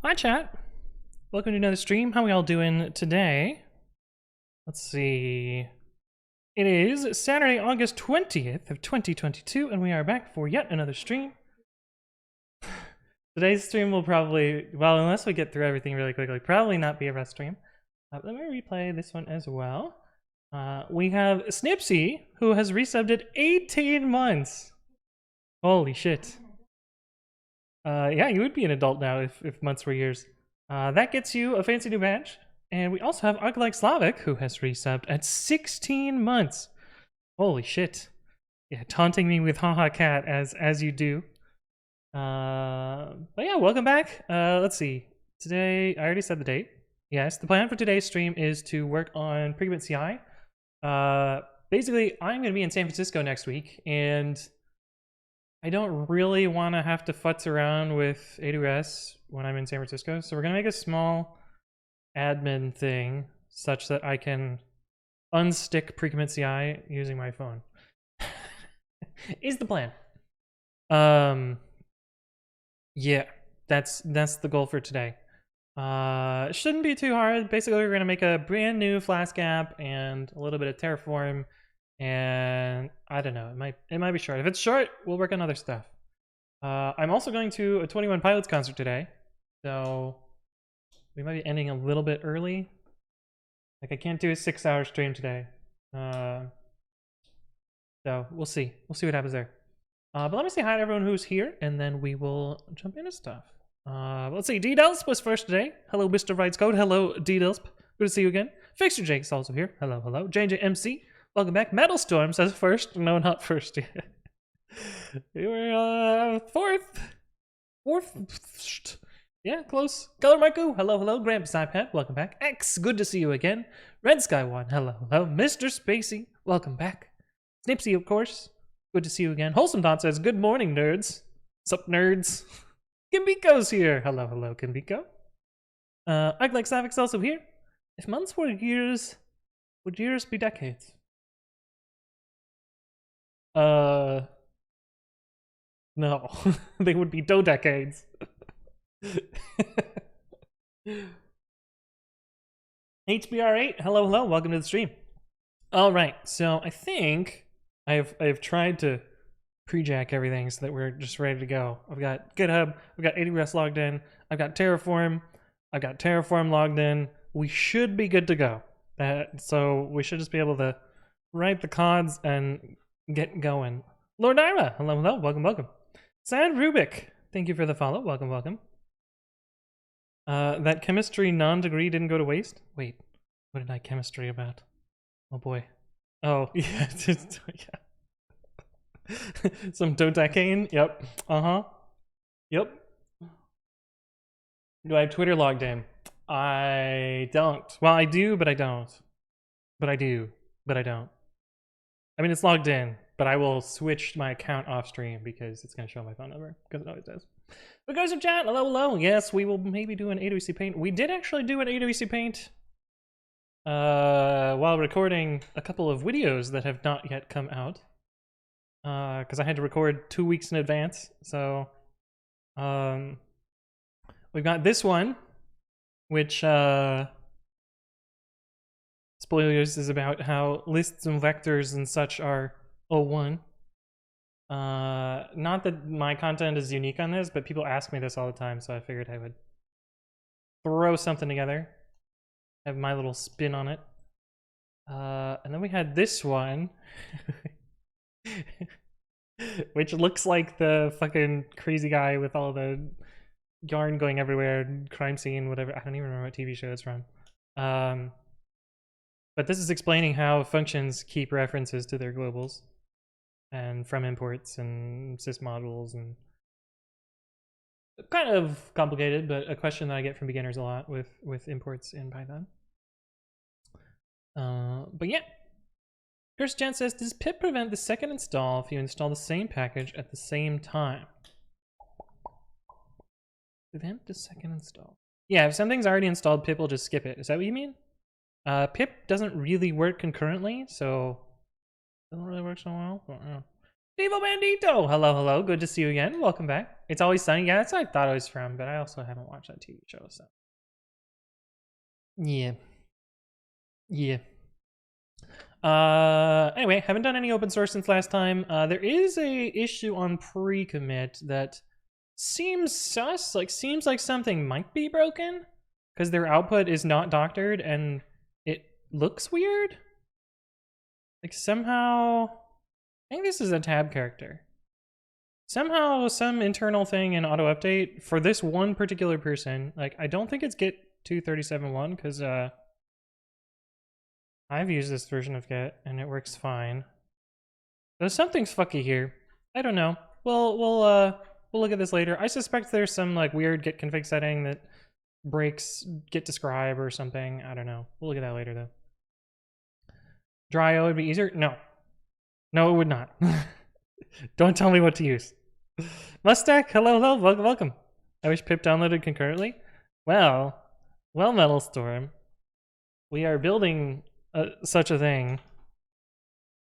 Hi chat, welcome to another stream. How we all doing today? Let's see. It is Saturday, August 20th of 2022, and we are back for yet another stream. Today's stream will probably, well, unless we get through everything really quickly, probably not be a rest stream. Let me replay this one as well. We have Snipsy, who has resubbed 18 months. Holy shit. Yeah, you would be an adult now if months were years. That gets you a fancy new badge. And we also have Arcalike Slavic, who has resubbed at 16 months. Holy shit. Yeah, taunting me with haha cat as you do. But yeah, welcome back. Let's see. Today, I already said the date. Yes, the plan for today's stream is to work on pre-commit.ci. Basically, I'm going to be in San Francisco next week, and I don't really want to have to futz around with AWS when I'm in San Francisco, so we're going to make a small admin thing such that I can unstick pre-commit.ci using my phone. Is the plan. Yeah, that's the goal for today. It shouldn't be too hard. Basically, we're going to make a brand new Flask app and a little bit of Terraform. And I don't know, it might be short. If it's short, we'll work on other stuff. I'm also going to a 21 Pilots concert today, so we might be ending a little bit early. Like, I can't do a 6-hour stream today. So we'll see. We'll see what happens there. But let me say hi to everyone who's here, and then we will jump into stuff. Let's see. D-Delsp was first today. Hello, Mr. Writes Code. Hello, D-Delsp. Good to see you again. Fixer Jake's also here. Hello, hello. JJMC. Welcome back. Metal Storm says first. No, not first yet. We were fourth. Yeah, close. Color Marco. Hello, hello. Gramps iPad. Welcome back. X. Good to see you again. Red Sky One. Hello, hello. Mr. Spacey. Welcome back. Snipsy, of course. Good to see you again. Wholesome Dot says good morning, nerds. Sup, nerds? Kimbiko's here. Hello, hello, Kimbiko. I'd like Savic's also here. If months were years, would years be decades? No. They would be dodecades. HBR8, hello, hello, welcome to the stream. Alright, so I think I've tried to pre-jack everything so that we're just ready to go. I've got GitHub, I've got AWS logged in, I've got Terraform logged in. We should be good to go. So we should just be able to write the cods and get going. Lord Ira, hello, hello, welcome, welcome. Sad Rubik, thank you for the follow, welcome, welcome. That chemistry non-degree didn't go to waste? Wait, what did I chemistry about? Oh boy. Oh, yeah, yeah. Some dodecane, yep, yep. Do I have Twitter logged in? I don't. Well, I do, but I don't. But I do, but I don't. I mean, it's logged in, but I will switch my account off stream because it's going to show my phone number, because it always does. But guys in chat, hello, hello. Yes, we will maybe do an A2C Paint. We did actually do an A2C Paint while recording a couple of videos that have not yet come out. Because I had to record 2 weeks in advance. So, we've got this one, which, spoilers, is about how lists and vectors and such are O1. Not that my content is unique on this, but people ask me this all the time, so I figured I would throw something together, have my little spin on it. And then we had this one, which looks like the fucking crazy guy with all the yarn going everywhere, crime scene, whatever. I don't even remember what TV show it's from. But this is explaining how functions keep references to their globals and from imports and sysmodules, and kind of complicated, but a question that I get from beginners a lot with imports in Python. But yeah. Here's Jan says, does pip prevent the second install if you install the same package at the same time? Prevent the second install. Yeah, if something's already installed, pip will just skip it. Is that what you mean? Pip doesn't really work concurrently, so it doesn't really work so well. Vivo Bandito! Hello, hello. Good to see you again. Welcome back. It's Always Sunny. Yeah, that's what I thought it was from, but I also haven't watched that TV show, so. Yeah. Yeah. Anyway, haven't done any open source since last time. There is a issue on pre-commit that seems sus, seems like something might be broken because their output is not doctored and it looks weird. Like somehow, I think this is a tab character. Somehow some internal thing in auto update for this one particular person, like I don't think it's Git 237.1 because I've used this version of Git and it works fine. There's something's fucky here. I don't know. We'll look at this later. I suspect there's some like weird git config setting that breaks git describe or something. I don't know. We'll look at that later though. Dry O would be easier? No. No, it would not. Don't tell me what to use. Mustack, hello, hello, welcome, welcome. I wish pip downloaded concurrently. Well, Metal Storm. We are building such a thing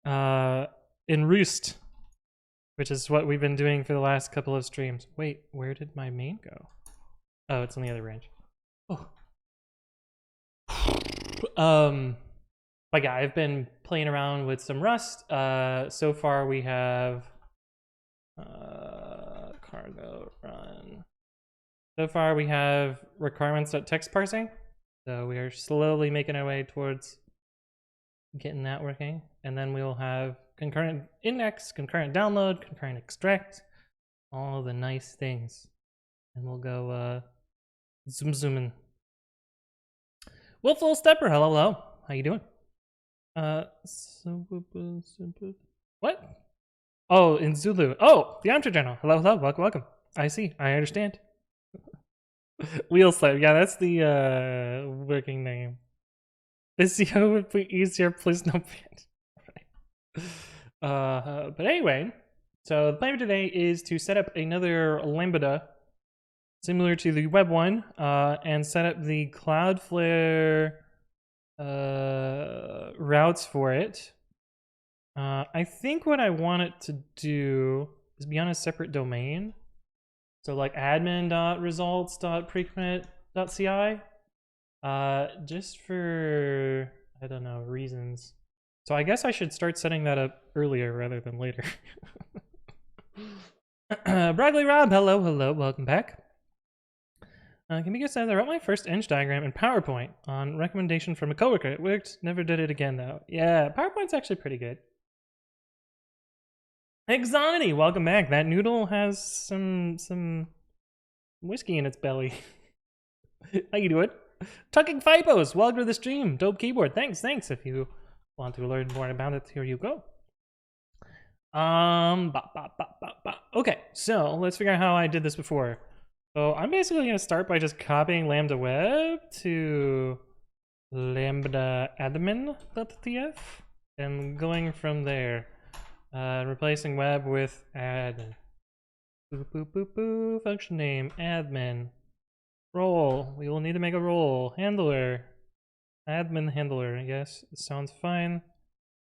in Roost, which is what we've been doing for the last couple of streams. Wait, where did my main go? Oh, it's on the other branch. Oh. But yeah, I've been playing around with some Rust. So far we have cargo run. So far we have requirements.txt parsing. So we are slowly making our way towards getting that working. And then we will have concurrent index, concurrent download, concurrent extract, all the nice things. And we'll go zooming. Wolf Little Stepper, hello, hello. How you doing? What? Oh, in Zulu. Oh, the Amtra Channel. Hello, hello, welcome, welcome. I see, I understand. Wheel Slave, yeah, that's the working name. SEO would be easier, please no ban. But anyway, so the plan for today is to set up another Lambda similar to the web one, and set up the Cloudflare routes for it. I think what I want it to do is be on a separate domain. So like admin.results.precommit.ci, just for, I don't know, reasons. So I guess I should start setting that up earlier rather than later. Broccoli Rob, hello, hello, welcome back. Kamika says, I wrote my first eng diagram in PowerPoint on recommendation from a coworker. It worked, never did it again though. Yeah, PowerPoint's actually pretty good. Exonity, welcome back. That noodle has some whiskey in its belly. How you doing? Tucking Fipos, welcome to the stream. Dope keyboard, thanks. If you want to learn more about it, here you go. Okay, so let's figure out how I did this before. So I'm basically going to start by just copying lambda web to lambda admin.tf and going from there, replacing web with admin. Boop, boop, boop, boop. Function name, admin. Role, we will need to make a role. Handler, admin handler, yes, sounds fine.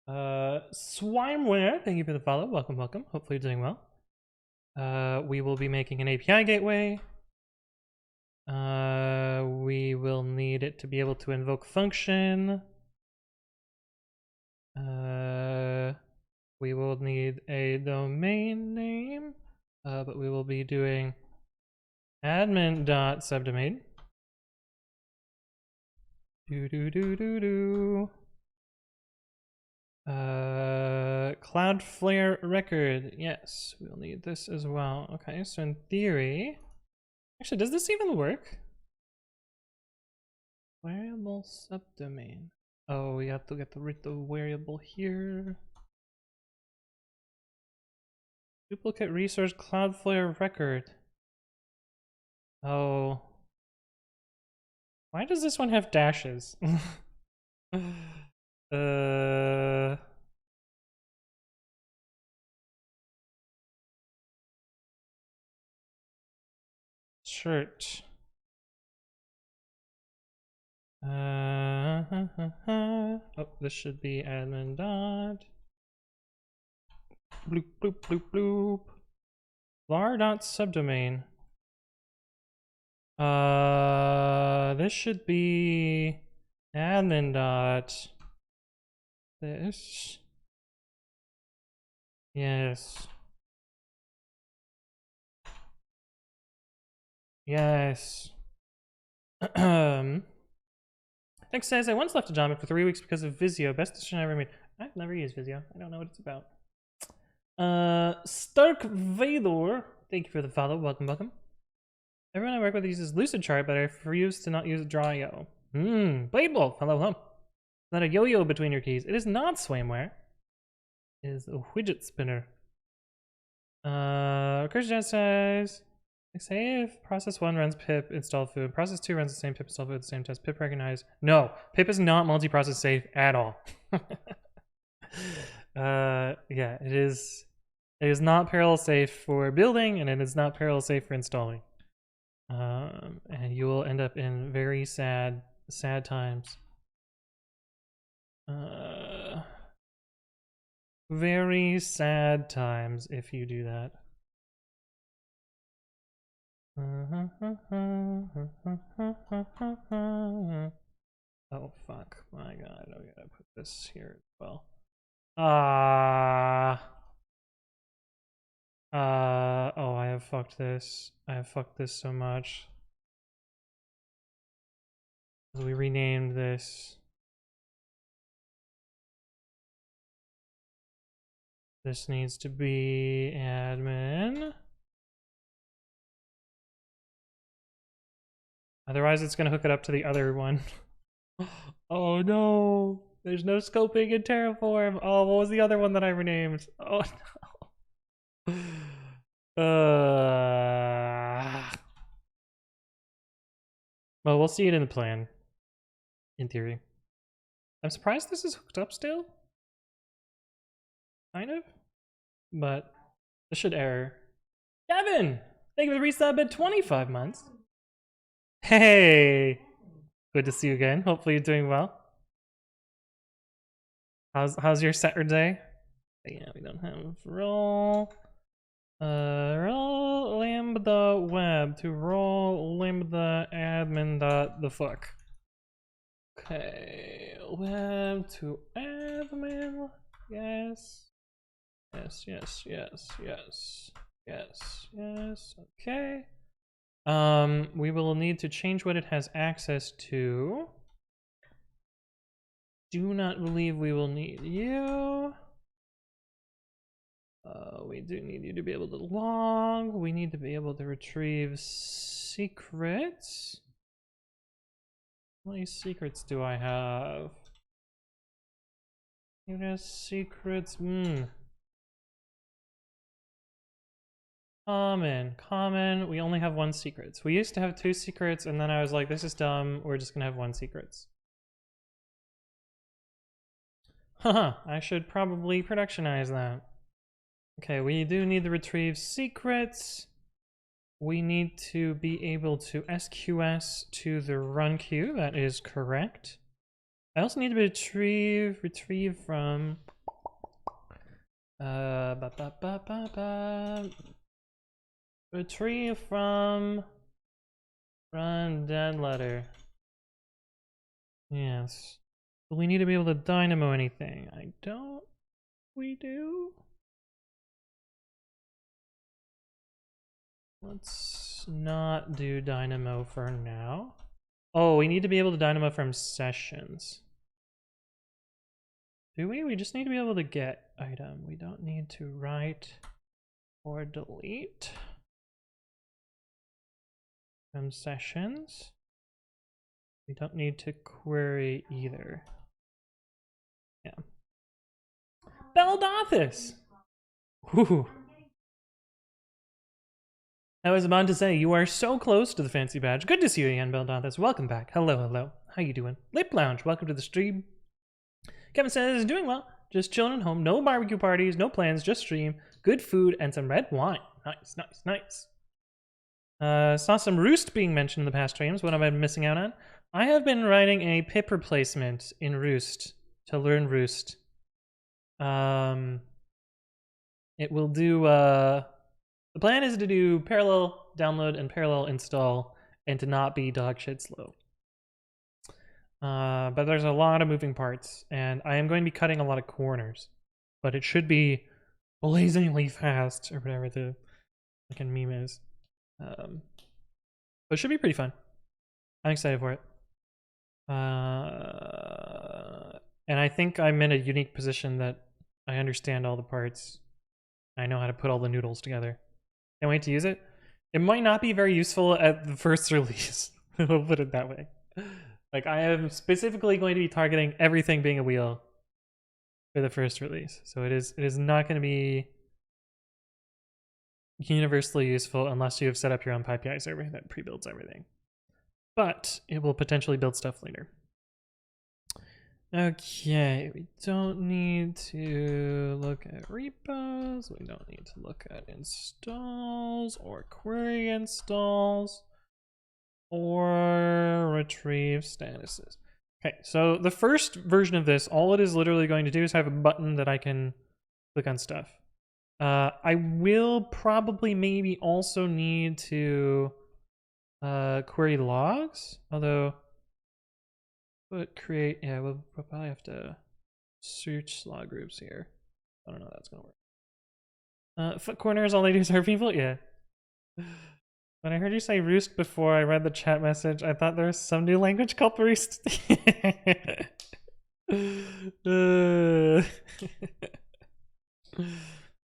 Swimeware, thank you for the follow. Welcome, welcome. Hopefully you're doing well. We will be making an API gateway. We will need it to be able to invoke function. We will need a domain name, but we will be doing admin.subdomain. Cloudflare record. Yes, we'll need this as well. Okay, so in theory, actually, does this even work? Variable subdomain. Oh, we have to get rid of the variable here. Duplicate resource Cloudflare record. Oh. Why does this one have dashes? Shirt. Oh, this should be admin dot. Bloop, bloop, bloop, bloop. var.subdomain. This should be admin dot this. Yes. Yes. Nick says, I once left a job for 3 weeks because of Visio. Best decision I ever made. I've never used Visio. I don't know what it's about. Stark Vador. Thank you for the follow. Welcome, welcome. Everyone I work with uses Lucidchart, but I refuse to not use Draw.io. Blade Wolf. Hello, hello. Not a yo-yo between your keys. It is not Swameware. It is a widget spinner. Christian says, say if process 1 runs pip install food, process 2 runs the same pip install food at the same test, pip recognize. No, pip is not multi-process safe at all. Yeah, it is not parallel safe for building, and it is not parallel safe for installing. And you will end up in very sad times. Very sad times if you do that. Oh fuck, my god, I gotta put this here as well. Oh, I have fucked this. I have fucked this so much. We renamed this. This needs to be admin. Otherwise, it's going to hook it up to the other one. Oh no! There's no scoping in Terraform. Oh, what was the other one that I renamed? Oh no. Well, we'll see it in the plan. In theory. I'm surprised this is hooked up still. Kind of. But this should error. Kevin! Thank you for the resub at 25 months. Hey! Good to see you again. Hopefully you're doing well. How's your Saturday? Yeah, we don't have roll. Roll lambda web to roll lambda admin dot the fuck. Okay, web to admin. Yes. Yes, yes, yes, yes, yes, yes. Okay. We will need to change what it has access to. Do not believe we will need you. We do need you to be able to log. We need to be able to retrieve secrets. How many secrets do I have? Secrets. Common. We only have 1 secrets. We used to have 2 secrets, and then I was like, this is dumb. We're just gonna have 1 secrets. Haha, I should probably productionize that. Okay, we do need to retrieve secrets. We need to be able to SQS to the run queue. That is correct. I also need to retrieve from retrieve from run dead letter. Yes. But we need to be able to dynamo anything. We do? Let's not do dynamo for now. Oh, we need to be able to dynamo from sessions. Do we? We just need to be able to get item. We don't need to write or delete from sessions. We don't need to query either. Yeah. Beldothis! Whew. I was about to say, you are so close to the fancy badge. Good to see you again, Beldothis. Welcome back. Hello, hello. How you doing? Lip Lounge, welcome to the stream. Kevin says, doing well. Just chilling at home. No barbecue parties, no plans, just stream. Good food and some red wine. Nice, nice, nice. Saw some Roost being mentioned in the past streams. What have I been missing out on? I have been writing a pip replacement in Roost to learn Roost. It it will do, the plan is to do parallel download and parallel install and to not be dogshit slow. But there's a lot of moving parts, and I am going to be cutting a lot of corners. But it should be blazingly fast, or whatever the fucking meme is. But it should be pretty fun. I'm excited for it. And I think I'm in a unique position that I understand all the parts. I know how to put all the noodles together. Can't wait to use it. It might not be very useful at the first release. We'll put it that way. Like, I am specifically going to be targeting everything being a wheel for the first release. So it is not going to be universally useful unless you have set up your own PyPI server that pre-builds everything. But it will potentially build stuff later. Okay, we don't need to look at repos. We don't need to look at installs or query installs or retrieve statuses. Okay, so the first version of this, all it is literally going to do is have a button that I can click on stuff. I will probably maybe also need to query logs, although create, yeah, we'll probably have to search log groups here. I don't know how that's gonna work. Foot corners, all they do is hurt people? Yeah. When I heard you say roost before I read the chat message, I thought there was some new language called roost.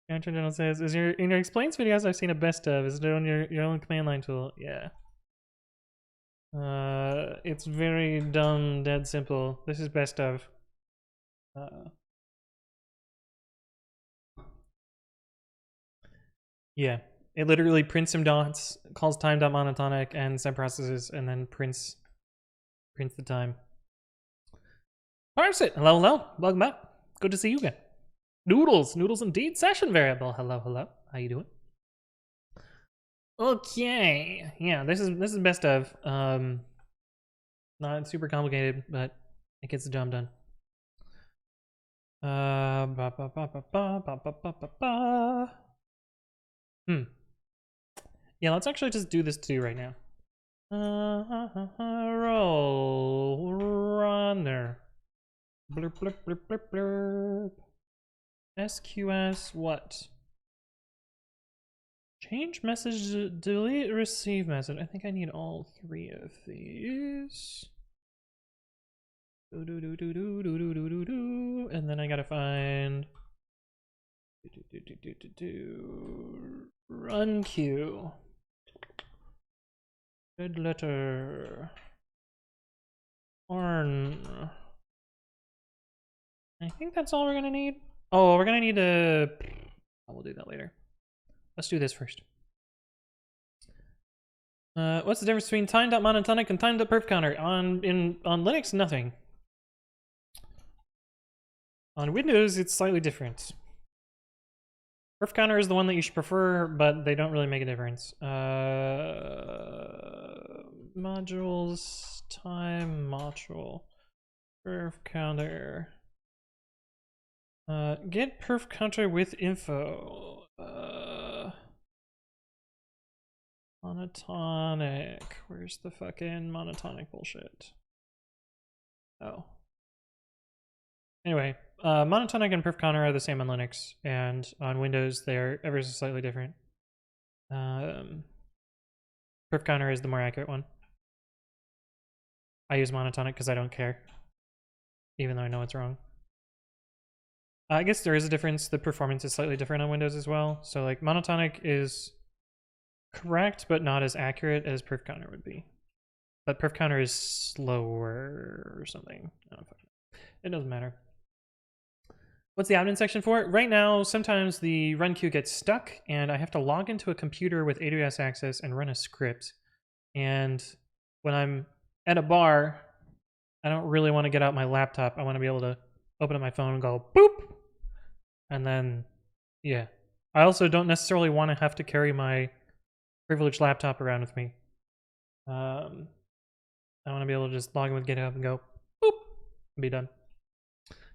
Counter General says, in your explains videos I've seen a best of, is it on your own command line tool? Yeah. It's very dumb, dead simple. This is best of. Yeah, it literally prints some dots, calls time.monotonic and send processes, and then prints the time. Parse it. Hello, hello. Welcome back. Good to see you again. Noodles indeed. Session variable. Hello, hello. How you doing? Okay. Yeah, this is best of. Not super complicated, but it gets the job done. Yeah, let's actually just do this too right now. Roll runner. Blurp, blurp, blurp, blurp, blurp. SQS what? Change message, delete, receive message. I think I need all three of these. And then I gotta find run queue. Good letter. Horn. I think that's all we're gonna need. Oh, we're gonna need a. Oh, we'll do that later. Let's do this first. What's the difference between time.monotonic and time.perfcounter? On Linux, nothing. On Windows, it's slightly different. Perf counter is the one that you should prefer, but they don't really make a difference. Modules, time, module, perf counter. Get perf counter with info. Monotonic. Where's the fucking monotonic bullshit? Oh. Anyway, monotonic and perf counter are the same on Linux, and on Windows they're ever so slightly different. Perf counter is the more accurate one. I use monotonic because I don't care, even though I know it's wrong. I guess there is a difference. The performance is slightly different on Windows as well. So like monotonic is correct, but not as accurate as perf counter would be. But perf counter is slower or something. I don't know. It doesn't matter. What's the admin section for? Right now, sometimes the run queue gets stuck and I have to log into a computer with AWS access and run a script. And when I'm at a bar, I don't really want to get out my laptop. I want to be able to open up my phone and go boop. And then, yeah. I also don't necessarily want to have to carry my privileged laptop around with me. I want to be able to just log in with GitHub and go boop and be done.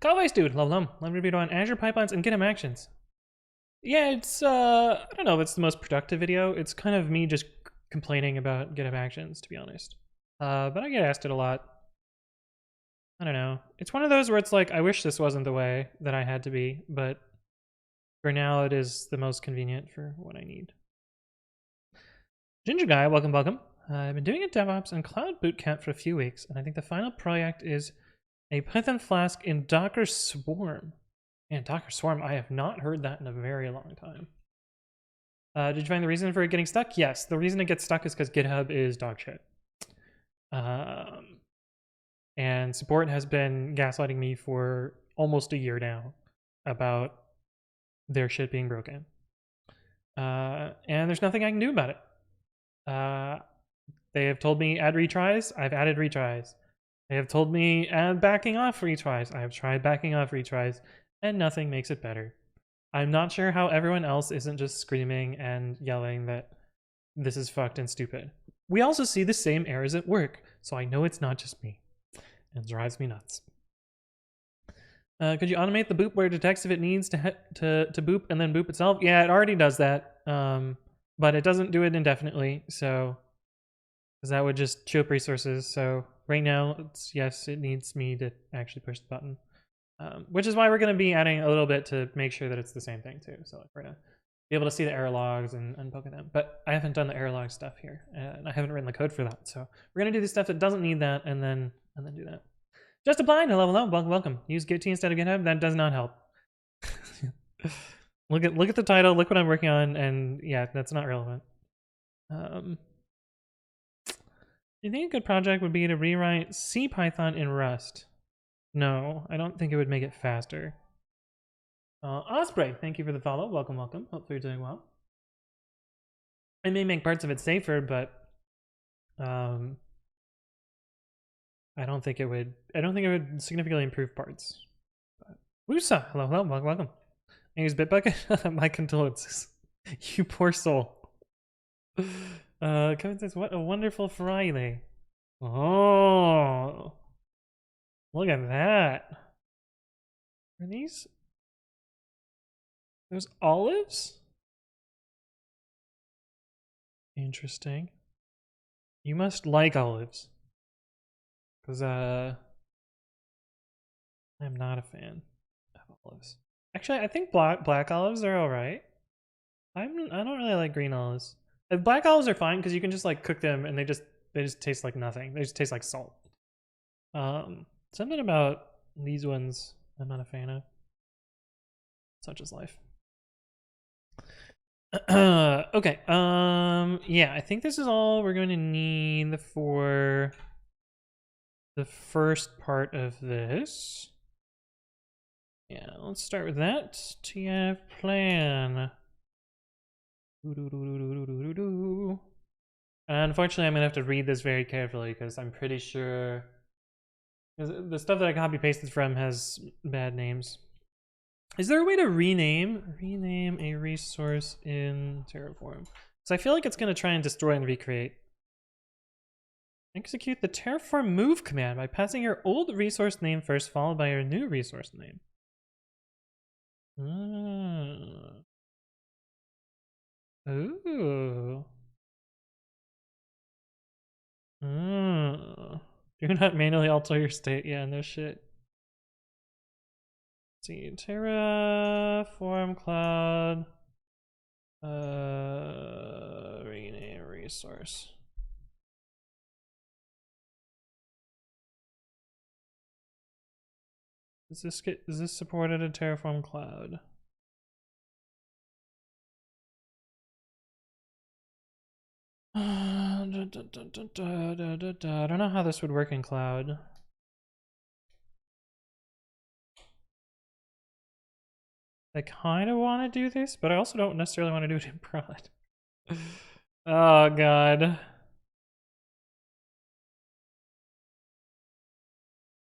Cowboys dude, love them. Let me read on Azure pipelines and GitHub Actions. Yeah, it's I don't know if it's the most productive video. It's kind of me just complaining about GitHub Actions, to be honest. But I get asked it a lot. I don't know. It's one of those where it's like, I wish this wasn't the way that I had to be, but for now it is the most convenient for what I need. Ginger Guy, welcome, welcome. I've been doing a DevOps and Cloud Bootcamp for a few weeks, and I think the final project is a Python Flask in Docker Swarm. Man, Docker Swarm, I have not heard that in a very long time. Did you find the reason for it getting stuck? Yes, the reason it gets stuck is because GitHub is dog shit. And support has been gaslighting me for almost a year now about their shit being broken. And there's nothing I can do about it. They have told me add retries. I've added retries. They have told me add backing off retries. I have tried backing off retries, and nothing makes it better. I'm not sure how everyone else isn't just screaming and yelling that this is fucked and stupid. We also see the same errors at work, so I know it's not just me. It drives me nuts. Could you automate the boop where it detects if it needs to boop and then boop itself? Yeah, it already does that, but it doesn't do it indefinitely, so because that would just chew up resources. So right now, yes, it needs me to actually push the button, which is why we're going to be adding a little bit to make sure that it's the same thing too. So like we're going to be able to see the error logs and poke at them. But I haven't done the error log stuff here, and I haven't written the code for that. So we're going to do the stuff that doesn't need that, and then do that. Just applying, hello, hello, welcome, welcome. Use Git instead of GitHub. That does not help. look at the title. Look what I'm working on, and yeah, that's not relevant. Do you think a good project would be to rewrite CPython in Rust? No, I don't think it would make it faster. Osprey, thank you for the follow. Welcome, welcome. Hopefully you're doing well. It may make parts of it safer, but I don't think it would. I don't think it would significantly improve parts. Wusa, hello, hello, welcome, welcome. I use Bitbucket. My condolences. You poor soul. Kevin says, "What a wonderful Friday." Oh, look at that. Are these those olives? Interesting. You must like olives. Because I'm not a fan of olives. Actually, I think black olives are alright. I don't really like green olives. Black olives are fine because you can just like cook them and they just taste like nothing. They just taste like salt. Something about these ones I'm not a fan of. Such is life. Okay. Yeah, I think this is all we're going to need for the first part of this. Yeah, let's start with that. TF plan. Unfortunately, I'm gonna have to read this very carefully because I'm pretty sure the stuff that I copy pasted from has bad names. Is there a way to rename a resource in Terraform? Because I feel like it's gonna try and destroy and recreate. Execute the Terraform move command by passing your old resource name first, followed by your new resource name. Ooh. Do not manually alter your state. Yeah, no shit. Let's see, Terraform Cloud. Rename resource. Is this supported in Terraform Cloud? I don't know how this would work in Cloud. I kind of want to do this, but I also don't necessarily want to do it in prod. Oh god.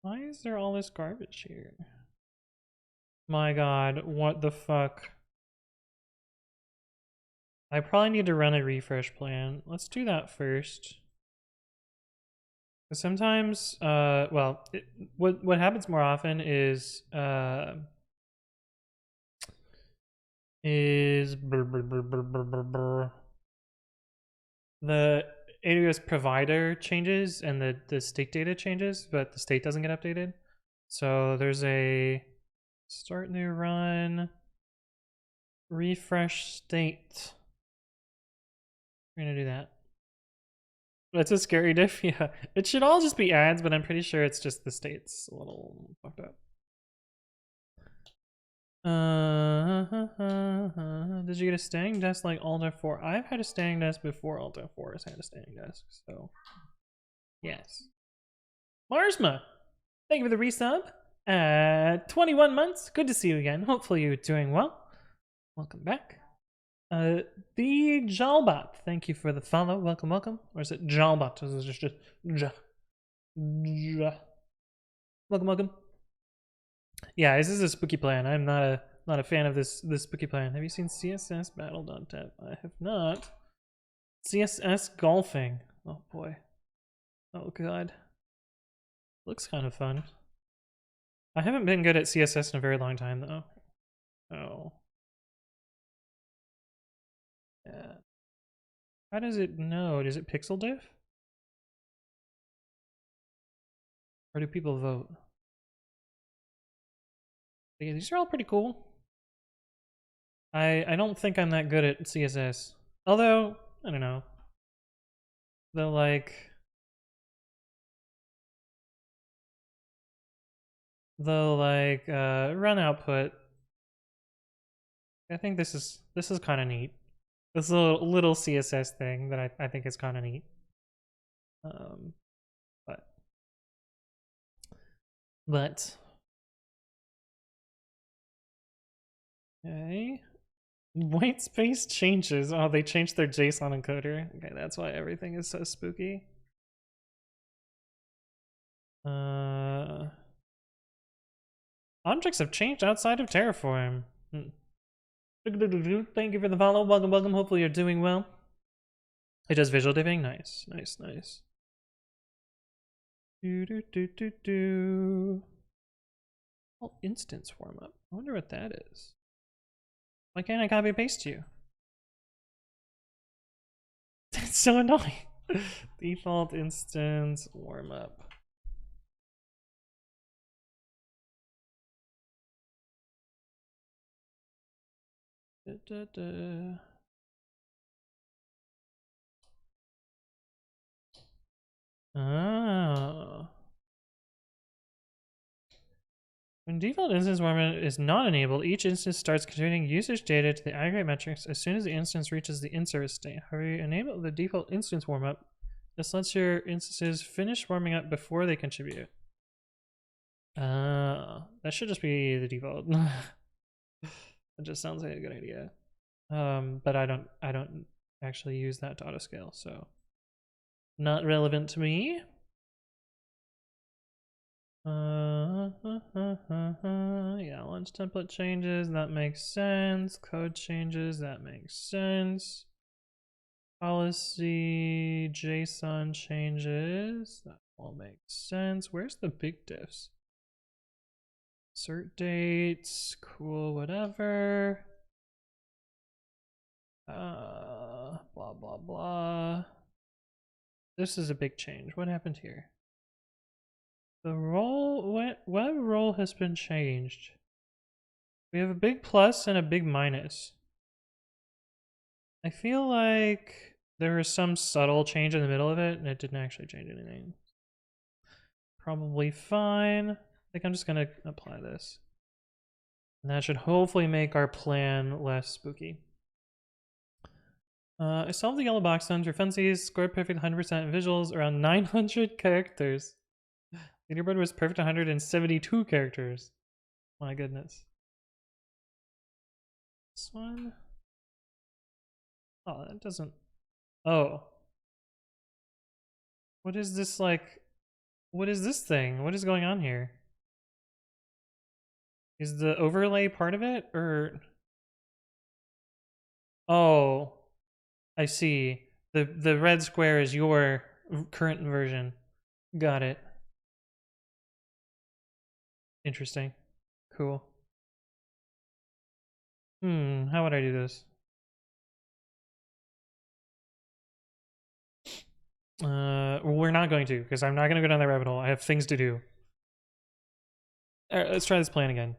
Why is there all this garbage here? My god, what the fuck? I probably need to run a refresh plan. Let's do that first. Sometimes, well, what happens more often is is the AWS provider changes and the state data changes, but the state doesn't get updated. So there's a start new run, refresh state. We're gonna do that. That's a scary diff. Yeah, it should all just be ads, but I'm pretty sure it's just the state's a little fucked up. Did you get a standing desk like Alt F4? I've had a standing desk before Alt F4 has had a standing desk, so yes. Marsma, thank you for the resub. 21 months. Good to see you again. Hopefully you're doing well. Welcome back. The Jalbot, thank you for the follow. Welcome, welcome. Or is it Jalbot? Is it just welcome, welcome. Yeah, this is a spooky plan. I'm not a fan of this spooky plan. Have you seen CSS Battle.dev? I have not. CSS golfing. Oh boy. Oh god. Looks kind of fun. I haven't been good at CSS in a very long time though. Oh. Yeah. How does it know? Is it pixel diff? Or do people vote? Yeah, these are all pretty cool. I don't think I'm that good at CSS. Although, I don't know. The run output. I think this is kind of neat. This little CSS thing that I think is kind of neat. But okay. White space changes. Oh, they changed their JSON encoder. Okay, that's why everything is so spooky. Objects have changed outside of Terraform. Thank you for the follow. Welcome, welcome. Hopefully you're doing well. It does visual diffing. Nice, nice, nice. Oh, instance warm up. I wonder what that is. Why can't I copy paste you? That's so annoying. Default instance warm up. Oh. When default instance warm-up is not enabled, each instance starts contributing usage data to the aggregate metrics as soon as the instance reaches the in-service state. However, you enable the default instance warm-up. This lets your instances finish warming up before they contribute. That should just be the default. It just sounds like a good idea. But I don't actually use that to autoscale, so not relevant to me. Yeah, launch template changes, that makes sense. Code changes, that makes sense. Policy JSON changes, that all makes sense. Where's the big diffs? Cert dates, cool, whatever. Blah blah blah. This is a big change. What happened here? The role, what role has been changed? We have a big plus and a big minus. I feel like there was some subtle change in the middle of it and it didn't actually change anything. Probably fine. I think I'm just gonna apply this. And that should hopefully make our plan less spooky. I solved the yellow box on for funsies, scored perfect 100% visuals, around 900 characters. Leaderboard was perfect 172 characters. My goodness. This one? Oh, that doesn't... Oh. What is this like... What is this thing? What is going on here? Is the overlay part of it, or... Oh. I see. The red square is your current version. Got it. Interesting. Cool. How would I do this? We're not going to, because I'm not going to go down that rabbit hole. I have things to do. Alright, let's try this plan again.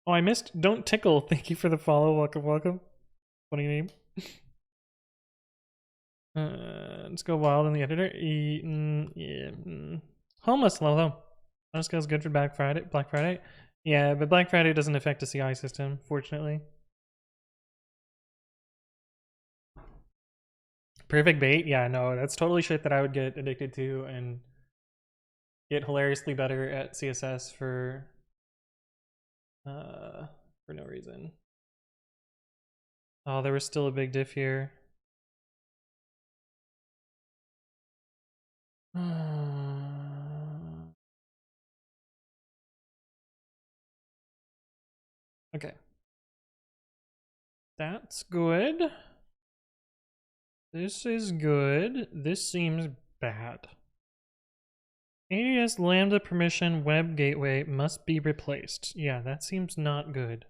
Oh, I missed Don't Tickle. Thank you for the follow. Welcome, welcome. Funny name. Let's go wild in the editor. Homeless, hello. Honest is good for Black Friday. Yeah, but Black Friday doesn't affect the CI system, fortunately. Perfect bait? Yeah, no, that's totally shit that I would get addicted to and get hilariously better at CSS for no reason. Oh, there was still a big diff here. Okay. That's good. This is good. This seems bad. AWS Lambda permission web gateway must be replaced. Yeah, that seems not good.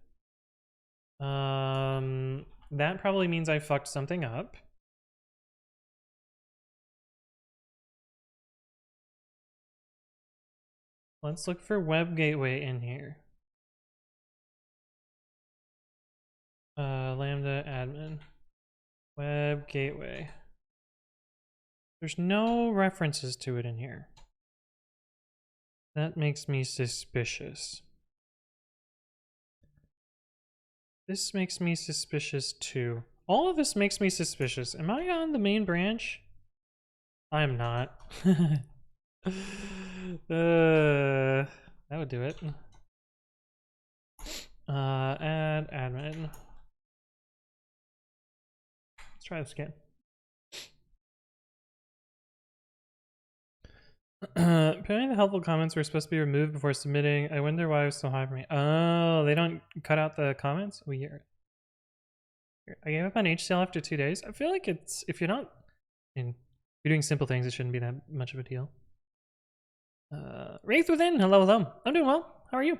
That probably means I fucked something up. Let's look for web gateway in here. Lambda admin. Web gateway. There's no references to it in here. That makes me suspicious. This makes me suspicious too. All of this makes me suspicious. Am I on the main branch? I am not. That would do it. Add admin. Let's try this again. Apparently the helpful comments were supposed to be removed before submitting. I wonder why it was so high for me. Oh, they don't cut out the comments? Weird. I gave up on HCL after 2 days. I feel like it's, if you're not, I mean, if you're doing simple things, it shouldn't be that much of a deal. Wraith Within, hello, hello. I'm doing well. How are you?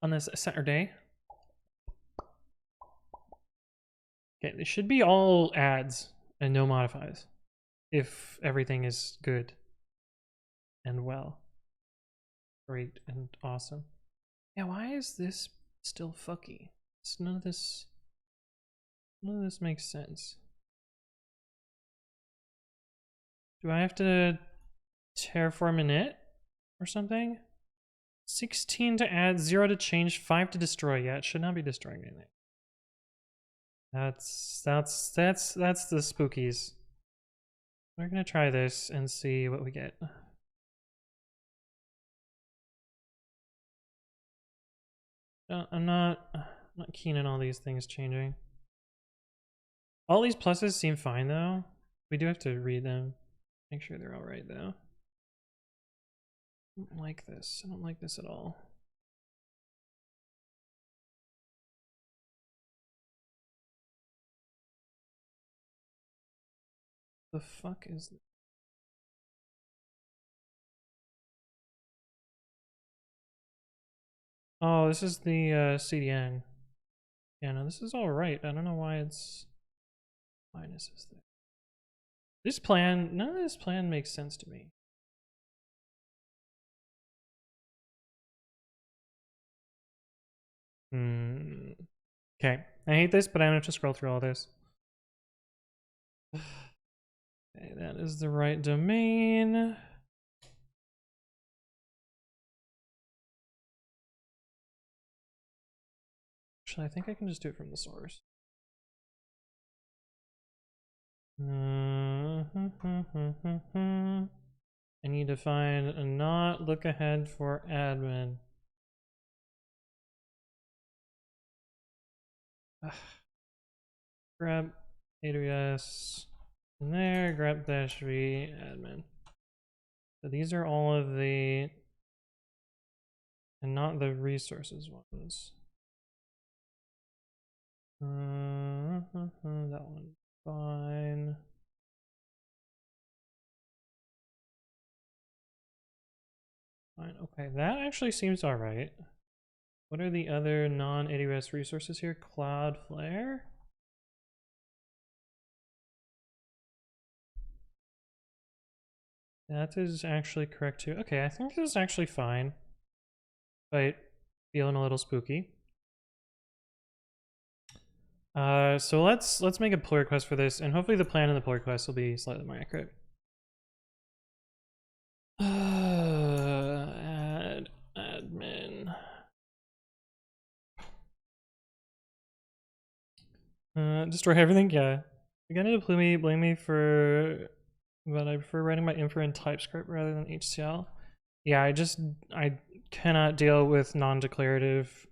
On this Saturday. Okay, it should be all ads and no modifies. If everything is good and well. Great and awesome. Yeah, why is this still fucky? None of this makes sense. Do I have to terraform init or something? 16 to add, 0 to change, 5 to destroy. Yeah, it should not be destroying anything. That's the spookies. We're gonna try this and see what we get. I'm not keen on all these things changing. All these pluses seem fine though. We do have to read them. Make sure they're all right though. I don't like this. I don't like this at all. The fuck is this? Oh, this is the CDN. Yeah, no, this is all right. I don't know why it's minuses there. This plan, none of this plan makes sense to me. Okay, I hate this, but I don't have to scroll through all this. Okay, that is the right domain. Actually, I think I can just do it from the source. I need to find a not look ahead for admin. Grab AWS in there, grab -v admin. So these are all of the, and not the resources ones. That one, fine. Fine, okay, that actually seems all right. What are the other non-AWS resources here? Cloudflare. That is actually correct too. Okay, I think this is actually fine. But feeling a little spooky. So let's make a pull request for this, and hopefully the plan in the pull request will be slightly more accurate. Add admin. Destroy everything. Yeah, you're gonna blame me for, but I prefer writing my info in TypeScript rather than HCL. Yeah, I cannot deal with non-declarative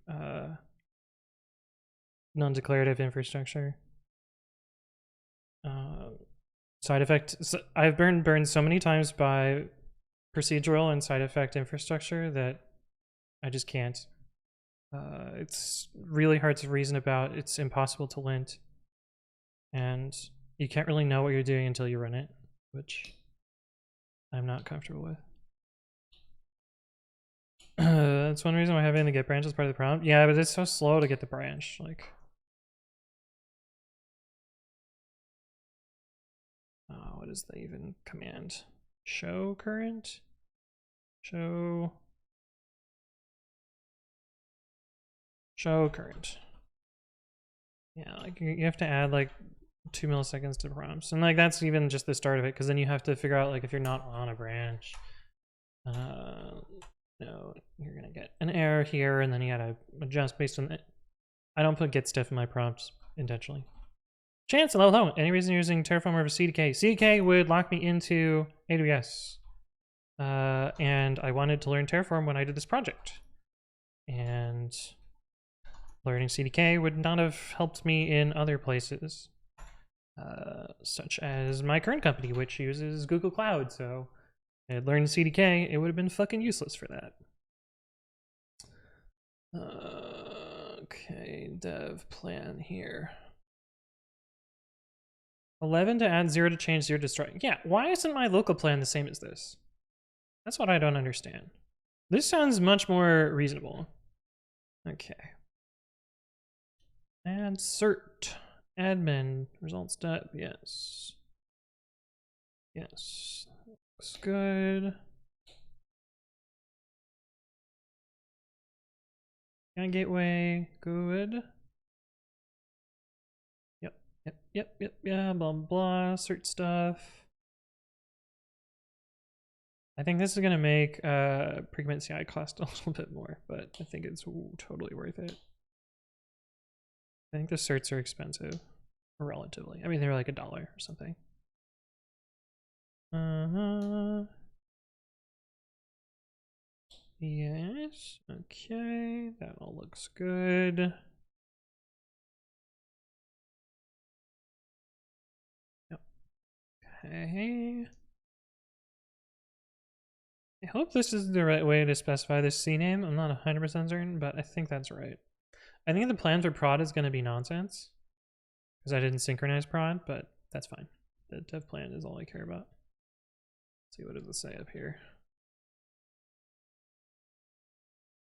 infrastructure. Side effect. I've been burned so many times by procedural and side effect infrastructure that I just can't. It's really hard to reason about. It's impossible to lint, and you can't really know what you're doing until you run it, which I'm not comfortable with. That's one reason why having the get branch is part of the problem. Yeah, but it's so slow to get the branch. Like, what is the even command? Show current? Show current. Yeah, like you have to add like 2 milliseconds to prompts, and like that's even just the start of it, because then you have to figure out like if you're not on a branch, no, you're gonna get an error here, and then you gotta adjust based on it. I don't put get stuff in my prompts intentionally. Chance, hello. Any reason you're using Terraform over CDK? CDK would lock me into AWS, and I wanted to learn Terraform when I did this project, and learning CDK would not have helped me in other places, such as my current company, which uses Google Cloud. So if I had learned CDK, it would have been fucking useless for that. Okay, dev plan here. 11 to add, 0 to change, 0 to destroy. Yeah, why isn't my local plan the same as this? That's what I don't understand. This sounds much more reasonable. Okay. Add cert. Admin results dot. Yes. Yes. Looks good. Scan gateway. Good. Yep. Yeah, blah, blah. Cert stuff. I think this is going to make pre-commit.ci cost a little bit more, but I think it's totally worth it. I think the certs are expensive, relatively. I mean, they're like $1 or something. Yes. Okay. That all looks good. Yep. Okay. I hope this is the right way to specify this CNAME. I'm not 100% certain, but I think that's right. I think the plan for prod is going to be nonsense, because I didn't synchronize prod, but that's fine. The dev plan is all I care about. Let's see, what does it say up here?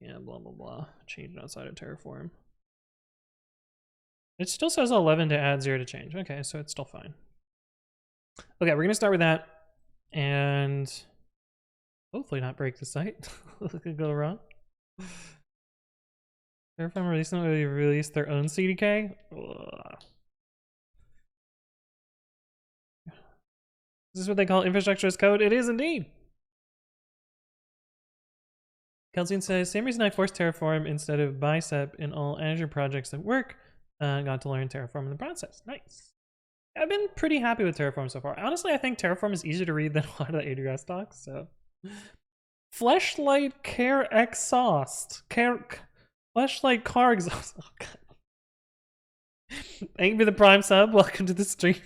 Yeah, blah, blah, blah. Change it outside of Terraform. It still says 11 to add, 0 to change. Okay, so it's still fine. Okay, we're going to start with that, and hopefully not break the site. What could go wrong? Terraform recently released their own CDK. Ugh. Is this what they call infrastructure as code? It is indeed. Kelsian says, same reason I forced Terraform instead of Bicep in all Azure projects at work. Got to learn Terraform in the process. Nice. I've been pretty happy with Terraform so far. Honestly, I think Terraform is easier to read than a lot of the AWS docs. So, Fleshlight Care Exhaust. Fleshlight Car Exhaust. Oh, God. Thank you for the Prime sub. Welcome to the stream.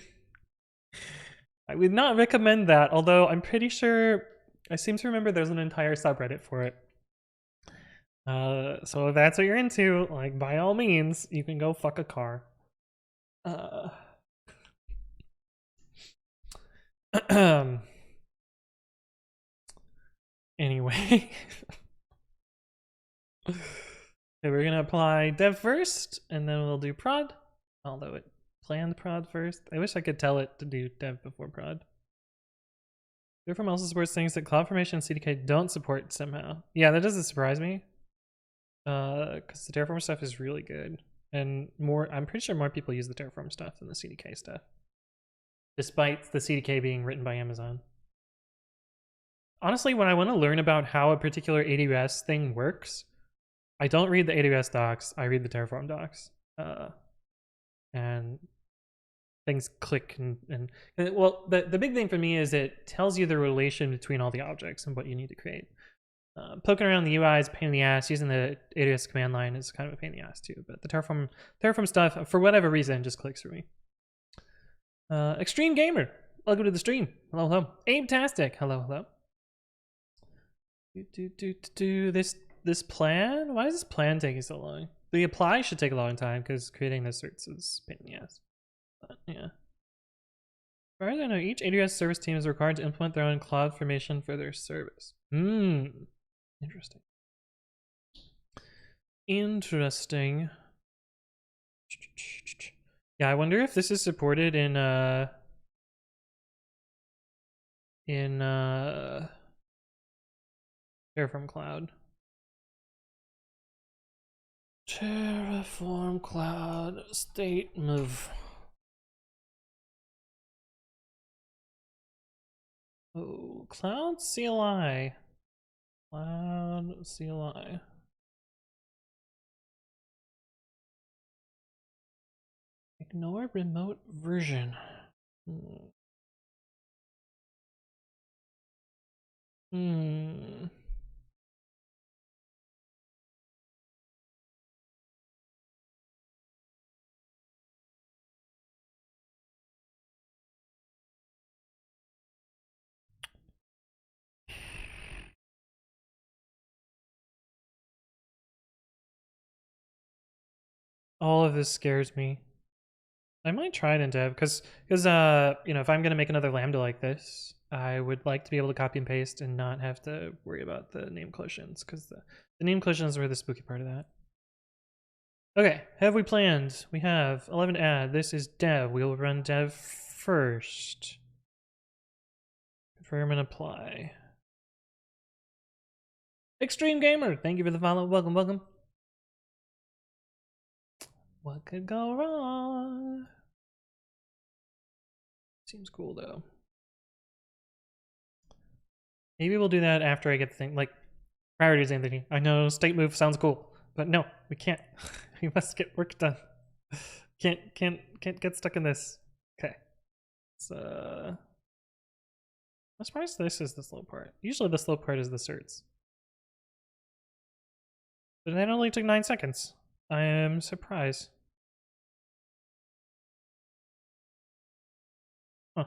I would not recommend that, although I'm pretty sure, I seem to remember there's an entire subreddit for it. So if that's what you're into, like, by all means, you can go fuck a car. Anyway. Okay, we're gonna apply dev first, and then we'll do prod. Although it planned prod first. I wish I could tell it to do dev before prod. Terraform also supports things that CloudFormation and CDK don't support somehow. Yeah, that doesn't surprise me. Because the Terraform stuff is really good. And I'm pretty sure more people use the Terraform stuff than the CDK stuff. Despite the CDK being written by Amazon. Honestly, when I want to learn about how a particular AWS thing works, I don't read the AWS docs, I read the Terraform docs. And things click and well, the big thing for me is it tells you the relation between all the objects and what you need to create. Poking around the UI is a pain in the ass. Using the AWS command line is kind of a pain in the ass too. But the Terraform stuff, for whatever reason, just clicks for me. Extreme Gamer, welcome to the stream. Hello, hello. Aim-tastic, hello, hello. This plan? Why is this plan taking so long? The apply should take a long time because creating the certs is a pain in the ass. But yeah. As far as I know, each AWS service team is required to implement their own CloudFormation for their service. Interesting. Interesting. Yeah, I wonder if this is supported in Terraform Cloud. Terraform Cloud state move. Oh, Cloud CLI. Cloud CLI. Ignore remote version. All of this scares me. I might try it in dev because you know, if I'm gonna make another Lambda like this, I would like to be able to copy and paste and not have to worry about the name collisions, because the name collisions were the spooky part of that. Okay, have we planned? We have 11 add. This is dev. We will run dev first. Confirm and apply. Extreme Gamer, thank you for the follow. Welcome, welcome. What could go wrong? Seems cool though. Maybe we'll do that after I get the thing. Like, priorities, Anthony. I know state move sounds cool, but no, we can't. We must get work done. Can't get stuck in this. Okay. So I'm surprised this is the slow part. Usually the slow part is the certs. But that only took 9 seconds. I am surprised. Huh.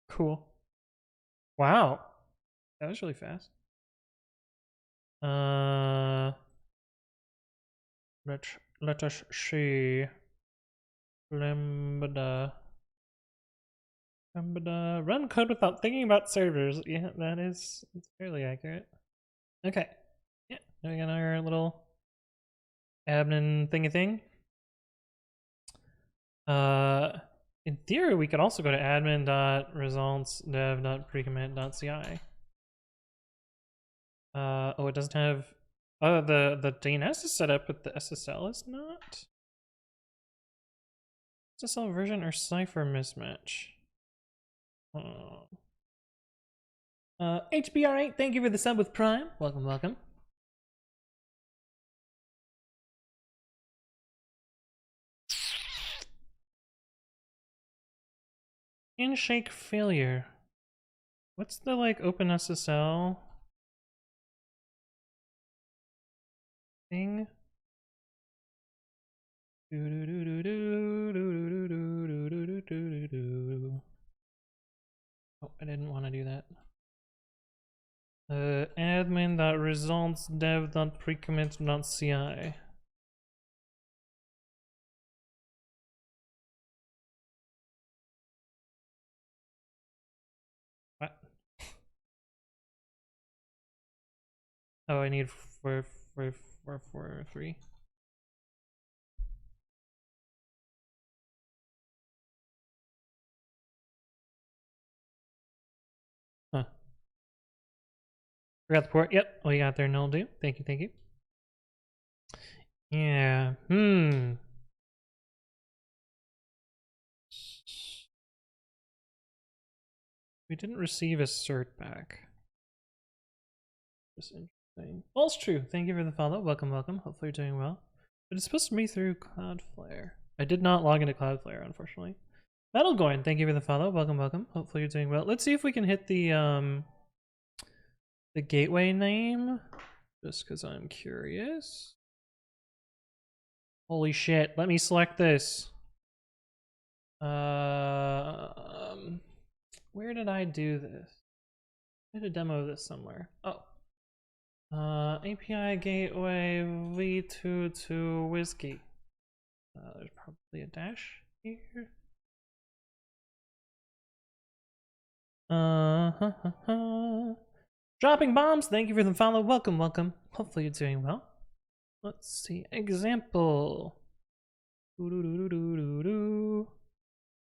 Cool. Wow. That was really fast. Let us see. Lambda. Run code without thinking about servers. Yeah, it's fairly accurate. Okay. Yeah, we got our little admin thingy thing. In theory, we could also go to admin.results.dev.precommit.ci. Oh, it doesn't have. Oh, the DNS is set up, but the SSL is not. SSL version or cipher mismatch. Oh. HBR8, thank you for the sub with Prime. Welcome, welcome. Handshake failure. What's the like OpenSSL thing? Oh, I didn't want to do that. Admin.results.dev.precommit.ci. What? Oh, I need for 443. Huh. Forgot the port. Yep, we got there. Null do. Thank you, thank you. Yeah. We didn't receive a cert back. That's interesting. Well, it's true. Thank you for the follow. Welcome, welcome. Hopefully you're doing well. But it's supposed to be through Cloudflare. I did not log into Cloudflare, unfortunately. Battlegoin, thank you for the follow. Welcome, welcome. Hopefully you're doing well. Let's see if we can hit the gateway name, just because I'm curious. Holy shit! Let me select this. Where did I do this? I did a demo of this somewhere. Oh. API gateway v22 whiskey. There's probably a dash here. Dropping bombs, thank you for the follow. Welcome, welcome. Hopefully you're doing well. Let's see. Example.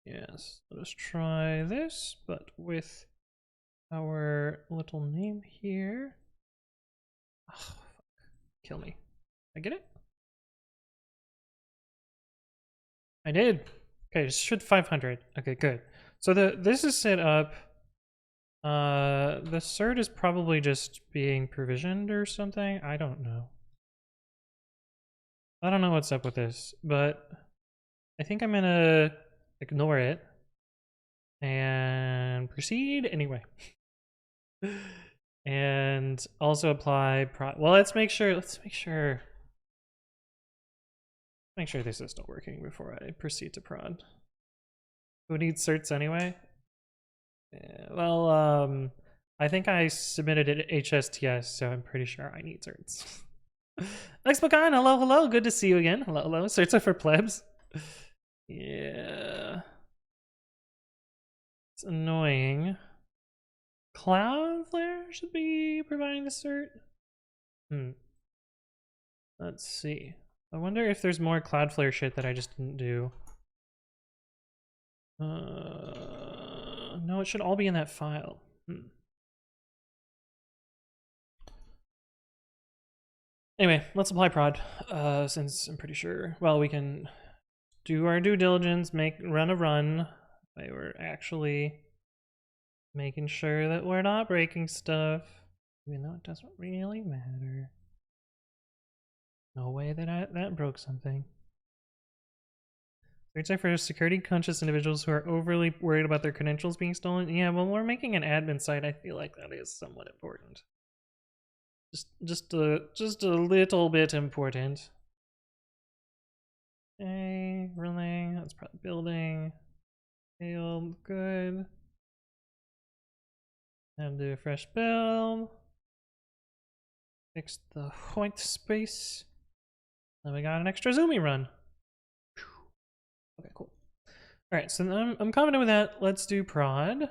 Yes, let us try this, but with our little name here. Oh, fuck. Kill me. I get it? I did. Okay, it should 500. Okay, good. So this is set up. The cert is probably just being provisioned or something. I don't know. I don't know what's up with this, but I think I'm gonna ignore it and proceed anyway. And also apply well, let's make sure this is not working before I proceed to prod. Who needs certs anyway? Yeah, well, I think I submitted it HSTS, so I'm pretty sure I need certs. Xbocan, hello, hello, good to see you again. Hello, hello. Certs are for plebs. Yeah. It's annoying. Cloudflare should be providing the cert. Let's see. I wonder if there's more Cloudflare shit that I just didn't do. No, it should all be in that file. Anyway, let's apply prod, since I'm pretty sure, well, we can do our due diligence, run a run. We're actually making sure that we're not breaking stuff, even though it doesn't really matter. No way that that broke something. Certs are for security conscious individuals who are overly worried about their credentials being stolen. Yeah, when we're making an admin site, I feel like that is somewhat important. Just a little bit important. Okay, running. That's probably building. Build, good. And do a fresh build. Fix the white space. Then we got an extra zoomy run. Okay, cool. All right, so I'm confident with that. Let's do prod.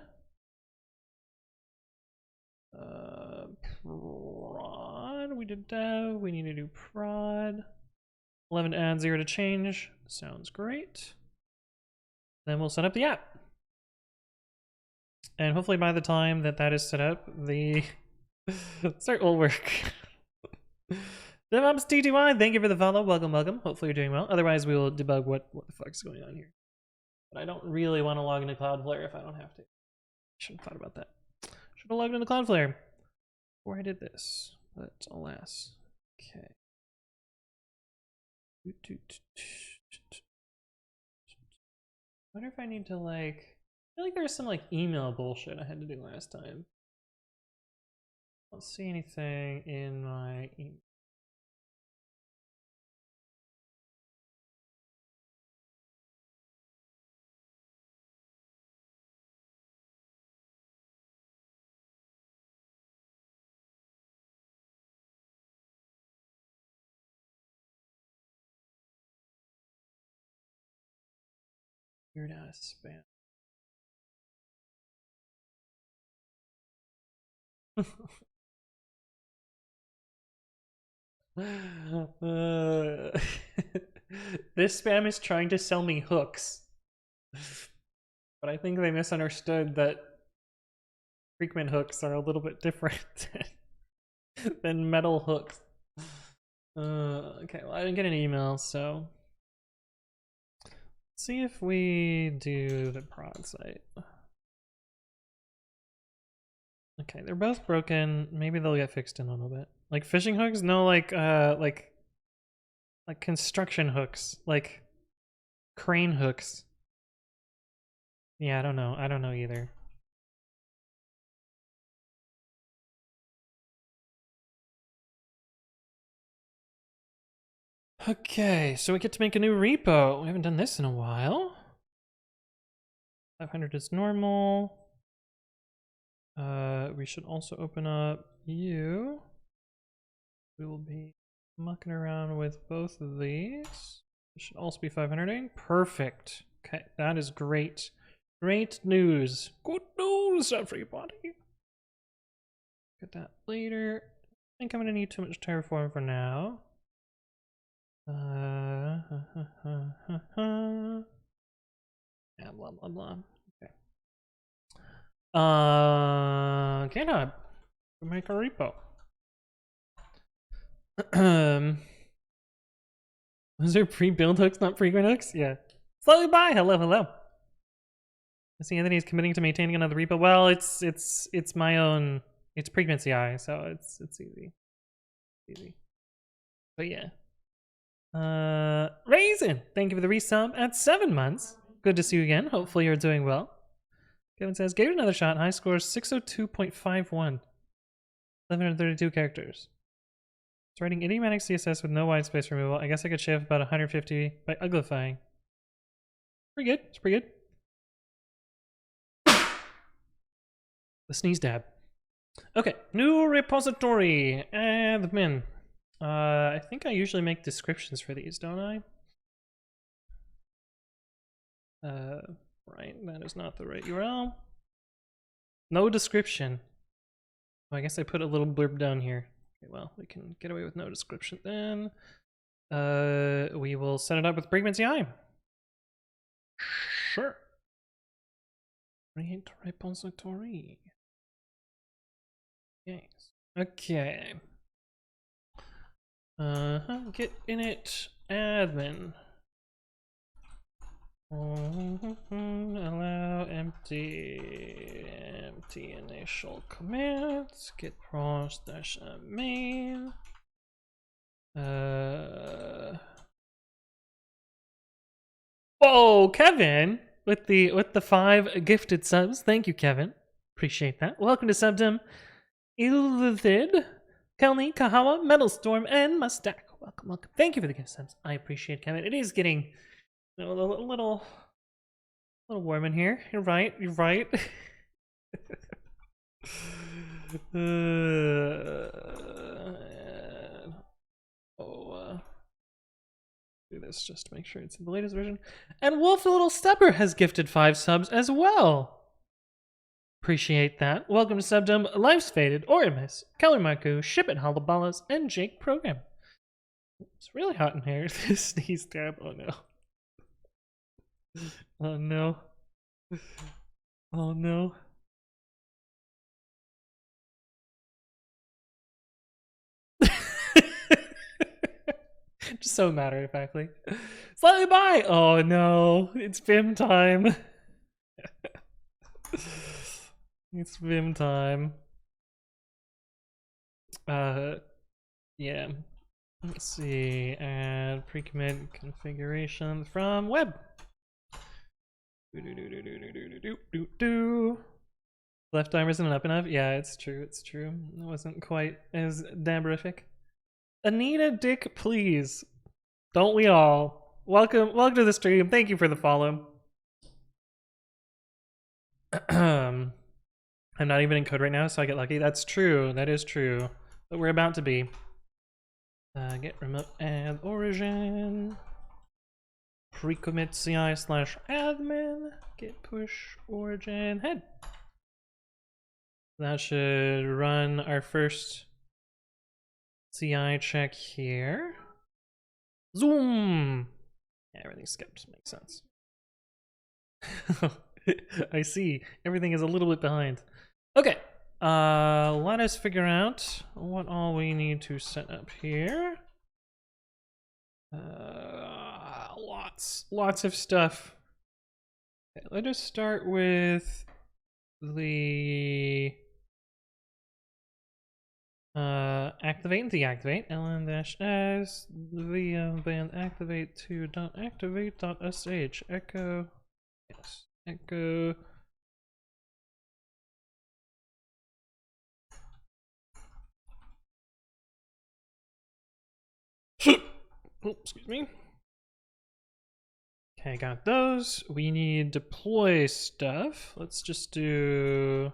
Prod. We did dev. We need to do prod. 11 to add, 0 to change. Sounds great. Then we'll set up the app. And hopefully by the time that is set up, the cert will work. DevOps TTY, thank you for the follow. Welcome, welcome. Hopefully you're doing well. Otherwise, we will debug what the fuck's going on here. But I don't really want to log into Cloudflare if I don't have to. Should have thought about that. Should have logged into Cloudflare before I did this. But alas. Okay. I wonder if I need to I feel like there's some email bullshit I had to do last time. I don't see anything in my email. Weird ass spam. This spam is trying to sell me hooks. But I think they misunderstood that pre-commit hooks are a little bit different than metal hooks. Okay, well I didn't get an email, so let's see if we do the prod site. Okay, they're both broken. Maybe they'll get fixed in a little bit. Like fishing hooks? No, like construction hooks, like crane hooks. Yeah, I don't know. I don't know either. Okay, so we get to make a new repo. We haven't done this in a while. 500 is normal. We should also open up you. We will be mucking around with both of these. It should also be 500. Perfect. Okay, that is great. Great news. Good news, everybody. Get that later. I think I'm gonna need too much Terraform for now. Yeah, blah blah blah. Okay. GitHub. Make a repo. Those are pre-build hooks, not pre-commit hooks? Yeah. Slowly by. Hello, hello. I see Anthony is committing to maintaining another repo. Well, it's my own. It's pre-commit.ci, so it's easy. Easy. But yeah. Raisin, thank you for the resub at 7 months. Good to see you again. Hopefully you're doing well. Kevin says, gave it another shot. High score 602.51. 1132 characters. It's writing idiomatic CSS with no white space removal. I guess I could shave about 150 by uglifying. Pretty good. It's pretty good. The sneeze dab. Okay, new repository. Admin. I think I usually make descriptions for these, don't I? Right, that is not the right URL. No description. Oh, I guess I put a little blurb down here. Okay, well, we can get away with no description then. We will set it up with pre-commit.ci. Sure. Create repository. Yes. Okay. Get init admin. Allow empty initial commits. Get pros - main. Whoa, Kevin with the 5 gifted subs. Thank you, Kevin. Appreciate that. Welcome to Subdom. Ilthid, Kelny, Kahawa, Metalstorm, and Mustak. Welcome, welcome. Thank you for the gift subs. I appreciate it, Kevin. It is getting a little warm in here. You're right. You're right. Do this just to make sure it's in the latest version. And Wolf the Little Stepper has gifted 5 subs as well. Appreciate that. Welcome to Subdom, Life's Faded, Orimus, Keller Marku, Ship It Halabalas, and Jake Program. It's really hot in here. This sneeze dab. Oh no. Oh no. Oh no. Just so matter-of-factly. Slightly by! Oh no. It's Vim time. It's Vim time. Yeah. Let's see. Add pre-commit configuration from web. Left timer isn't up enough. Yeah, it's true. It's true. It wasn't quite as daberific. Anita Dick, please. Don't we all? Welcome to the stream. Thank you for the follow. I'm not even in code right now, so I get lucky. That's true. That is true. But we're about to be. Get remote add origin. Pre-commit.ci/admin. Get push origin head. That should run our first CI check here. Zoom! Yeah, everything skipped. Makes sense. I see. Everything is a little bit behind. Okay. Let us figure out what all we need to set up here. Lots of stuff. Okay, let us start with the activate and deactivate. ln-s VM band activate to .activate.sh echo. Yes, echo. Oh, excuse me. Okay, got those. We need deploy stuff. Let's just do.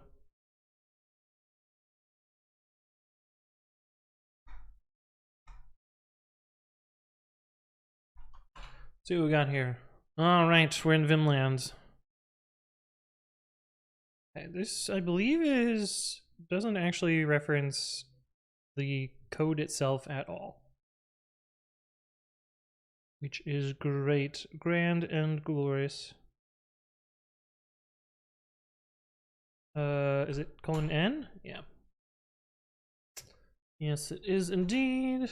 See what we got here. All right, we're in Vimland. Okay, this, I believe, doesn't actually reference the code itself at all, which is great, grand and glorious. Is it :n? Yeah. Yes, it is indeed.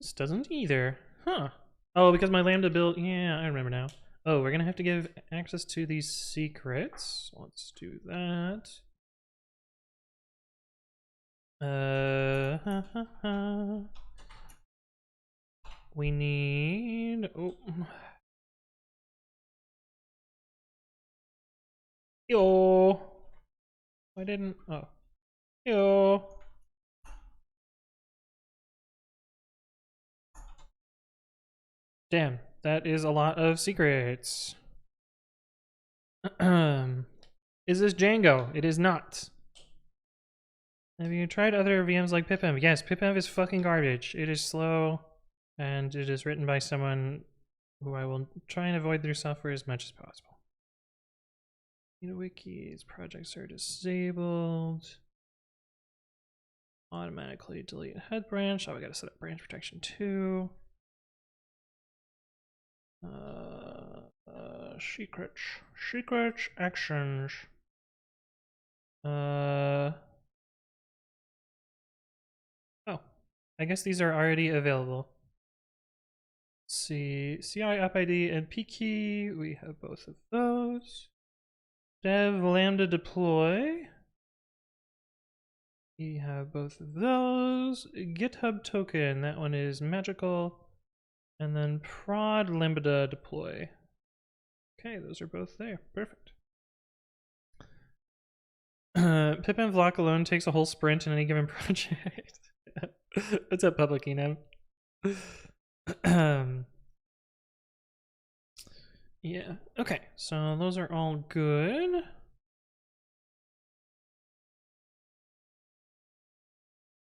This doesn't either. Huh. Oh, because my lambda build. Yeah, I remember now. Oh, we're gonna have to give access to these secrets. Let's do that. We need. Oh. Yo. I didn't. Oh. Yo. Damn, that is a lot of secrets. Is this Django? It is not. Have you tried other VMs like pipenv? Yes, pipenv is fucking garbage. It is slow, and it is written by someone who I will try and avoid their software as much as possible. Wikis projects are disabled. Automatically delete head branch. Oh, I gotta set up branch protection too. Secret actions. Oh, I guess these are already available. Let's see, CI app ID and pkey. We have both of those. Dev lambda deploy. We have both of those. GitHub token. That one is magical. And then prod lambda deploy. Okay, those are both there. Perfect. Pipenv lock alone takes a whole sprint in any given project. What's up, public enum? Yeah. Okay, so those are all good.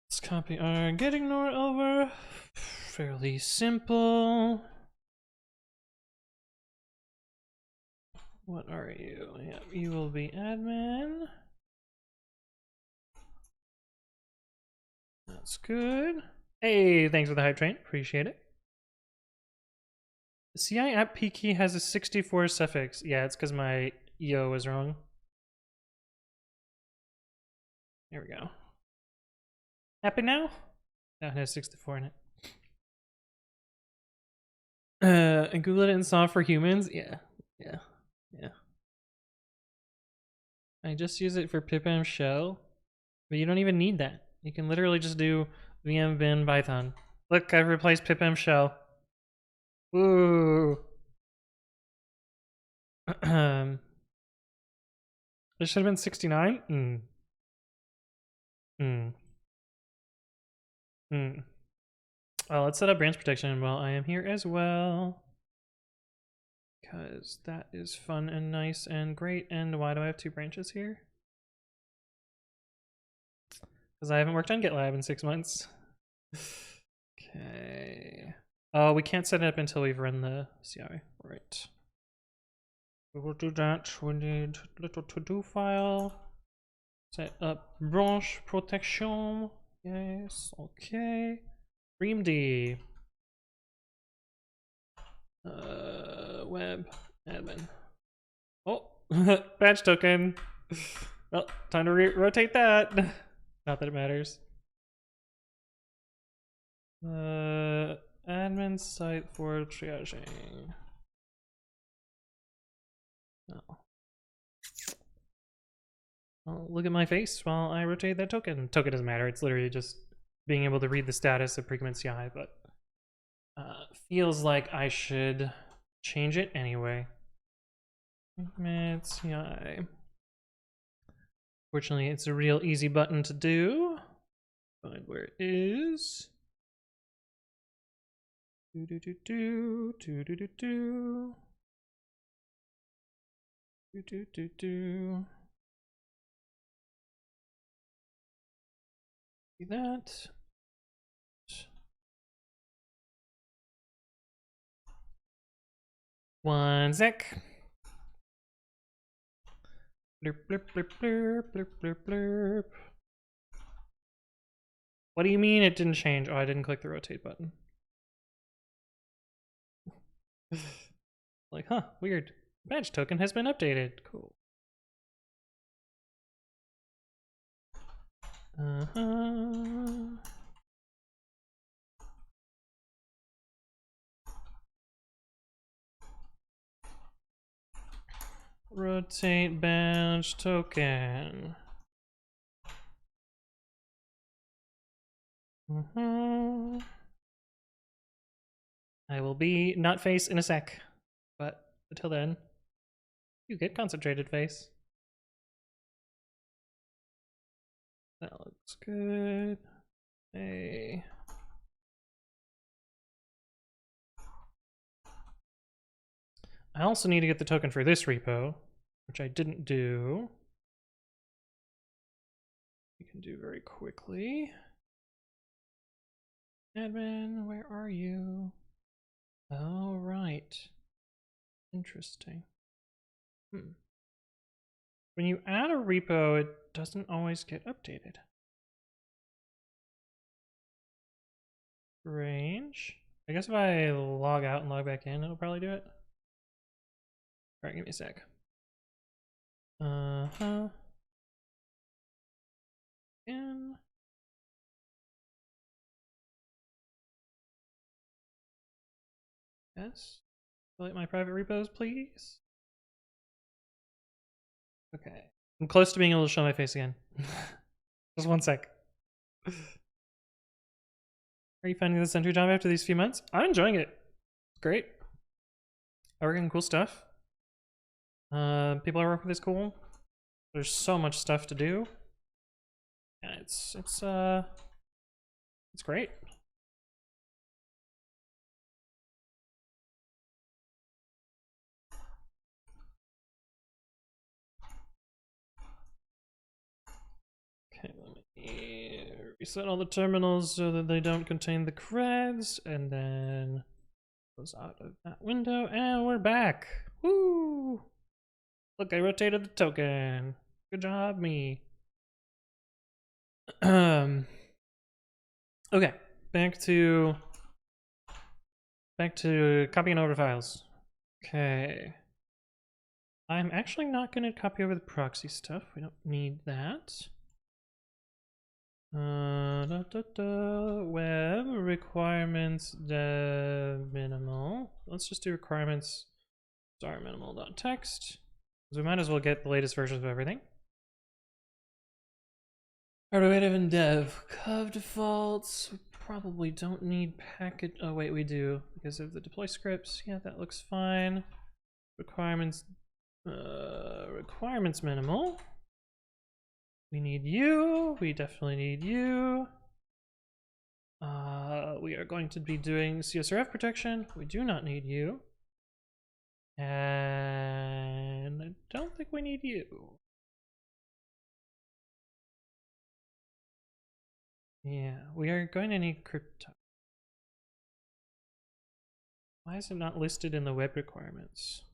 Let's copy our getignore over. Fairly simple. What are you? Yeah, you will be admin. That's good. Hey, thanks for the hype train. Appreciate it. The CI app pkey has a 64 suffix. Yeah, it's because my EO was wrong. There we go. Happy now? That has 64 in it. And Google it install for humans? Yeah. I just use it for pipenv shell, but you don't even need that. You can literally just do vm bin python. Look, I've replaced pipenv shell. Woo! This should have been 69? Well, let's set up branch protection while I am here as well. Because that is fun and nice and great. And why do I have 2 branches here? Because I haven't worked on GitLab in 6 months. Okay. Oh, we can't set it up until we've run the CI. Right. We will do that. We need a little to-do file. Set up branch protection. Yes, okay. Stream D. Web admin. Oh, badge token. Well, time to rotate that. Not that it matters. Admin site for triaging. Oh. Well, look at my face while I rotate that token. Token doesn't matter. It's literally just being able to read the status of pre-commit.ci, but feels like I should change it anyway. Pre-commit.ci. Fortunately, it's a real easy button to do. Find where it is. Do do do do do do do do do do do do. See that? One sec. Blurp, blurp, blurp, blurp, blurp, blurp, blurp. What do you mean it didn't change? Oh, I didn't click the rotate button. Like, huh, weird. Badge token has been updated. Cool. Rotate badge token. I will be not face in a sec, but until then, you get concentrated face. That looks good. Hey. I also need to get the token for this repo, which I didn't do. We can do very quickly. Admin, where are you? Oh, right. Interesting. When you add a repo, it doesn't always get updated. Range. I guess if I log out and log back in, it'll probably do it. Alright, give me a sec. In. Yes. Delete my private repos, please. Okay. I'm close to being able to show my face again. Just one sec. Are you finding this entry job after these few months? I'm enjoying it. It's great. I work on cool stuff. People I work with is cool. There's so much stuff to do. Yeah, it's great. Okay, let me reset all the terminals so that they don't contain the creds, and then close out of that window, and we're back. Woo! Look, I rotated the token. Good job, me. Okay, back to copying over files. Okay. I'm actually not going to copy over the proxy stuff. We don't need that. Web requirements minimal. Let's just do requirements star minimal.text. We might as well get the latest versions of everything. Automative and dev. Cov defaults. We probably don't need package. Oh wait, we do because of the deploy scripts. Yeah, that looks fine. Requirements. Requirements minimal. We need you. We definitely need you. We are going to be doing CSRF protection. We do not need you. And I don't think we need you. Yeah, we are going to need crypto. Why is it not listed in the web requirements?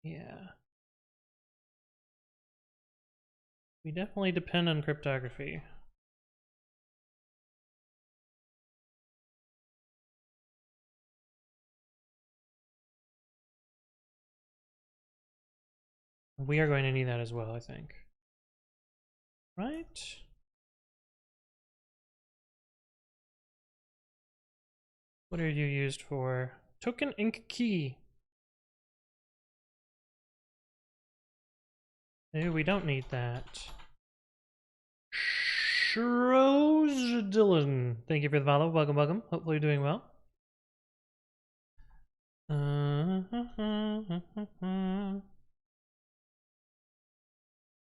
Yeah. We definitely depend on cryptography. We are going to need that as well, I think. Right? What are you used for? Token ink key. No, we don't need that. Dylan, thank you for the follow. Welcome, welcome. Hopefully you're doing well.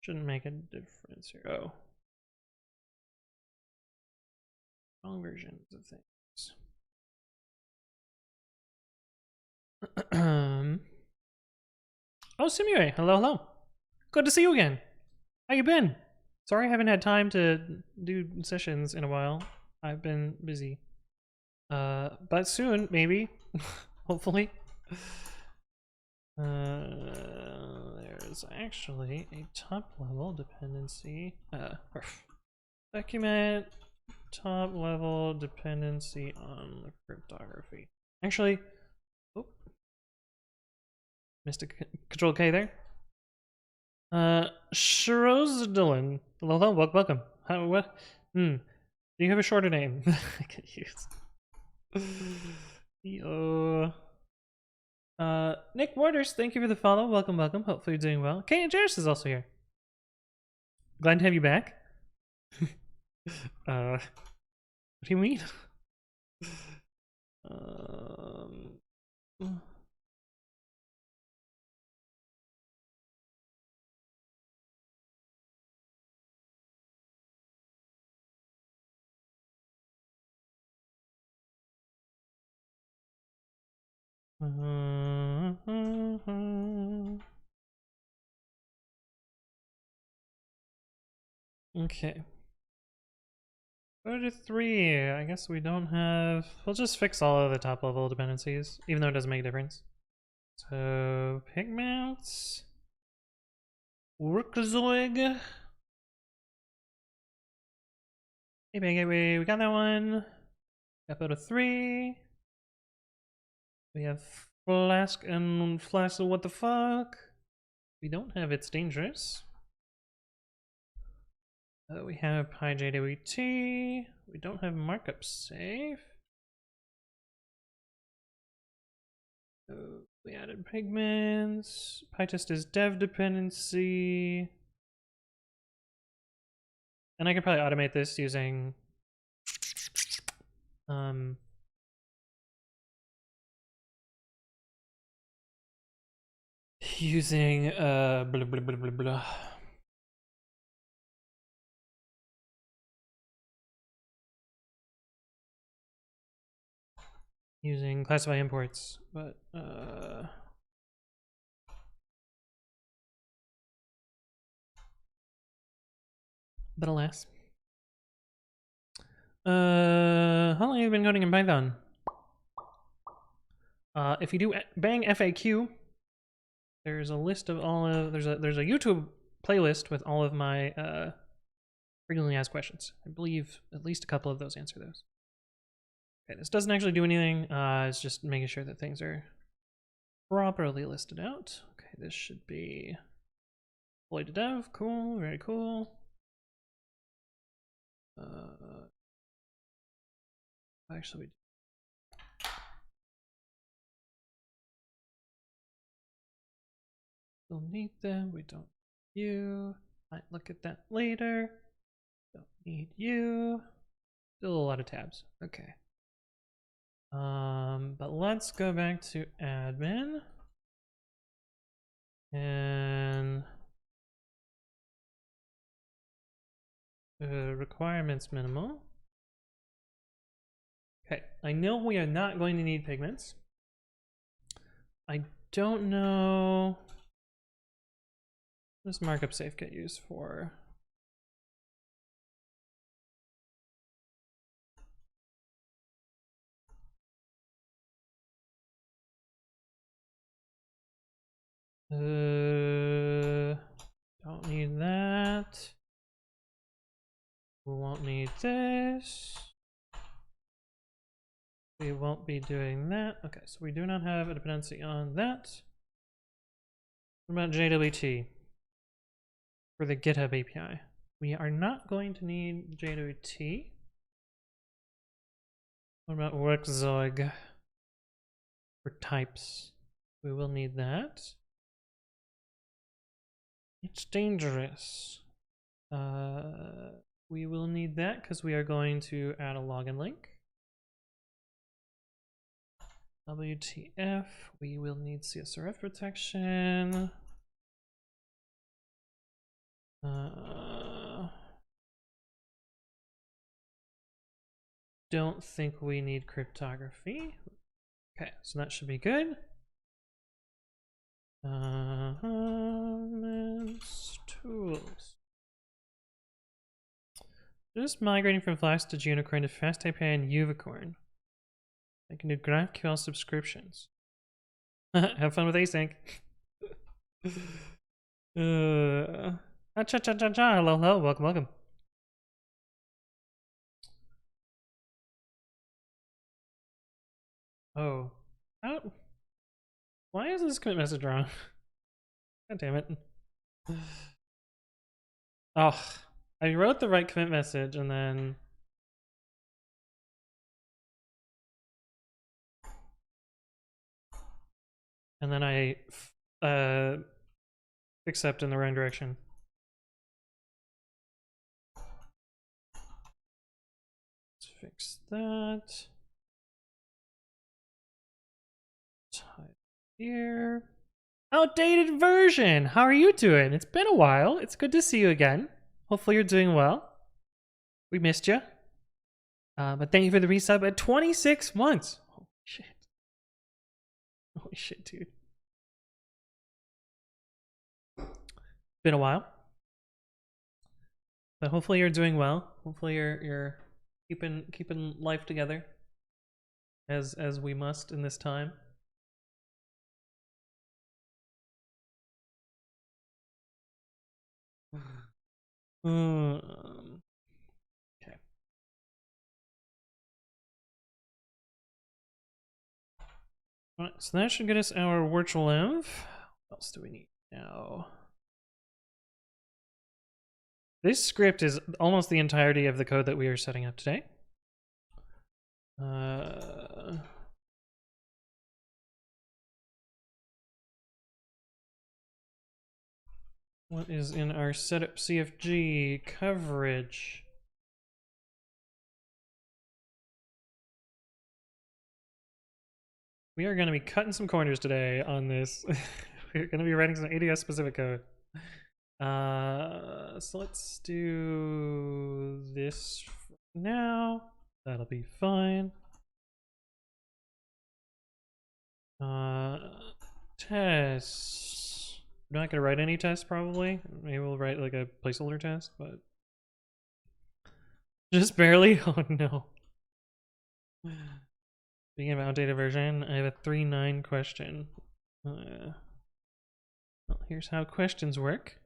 Shouldn't make a difference here. Oh. Wrong versions of things. Oh, Simue, hello, hello. Good to see you again. How you been? Sorry I haven't had time to do sessions in a while. I've been busy. But soon, maybe. Hopefully. There's actually a top level dependency. Document top level dependency on cryptography. Actually, oh, missed a control K there. Dylan. Hello, welcome. How, what? Do you have a shorter name I could use? Yo. Nick Waters, thank you for the follow. Welcome, welcome. Hopefully you're doing well. Kay and Jairus is also here. Glad to have you back. What do you mean? Okay. Go to 3. I guess we don't have... We'll just fix all of the top level dependencies, even though it doesn't make a difference. So, pigments... Workazoid... Hey, Gateway, we got that one. Got photo 3. We have Flask and Flask of what the fuck? We don't have It's Dangerous. We have PyJWT. We don't have markup safe. We added pigments. PyTest is dev dependency. And I could probably automate this using blah blah blah blah blah. Using classify imports, but alas. How long have you been coding in Python? If you do bang FAQ, there's a list of all of there's a YouTube playlist with all of my frequently asked questions. I believe at least a couple of those answer those. Okay, this doesn't actually do anything. It's just making sure that things are properly listed out. Okay, this should be deployed to dev. Cool, very cool. Actually, we don't need them. We don't need you. Might look at that later. Don't need you. Still a lot of tabs. Okay. But let's go back to admin and requirements minimal. Okay, I know we are not going to need pigments. I don't know. What does markup safe get used for? Don't need that. We won't need this. We won't be doing that. Okay, so we do not have a dependency on that. What about JWT for the GitHub API? We are not going to need JWT. What about workzog for types? We will need that. It's dangerous. We will need that because we are going to add a login link. WTF, we will need CSRF protection. Don't think we need cryptography. Okay, so that should be good. Tools. Just migrating from Flask to Unicorn to FastAPI and Uvicorn. I can do GraphQL subscriptions. Have fun with async. Hello, hello, welcome, welcome. Oh, why is this commit message wrong? God damn it. Oh, I wrote the right commit message and then I accept in the wrong direction. Let's fix that. Type here. Outdated version. How are you doing? It's been a while. It's good to see you again. Hopefully you're doing well. We missed you. But thank you for the resub at 26 months. Holy shit. Holy shit, dude. Been a while. But hopefully you're doing well. Hopefully you're keeping life together as we must in this time. Okay. Alright, so that should get us our virtual env. What else do we need now? This script is almost the entirety of the code that we are setting up today. What is in our setup CFG coverage? We are going to be cutting some corners today on this. We're going to be writing some ADS specific code. So let's do this for now. That'll be fine. Tests. We're not gonna write any tests probably. Maybe we'll write like a placeholder test, but just barely. Oh no. Speaking of outdated version, I have a 3.9 question. Well, here's how questions work.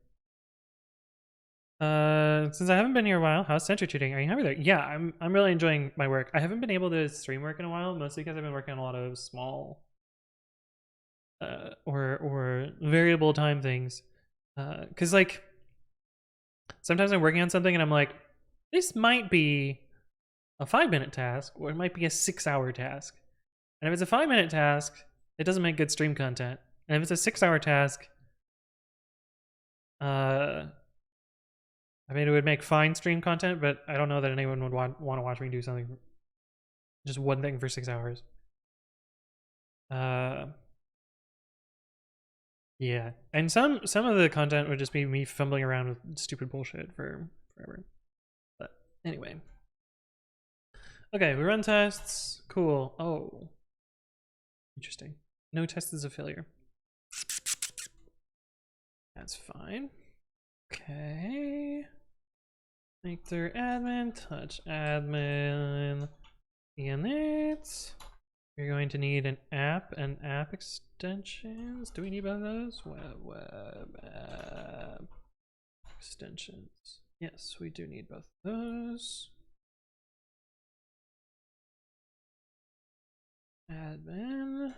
Since I haven't been here a while, how's center tutoring? Are you happy there? Yeah, I'm really enjoying my work. I haven't been able to stream work in a while, mostly because I've been working on a lot of small or variable time things. Cause like sometimes I'm working on something and I'm like, this might be a 5-minute task, or it might be a 6-hour task. And if it's a 5-minute task, it doesn't make good stream content. And if it's a 6-hour task, I mean, it would make fine stream content, but I don't know that anyone would want to watch me do something, just one thing for 6 hours. Yeah, and some of the content would just be me fumbling around with stupid bullshit for forever. But anyway, okay, we run tests. Cool. Oh, interesting. No test is a failure. That's fine. Okay. Make their admin, touch admin, init. You're going to need an app and app extensions. Do we need both of those? Web app extensions. Yes, we do need both of those. Admin.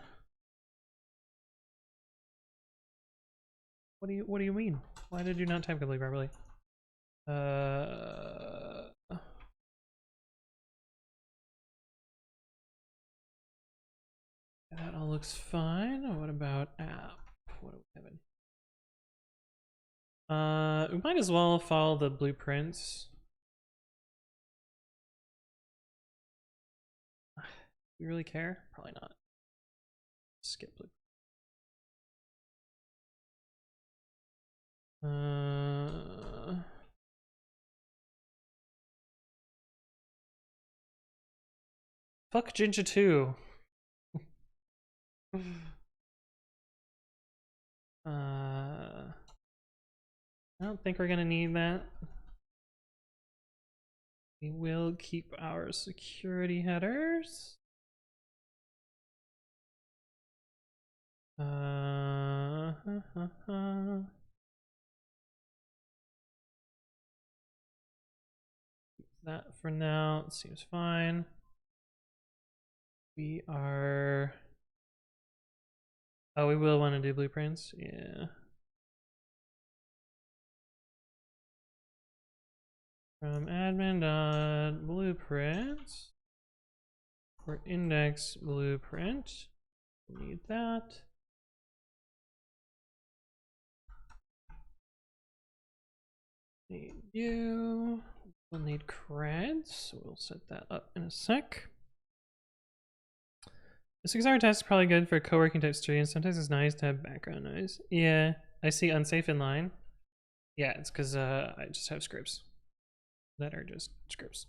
What do you mean? Why did you not type completely properly? That all looks fine. What about app? What do we have in? We might as well follow the blueprints. Do we really care? Probably not. Skip blueprint. Fuck Jinja 2. I don't think we're gonna need that. We will keep our security headers. That for now, it seems fine. We are... Oh, we will want to do blueprints? Yeah. From admin.blueprints for index blueprint. We need that. Need you. We'll need creds, so we'll set that up in a sec. The 6-hour test is probably good for co-working type students. Sometimes it's nice to have background noise. Yeah, I see unsafe inline. Yeah, it's because I just have scripts that are just scripts.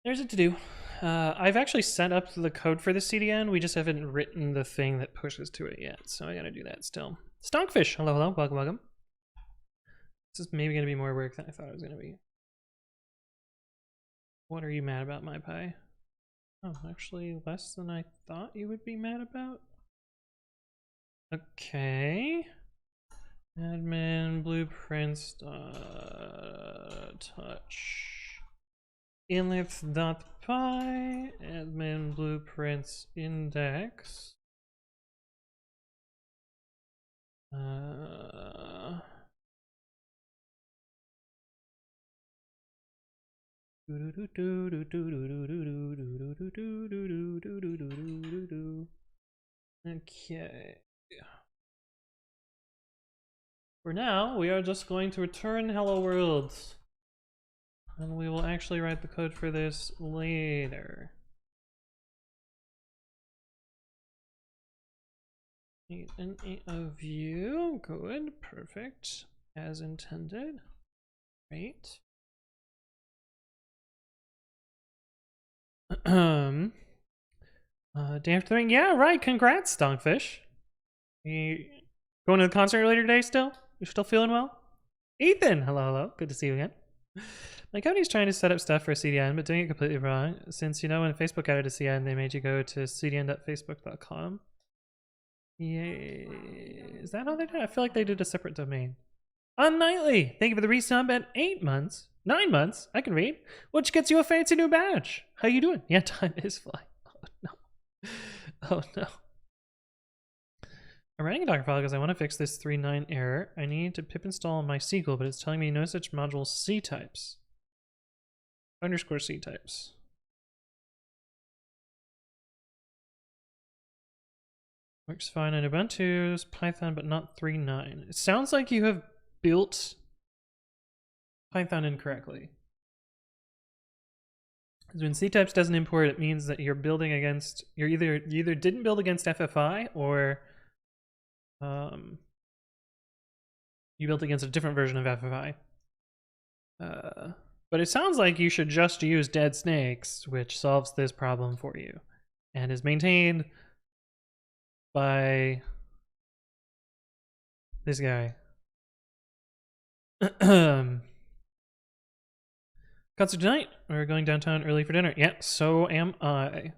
There's it to do. I've actually set up the code for the CDN. We just haven't written the thing that pushes to it yet, so I gotta do that still. Stonkfish, hello, hello, welcome, welcome. This is maybe gonna be more work than I thought it was gonna be. What are you mad about, my pie? Oh, actually less than I thought you would be mad about. Okay. Admin blueprints touch inlets.py admin blueprints index okay. For now, we are just going to return hello world. And we will actually write the code for this later. Need an view. Good, perfect. As intended. Great. Day after thing. Yeah, right. Congrats, Stonkfish. You going to the concert later today still? You're still feeling well? Ethan! Hello, hello. Good to see you again. My company's trying to set up stuff for CDN, but doing it completely wrong. Since, you know, when Facebook added a CDN, they made you go to cdn.facebook.com. Yeah, is that how they did it? I feel like they did a separate domain. Unnightly! Thank you for the resub at 8 months. 9 months, I can read. Which gets you a fancy new badge. How you doing? Yeah, time is flying. Oh no. Oh no. I'm writing a Docker file because I want to fix this 3.9 error. I need to pip install MySQL, but it's telling me no such module C types. Underscore C types. Works fine in Ubuntu's Python, but not 3.9. It sounds like you have built Python incorrectly. Because when C types doesn't import, it means that you're building against, you either didn't build against FFI or you built against a different version of FFI. But it sounds like you should just use Dead Snakes, which solves this problem for you and is maintained by this guy. Concert tonight? We're going downtown early for dinner. Yeah, so am I.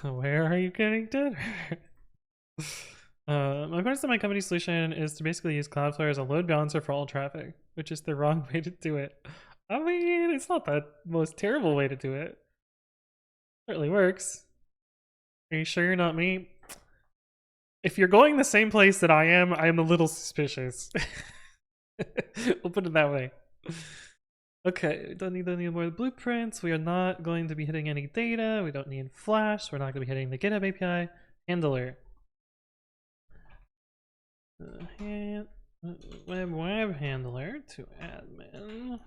Where are you getting dinner? My part of my company solution is to basically use Cloudflare as a load balancer for all traffic, which is the wrong way to do it. I mean, it's not the most terrible way to do it. Certainly works. Are you sure you're not me? If you're going the same place that I am a little suspicious. We'll put it that way. Okay, don't need more blueprints. We are not going to be hitting any data. We don't need Flash. We're not going to be hitting the GitHub API. Handler. Web handler to admin.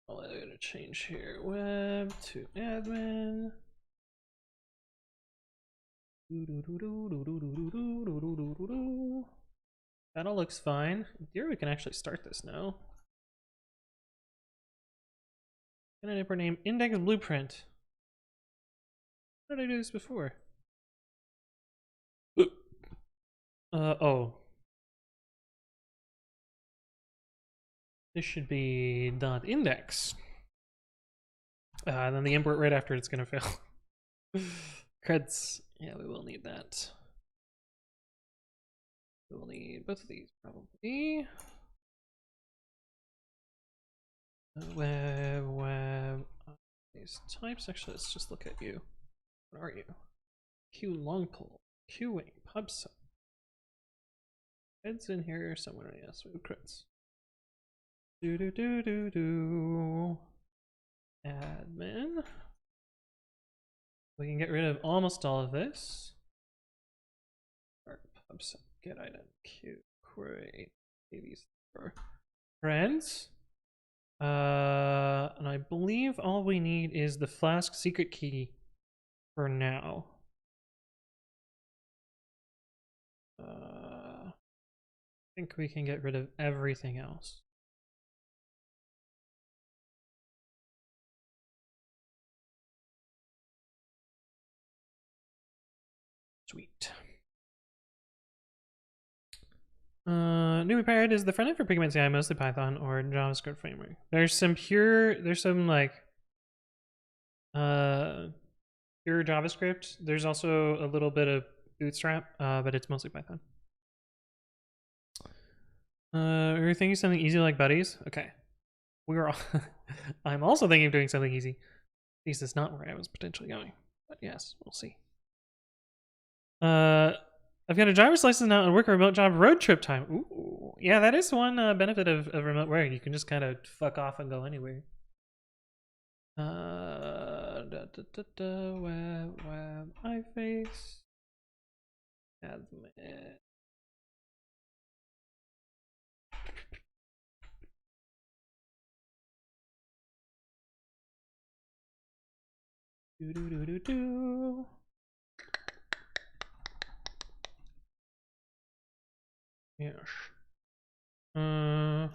I'm going to change here. Web to admin. That all looks fine. Here we can actually start this now. And I name index blueprint. How did I do this before? Oh. This should be .index. And then the import right after it's gonna fail. Creds. Yeah, we will need that. We will need both of these probably. Web. These types. Actually, let's just look at you. What are you? Q long pull. Queuing. Pubsub. Creds in here somewhere. Yes, we have creds. Admin. We can get rid of almost all of this. Pubsub. Get item. Q. Query. These are friends. And I believe all we need is the Flask secret key for now. I think we can get rid of everything else. Sweet. New prepared is the front end for pre-commit.ci mostly Python or JavaScript framework. There's some like pure JavaScript. There's also a little bit of Bootstrap, but it's mostly Python. We're thinking something easy like buddies. Okay. We're all I'm also thinking of doing something easy. At least it's not where I was potentially going. But yes, we'll see. I've got a driver's license now and work a remote job road trip time. Ooh, yeah, that is one benefit of remote work. You can just kind of fuck off and go anywhere. Web iFace. Admin. Do. Yes. Oh,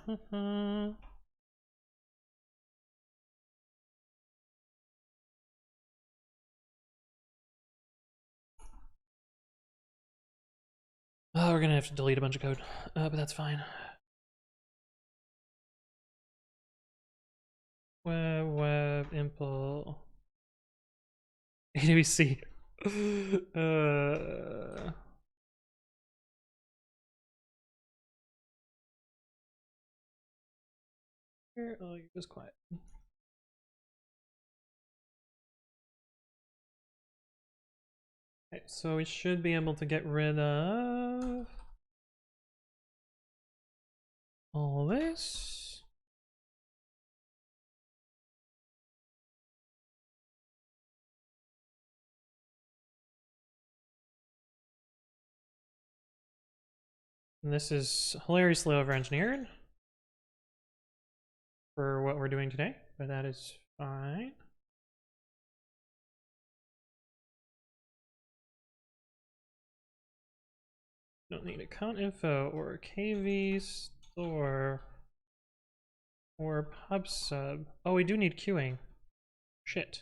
we're gonna have to delete a bunch of code, but that's fine. Web impl AWC. Here, oh, you're just quiet. Okay, so we should be able to get rid of all this. And this is hilariously over-engineered for what we're doing today, but that is fine. Don't need account info or KV store or pubsub. Oh, we do need queuing. Shit.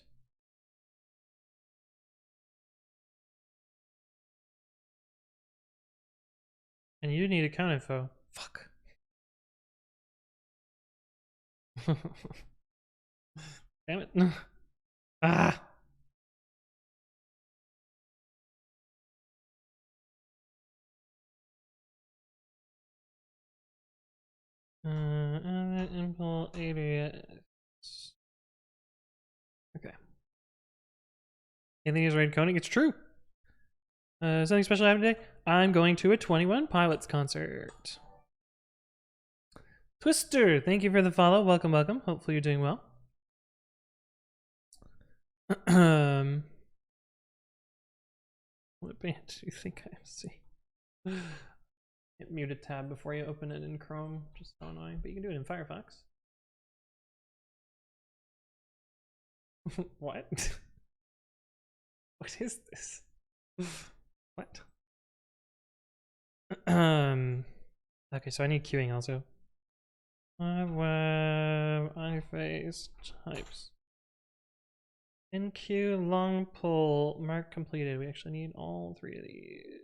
And you need account info. Fuck. Damn it. Ah. Impl alias. Okay. Alias raid coding. It's true. Something special happened today? I'm going to a 21 Pilots concert. Twister, thank you for the follow. Welcome, welcome. Hopefully you're doing well. What band do you think I see? Hit mute a tab before you open it in Chrome. Just so annoying, but you can do it in Firefox. What? What is this? What? Okay, so I need queuing also. Web, iFace, types. NQ, long pull, mark completed. We actually need all three of these.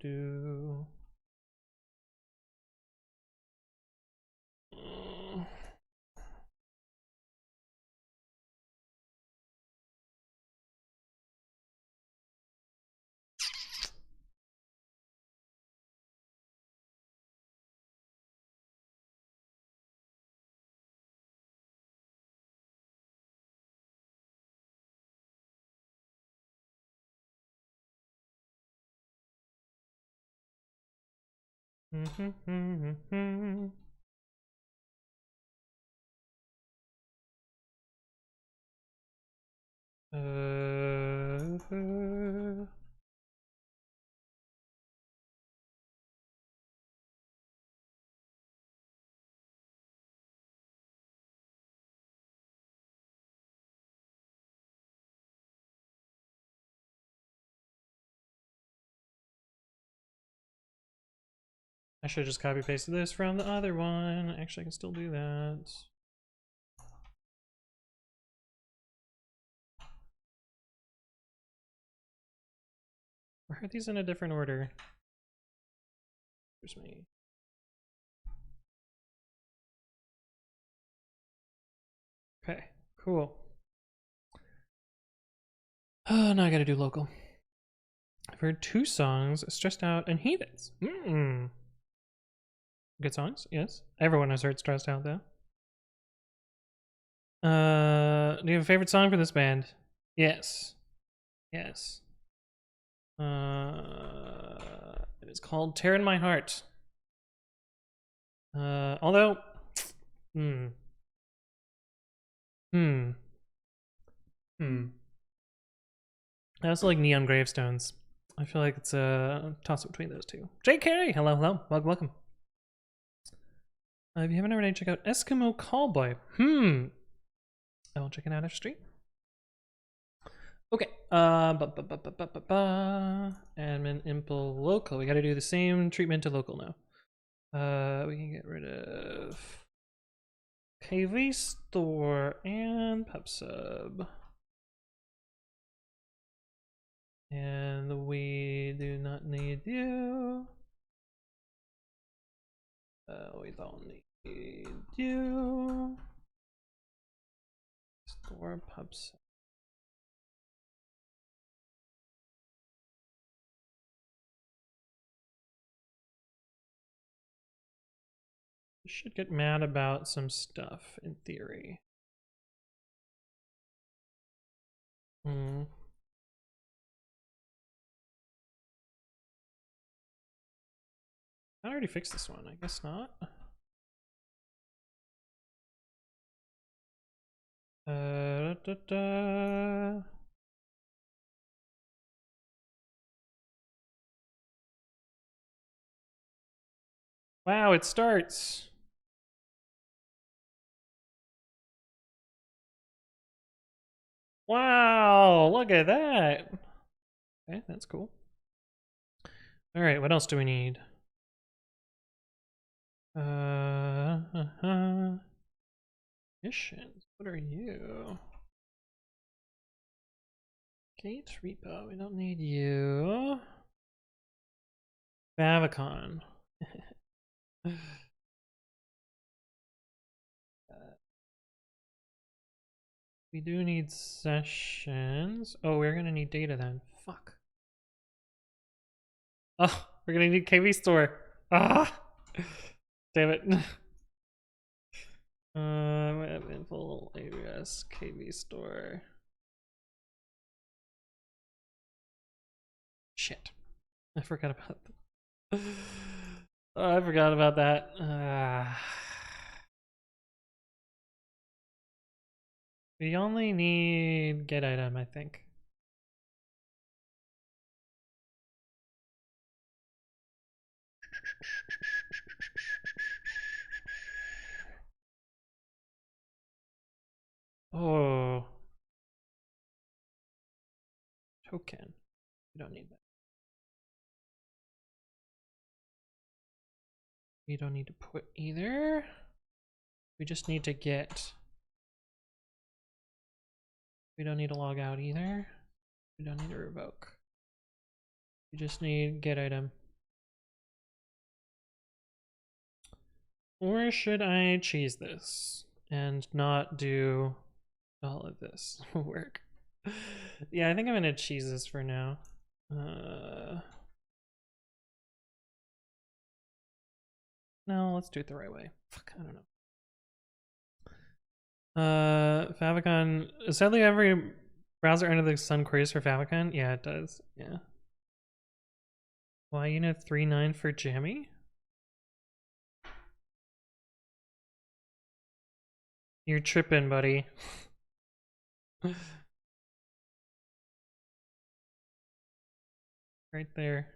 Do. I should have just copy pasted this from the other one. Actually, I can still do that. Or are these in a different order? Here's me. Okay, cool. Oh, now I gotta do local. I've heard 2 songs, Stressed Out and Heathens. Good songs, yes. Everyone has heard Stressed Out, though. Do you have a favorite song for this band? Yes. Yes. It is called Tear in My Heart. Although, I also like Neon Gravestones. I feel like it's a toss up between those two. JK, hello, hello, welcome. If you haven't already, check out Eskimo Callboy. I will check it out after stream. Okay. Admin impl local. We got to do the same treatment to local now. We can get rid of KV store and pubsub. And we do not need you. We don't need you. Store pubsub. Should get mad about some stuff in theory. I already fixed this one. I guess not. Wow, it starts. Wow, look at that. Okay, that's cool. All right, what else do we need? Missions. What are you? Gate repo, we don't need you. Favicon. We do need sessions. Oh, we're gonna need data then. Fuck. Oh, we're gonna need KV store. Ah! Damn it. Info alias KV store. Shit. I forgot about that. Oh, I forgot about that. We only need get item, I think. Oh. Token. We don't need that. We don't need to put either. We just need to get. We don't need to log out either. We don't need to revoke. We just need get item. Or should I cheese this and not do all of this work? Yeah, I think I'm gonna cheese this for now. No, let's do it the right way. Fuck, I don't know. Favicon. Sadly, every browser under the sun queries for Favicon. Yeah, it does. Yeah. Why unit 3.9 for Jammy? You're tripping, buddy. Right there.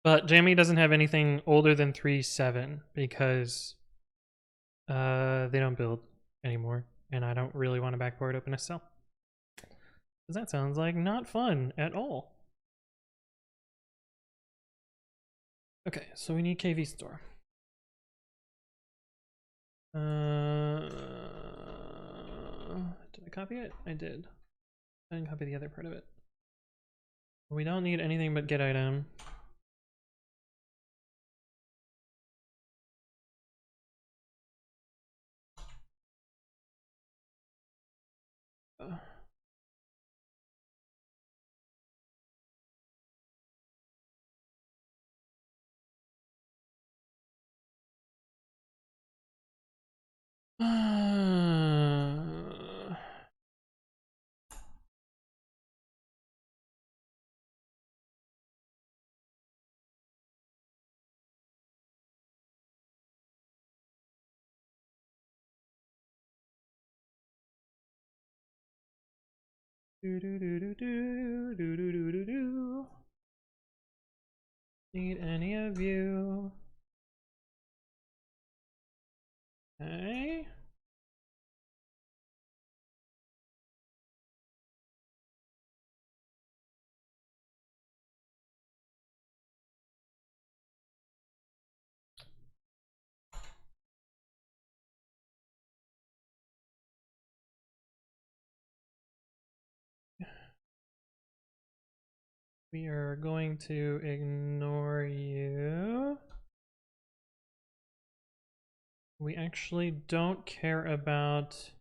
But Jammy doesn't have anything older than 3.7 because they don't build anymore, and I don't really want to backport OpenSSL. Because that sounds like not fun at all. Okay, so we need KV store. Did I copy it? I did. I didn't copy the other part of it. We don't need anything but get item. Need any of you? Okay. We are going to ignore you. We actually don't care about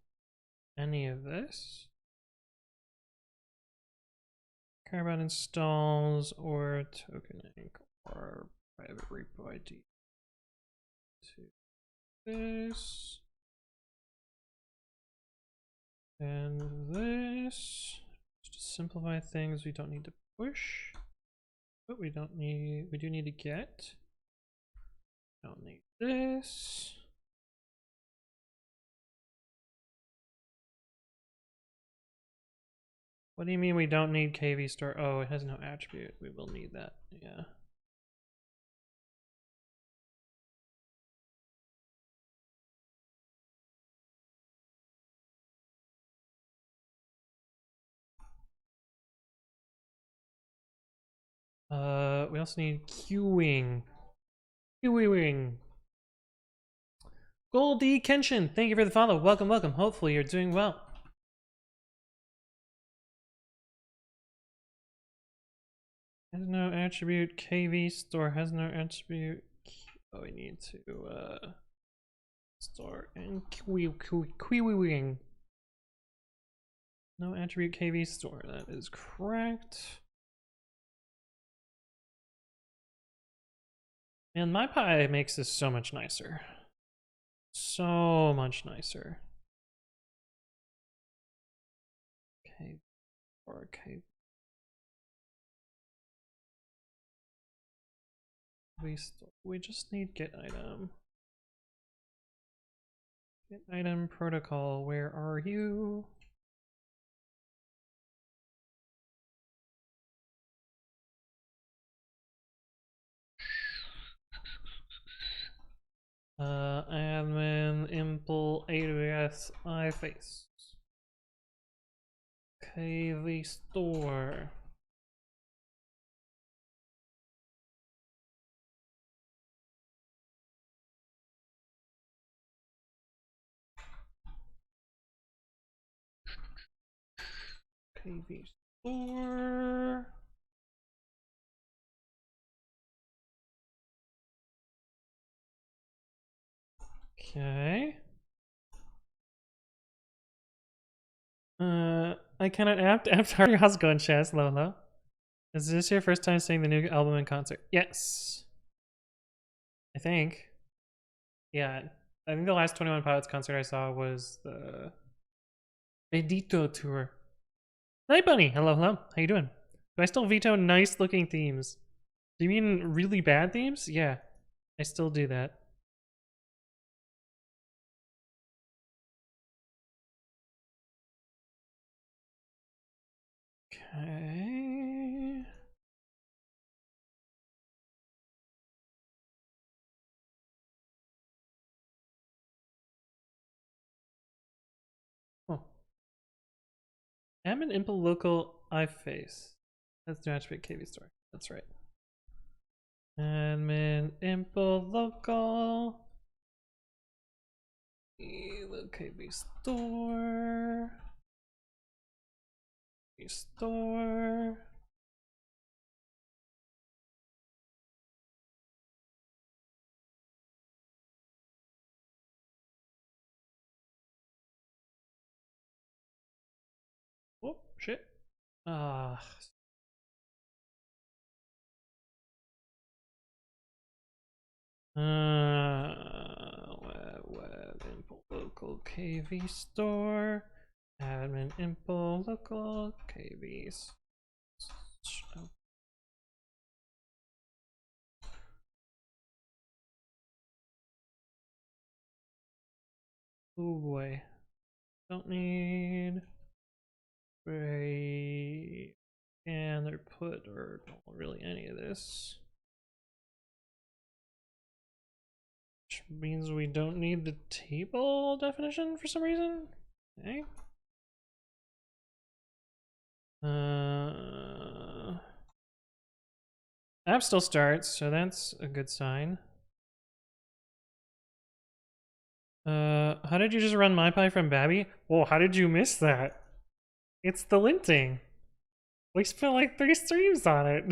any of this. Care about installs or tokening or private repo ID. To this and this. Just to simplify things, we don't need to push, but we do need to get. Don't need this. What do you mean we don't need KV store? Oh, it has no attribute. We will need that. Yeah. We also need queuing. Queuing. Goldie Kenshin, thank you for the follow. Welcome, welcome. Hopefully you're doing well. Has no attribute. KV store has no attribute. Oh, we need to store and Kiwiwing. No attribute KV store. That is correct. And my pie makes this so much nicer. So much nicer. Okay, or okay. We just need get item. Get item protocol. Where are you? Admin impl AWS iFace. KV store. KV store. Okay. I cannot apt hard. How's it going, Chaz? Hello. Is this your first time seeing the new album in concert? Yes. I think. Yeah. I think the last 21 Pilots concert I saw was the Edito tour. Night Bunny! Hello. How you doing? Do I still veto nice looking themes? Do you mean really bad themes? Yeah. I still do that. Okay. Oh. Admin impl local iFace. That's no attribute KV store. That's right. Admin impl local. KV store. Store. Oh shit. Ah. Web impl local KV store. Admin impl local KVs. Oh boy. Don't need break and or put or really any of this. Which means we don't need the table definition for some reason. Okay. App still starts, so that's a good sign. How did you just run MyPy from Babby? Whoa, how did you miss that? It's the linting. We spent like 3 streams on it.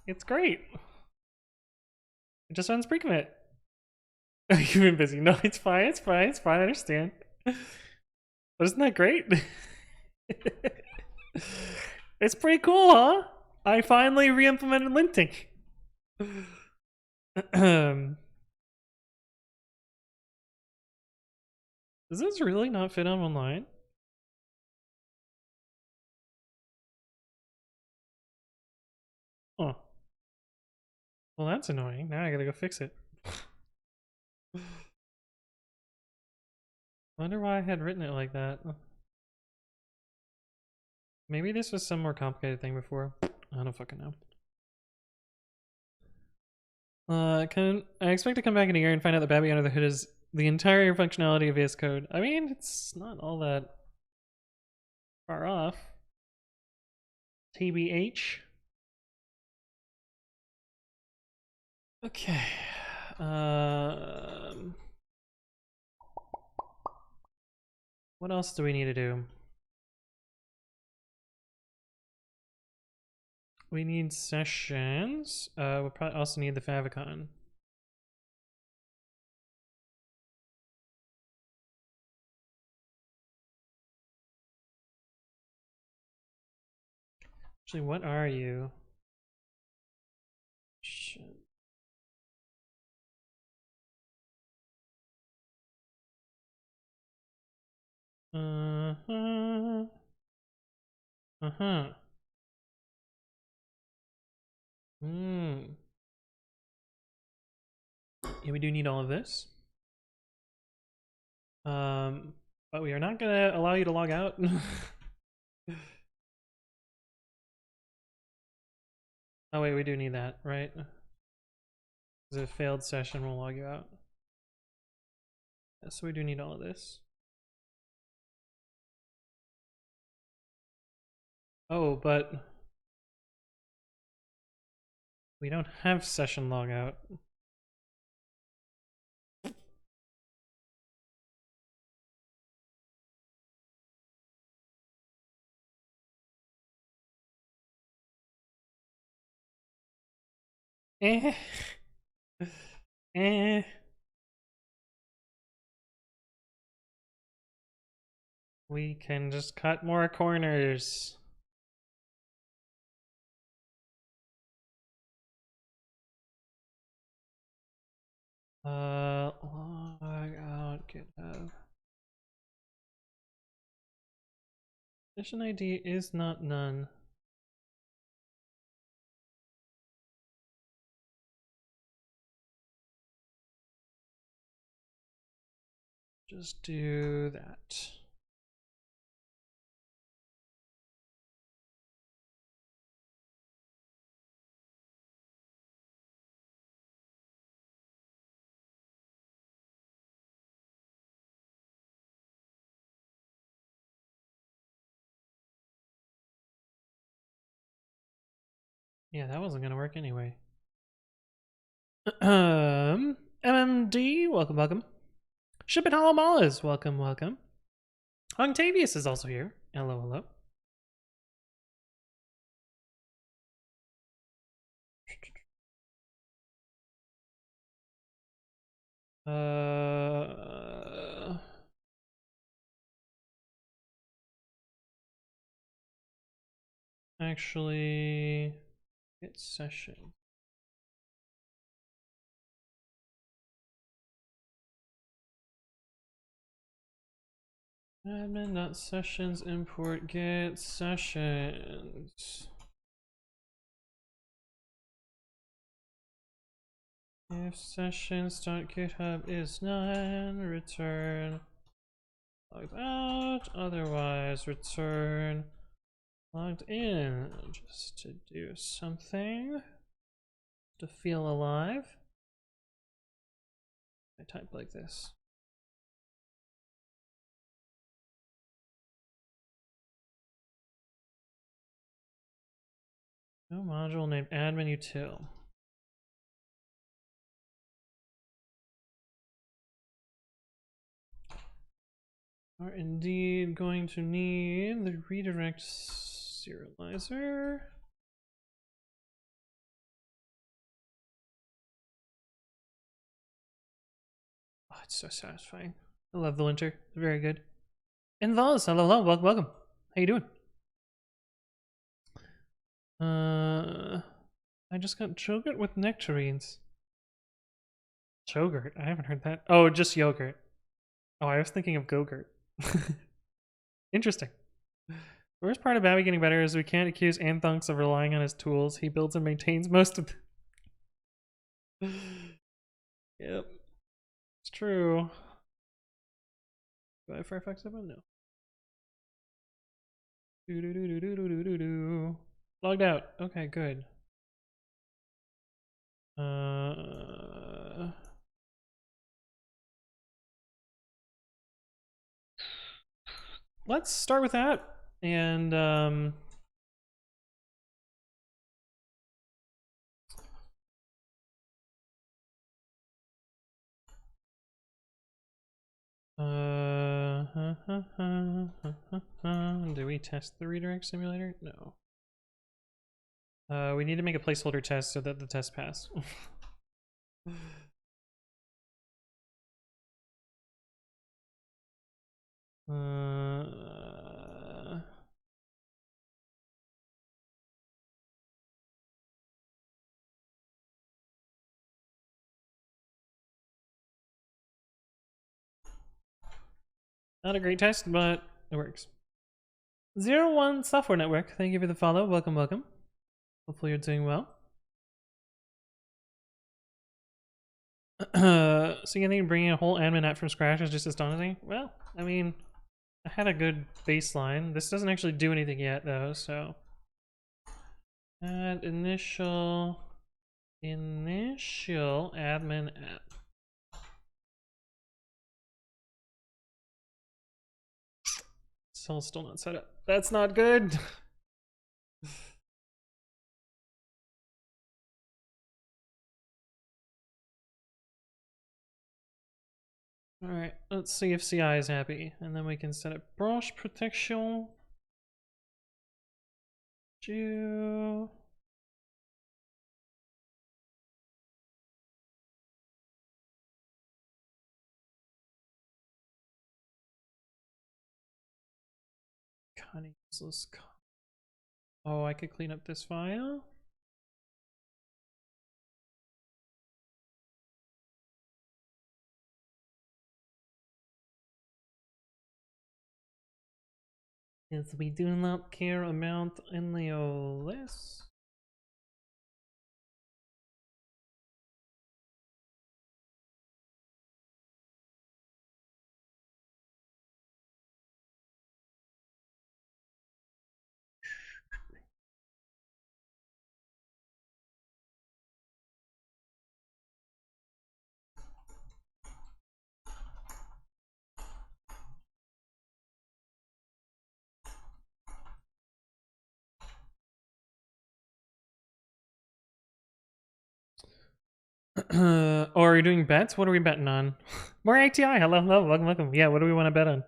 It's great. It just runs pre-commit. You've been busy. No, it's fine, I understand. But isn't that great? It's pretty cool, huh? I finally re-implemented linting. Does this really not fit on online? Oh. Well, that's annoying. Now I gotta go fix it. Wonder why I had written it like that. Maybe this was some more complicated thing before. I don't fucking know. I expect to come back in a year and find out that Babby Under the Hood is the entire functionality of VS Code. I mean, it's not all that far off. TBH. Okay. What else do we need to do? We need sessions. We'll probably also need the favicon. Actually, what are you? Shit. Uh-huh. Uh-huh. Hmm. Yeah, we do need all of this. But we are not gonna allow you to log out. Oh wait, we do need that, right? Because a failed session will log you out. Yeah, so we do need all of this. Oh, but we don't have session logout. Eh. Eh. We can just cut more corners. Log out GitHub. Session ID is not none. Just do that. Yeah, that wasn't gonna work anyway. MMD, welcome, welcome. Shipping Hollow Malas, welcome, welcome. Octavius is also here. Hello, hello. Actually, get session. Admin.sessions import get sessions. If sessions.github is none, return logged out, otherwise return logged in, just to do something to feel alive. I type like this. No module named admin util. Are indeed going to need the redirect serializer. Oh, it's so satisfying. I love the linter. Very good. And Vols, hello, hello, welcome, welcome. How you doing? I just got yogurt with nectarines. Yogurt? I haven't heard that. Oh, just yogurt. Oh, I was thinking of Go-Gurt. Interesting. The worst part about me getting better is we can't accuse Anthonks of relying on his tools. He builds and maintains most of them. Yep. It's true. Do I have Firefox open? No. Logged out. Okay, good. Let's start with that. And Do we test the redirect simulator? No. We need to make a placeholder test so that the test pass. Not a great test, but it works. 01 Software Network, thank you for the follow. Welcome, welcome. Hopefully you're doing well. So you think bringing a whole admin app from scratch is just astonishing? Well, I mean, I had a good baseline. This doesn't actually do anything yet, though, so... Add initial admin app. Still not set up. That's not good. All right, let's see if CI is happy, and then we can set up brush protection. Conning useless. Oh, I could clean up this file. Yes, we do not care about any of this. Oh, are we doing bets? What are we betting on? More ATI. Hello, hello, welcome, welcome. Yeah, what do we want to bet on?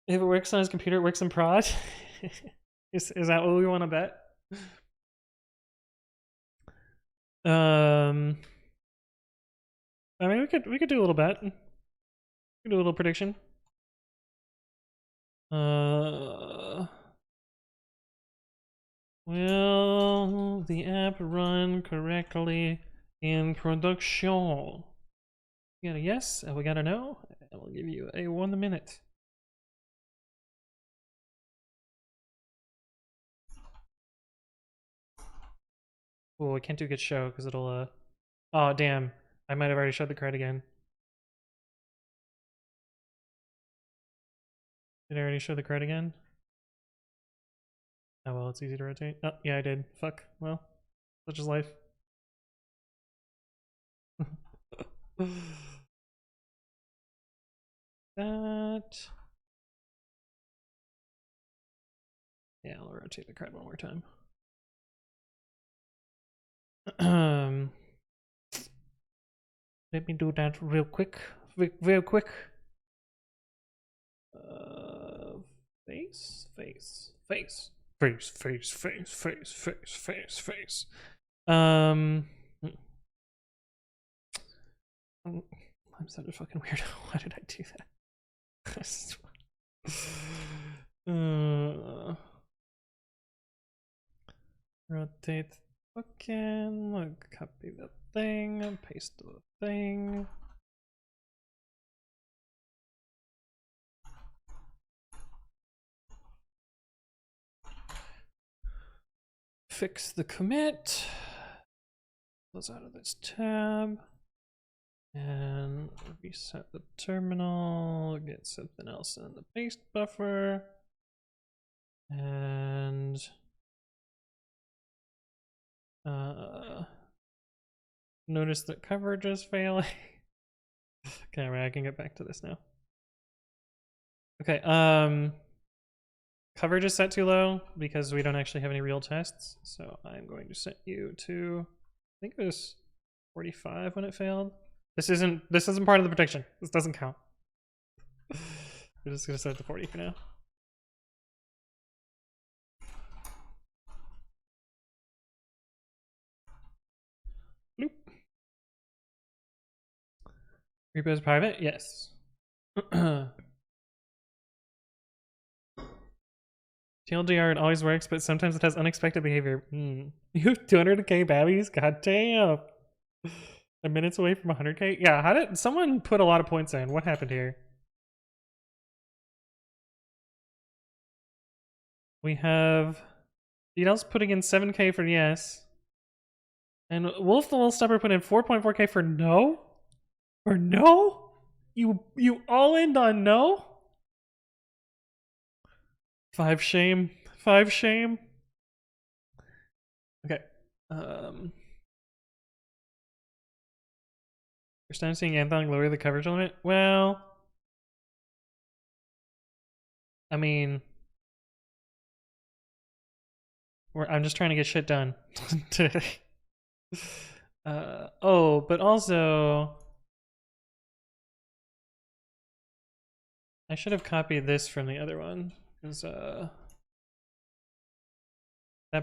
If it works on his computer, it works in prod. Is that what we want to bet? I mean, we could do a little bet. We could do a little prediction. Will the app run correctly in production? We got a yes, and we got a no. I will give you a 1 minute. Oh, I can't do good show because it'll oh damn, I might have already showed the card again. Did I already show the card again? Oh well, it's easy to rotate. Oh yeah, I did. Fuck. Well, such is life. That. Yeah, I'll rotate the card one more time. Let me do that real quick. Real quick. Face. I'm such a fucking weirdo. Why did I do that? Rotate fucking, look, copy the thing, paste the thing. Fix the commit. Close out of this tab. And reset the terminal, get something else in the paste buffer. And notice that coverage is failing. Okay, right, I can get back to this now. Okay, coverage is set too low because we don't actually have any real tests. So I'm going to set you to, I think it was 45 when it failed. This isn't part of the prediction. This doesn't count. We're just gonna set it to 40 for now. Bloop. Repo is private? Yes. TLDR, it always works, but sometimes it has unexpected behavior. You have 200k babbies? God damn. A minutes away from 100k? Yeah, how did someone put a lot of points in? What happened here? We have Beatles putting in 7k for yes. And Wolf the Little Stepper put in 4.4k for no? For no? You all in on no? 5 shame. 5 shame. Okay. First time seeing Anthon lower the coverage limit? Well, I mean, I'm just trying to get shit done today. Oh, but also, I should have copied this from the other one, because that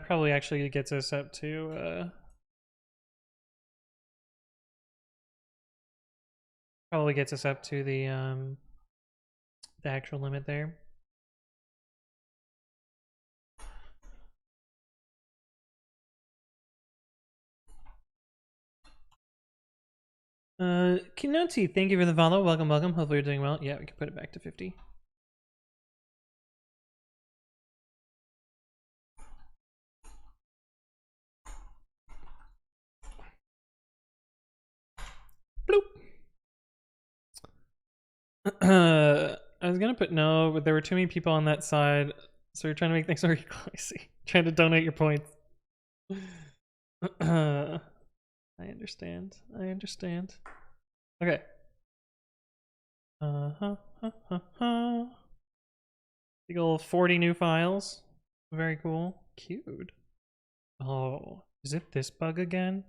probably actually gets us up to the actual limit there. Kinoti, thank you for the follow. Welcome, welcome. Hopefully you're doing well. Yeah, we can put it back to 50. Bloop. I was gonna put no, but there were too many people on that side, so you're trying to make things more equality. Trying to donate your points. I understand. I understand. Okay. Big ol' 40 new files. Very cool. Cute. Oh, is it this bug again?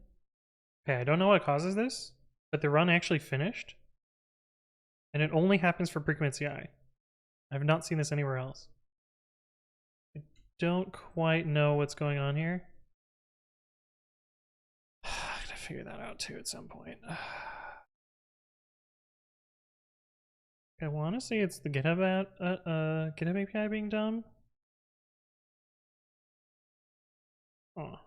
Okay, I don't know what causes this, but the run actually finished. And it only happens for pre-commit.ci. I've not seen this anywhere else. I don't quite know what's going on here. I gotta figure that out too at some point. I want to say it's the GitHub API being dumb. Oh,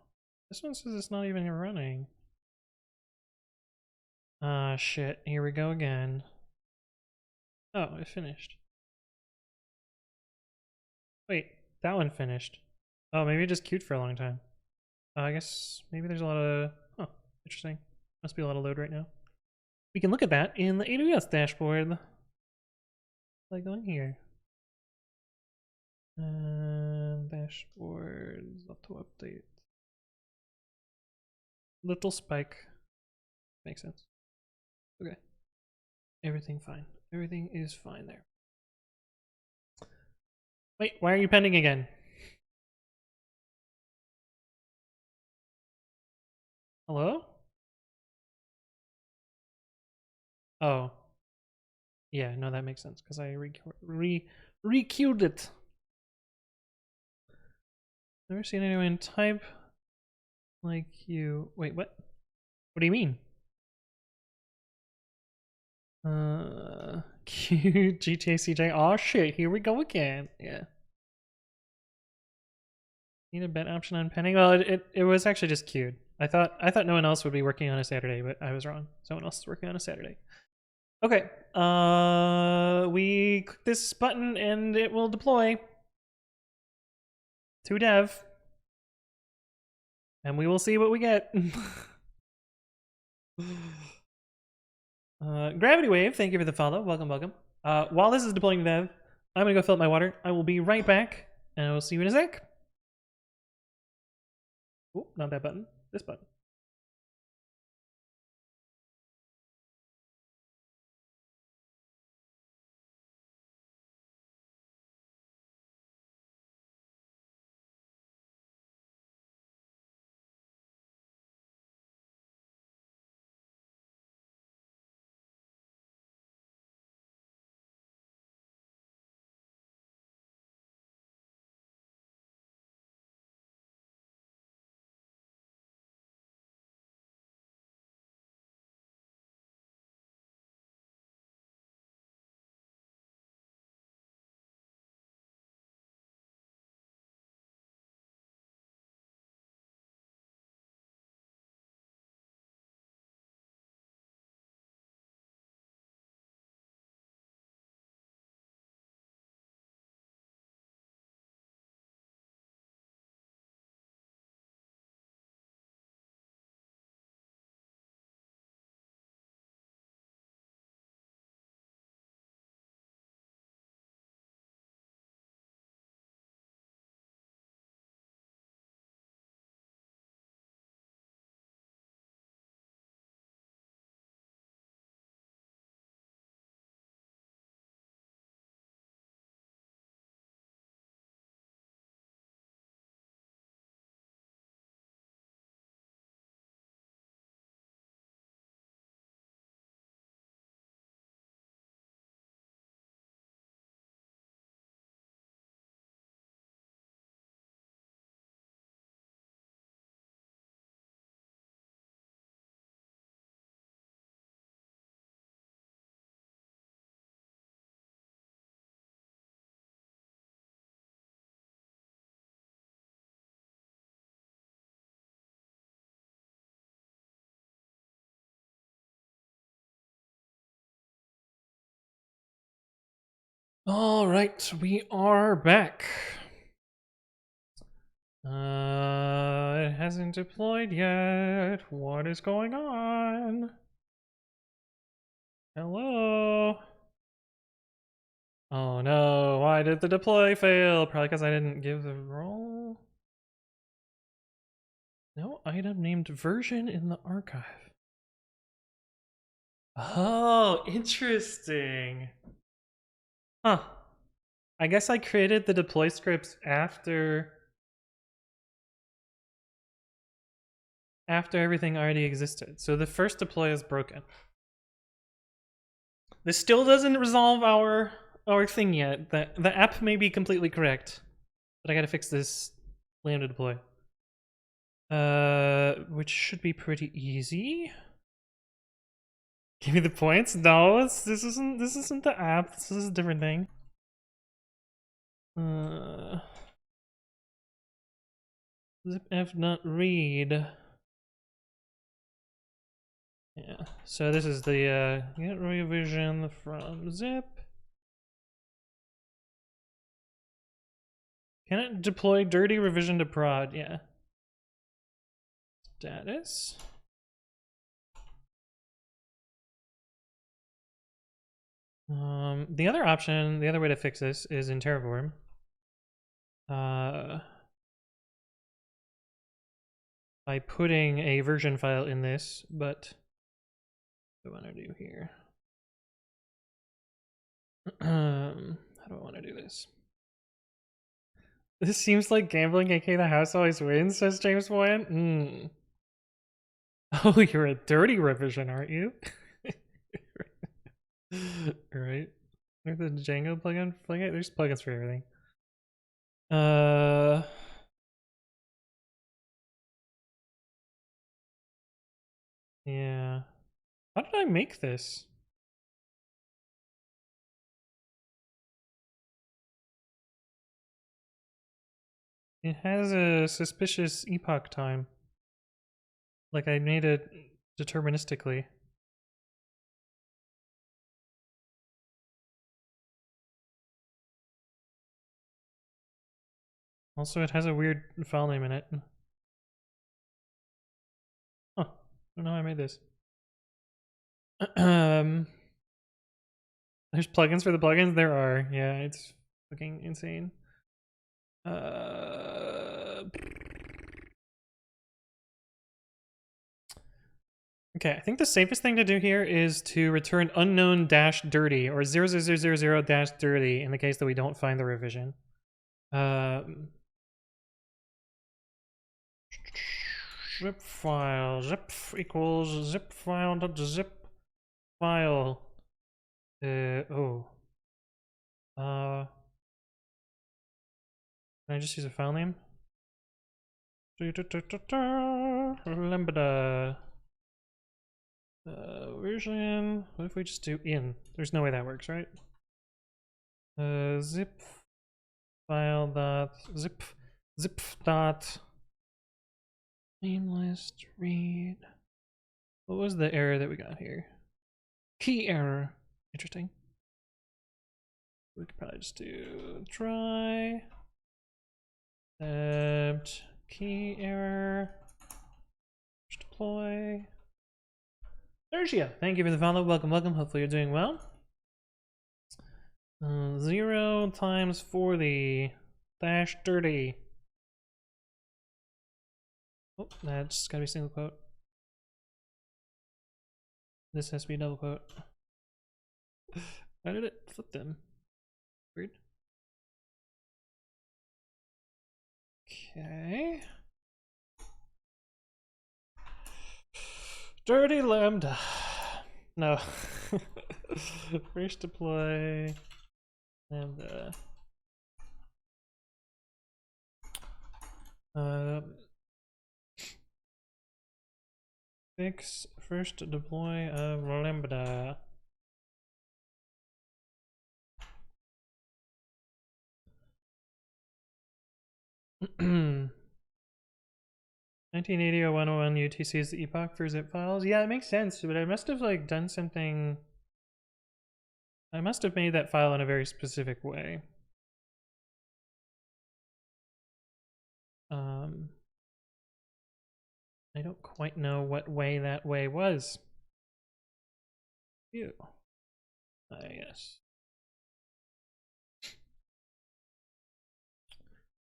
this one says it's not even running. Ah, shit. Here we go again. Oh, it finished. Wait, that one finished. Oh, maybe it just queued for a long time. I guess maybe there's a lot of... Huh, interesting. Must be a lot of load right now. We can look at that in the AWS dashboard. By going here. And dashboards, auto update. Little spike. Makes sense. Okay. Everything fine. Everything is fine there. Wait, why are you pending again? Hello? Oh. Yeah, no, that makes sense, because I re-queued it. Never seen anyone type like you. Wait, what? What do you mean? GTA CJ. Oh shit, here we go again. Yeah. Need a bet option on pending? Well, it was actually just queued. I thought no one else would be working on a Saturday, but I was wrong. Someone else is working on a Saturday. Okay. We click this button and it will deploy to dev. And we will see what we get. Gravity Wave, thank you for the follow. Welcome, welcome. While this is deploying to dev, I'm gonna go fill up my water. I will be right back, and I will see you in a sec. Oh, not that button. This button. All right, we are back. It hasn't deployed yet. What is going on? Hello? Oh no, why did the deploy fail? Probably because I didn't give the role. No item named version in the archive. Oh, interesting. Huh. I guess I created the deploy scripts after everything already existed. So the first deploy is broken. This still doesn't resolve our thing yet. The app may be completely correct, but I gotta fix this lambda deploy. Which should be pretty easy. Give me the points? No, this isn't the app. This is a different thing. Zipf not read. Yeah. So this is the get revision from zip. Can it deploy dirty revision to prod? Yeah. Status. The other option, the other way to fix this is in Terraform. By putting a version file in this, but what do I want to do here? How do I want to do this? This seems like gambling, aka the house always wins, says James Boyan. Oh, you're a dirty revision, aren't you? Alright. There's the Django plugin. There's plugins for everything. Yeah. How did I make this? It has a suspicious epoch time. Like I made it deterministically. Also, it has a weird file name in it. Huh. I don't know how I made this. There's plugins for the plugins? There are. Yeah, it's fucking insane. Okay, I think the safest thing to do here is to return unknown dash dirty or 00000 dash dirty in the case that we don't find the revision. Zip file, zip equals zip file dot zip file. Can I just use a file name? Lambda. Version. What if we just do in? There's no way that works, right? Zip file dot zip dot name list read. What was the error that we got here? Key error. Interesting. We could probably just do try. Key error. Deploy. Sergio, thank you for the follow. Welcome, welcome. Hopefully you're doing well. 0 times 40 dash dirty. Oh, that's gotta be single quote. This has to be double quote. How did it flip them? Weird. Okay. Dirty lambda. No. First deploy lambda. Fix first deploy of lambda. (1980 or 101 UTC is the epoch for zip files. Yeah, it makes sense, but I must have like done something I must have made that file in a very specific way. I don't quite know what way that way was. Ew. Yes.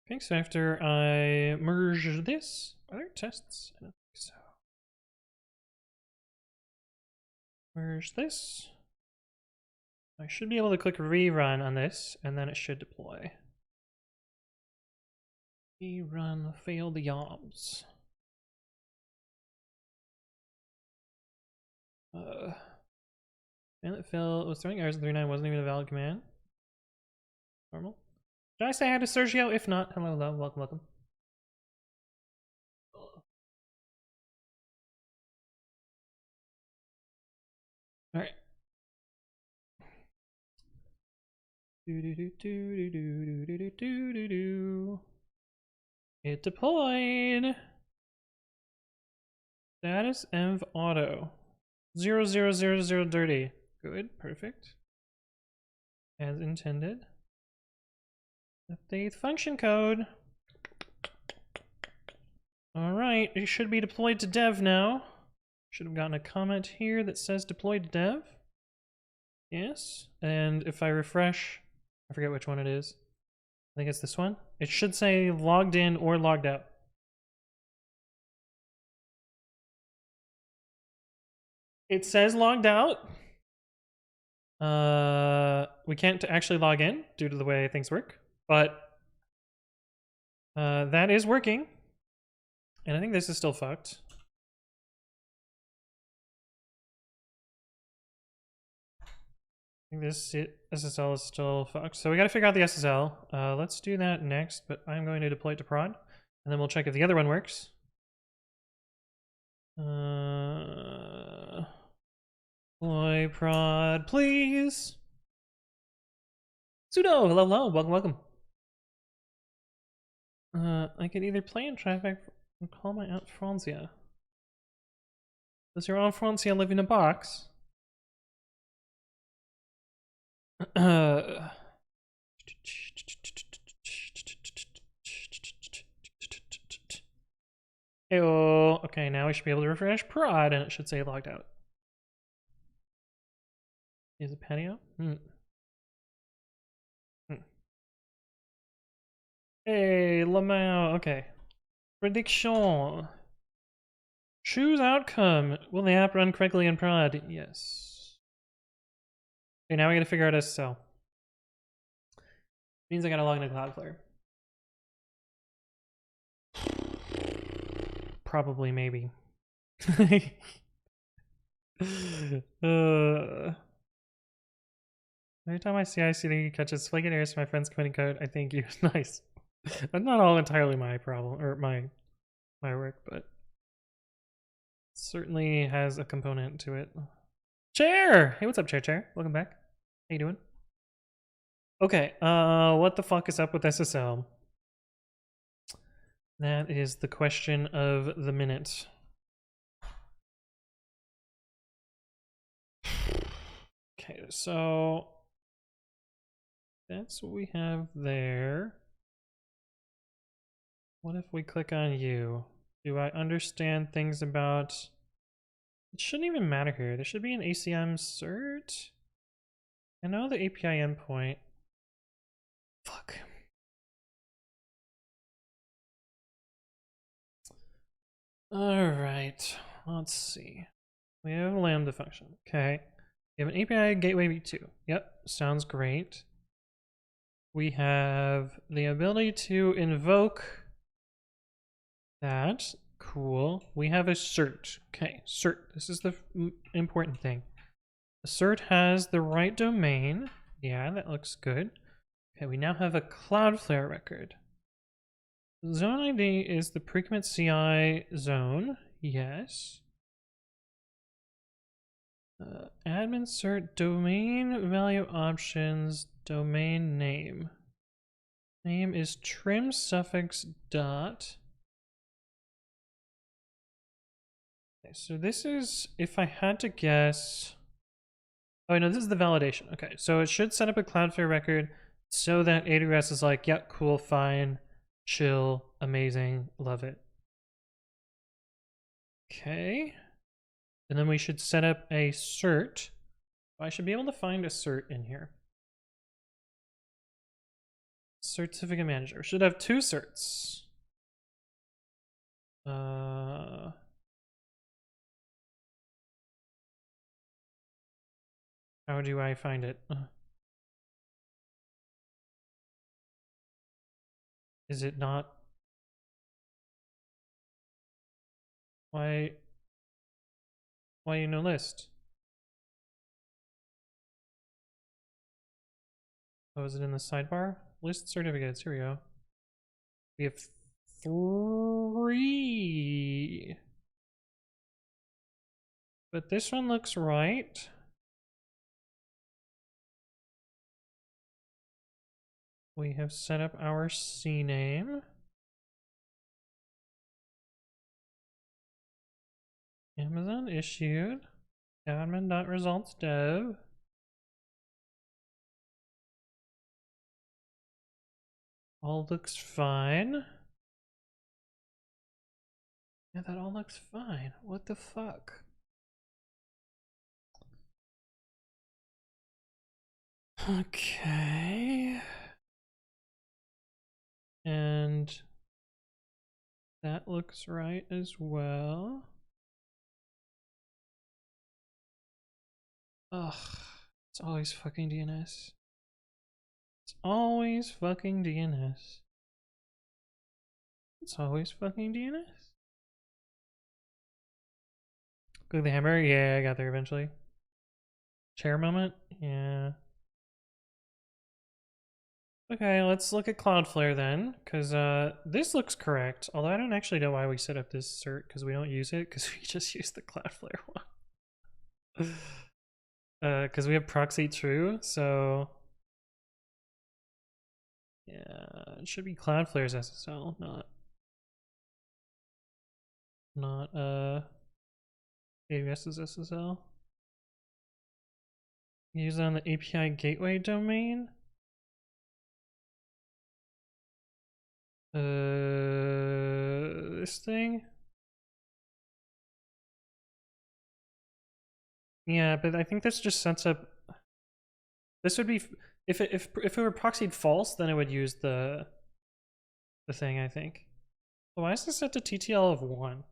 Okay, so after I merge this, are there tests? I don't think so. Merge this. I should be able to click rerun on this, and then it should deploy. Rerun failed jobs. And it failed. Was throwing errors in 3.9 wasn't even a valid command. Normal. Did I say hi to Sergio? If not, hello, hello, welcome, welcome. All right. It deployed. Status env auto 0000 dirty. Good, perfect. As intended. Update function code. All right, it should be deployed to dev now. Should have gotten a comment here that says deployed to dev. Yes, and if I refresh, I forget which one it is. I think it's this one. It should say logged in or logged out. It says logged out. We can't actually log in due to the way things work, but that is working. And I think this is still fucked. I think this SSL is still fucked. So we gotta figure out the SSL. Let's do that next, but I'm going to deploy it to prod, and then we'll check if the other one works. Deploy prod, please. Sudo, hello, hello, welcome, welcome. I could either play in traffic or call my Aunt Franzia. Does your Aunt Franzia live in a box? Ew. Okay, now we should be able to refresh prod and it should say logged out. Is it patio? Hey, Lamau. Okay. Prediction. Choose outcome. Will the app run correctly in prod? Yes. Okay, now we gotta figure out SSL. Means I gotta log into Cloudflare. Probably, maybe. Every time I see ICD catches flaky errors from my friends committing code, I think you're nice. That's not all entirely my problem or my work, but certainly has a component to it. Chair! Hey, what's up, Chair? Welcome back. How you doing? Okay, what the fuck is up with SSL? That is the question of the minute. Okay, so that's what we have there. What if we click on you? Do I understand things about... It shouldn't even matter here. There should be an ACM cert. I know the API endpoint. Fuck. Alright, let's see. We have a Lambda function. Okay. We have an API gateway v2. Yep, sounds great. We have the ability to invoke that. Cool. We have a cert. Okay, cert. This is the important thing. The cert has the right domain. Yeah, that looks good. Okay, we now have a Cloudflare record. Zone ID is the pre-commit.ci zone. Yes. Admin cert domain value options domain name. Name is trim suffix dot. Okay, so this is, if I had to guess, Oh no, this is the validation. Okay, so it should set up a Cloudflare record so that AWS is like, yep, cool, fine, chill, amazing, love it. Okay. And then we should set up a cert. I should be able to find a cert in here. Certificate manager. We should have 2 certs. How do I find it? Is it not? Why no list? Oh, is it in the sidebar? List certificates, here we go. We have 3. But this one looks right. We have set up our CNAME. Amazon issued. Admin.results.dev. All looks fine. Yeah, that all looks fine. What the fuck? Okay. And that looks right as well. Ugh. It's always fucking DNS. It's always fucking DNS. It's always fucking DNS. Click the hammer. Yeah, I got there eventually. Chair moment. Yeah. Okay, let's look at Cloudflare then, because this looks correct. Although I don't actually know why we set up this cert, because we don't use it, because we just use the Cloudflare one. Because we have proxy true, so yeah, it should be Cloudflare's SSL, not AWS's SSL. Use it on the API gateway domain. This thing. Yeah, but I think this just sets up. This would be if it were proxied false, then it would use the thing. I think. So why is this set to TTL of 1?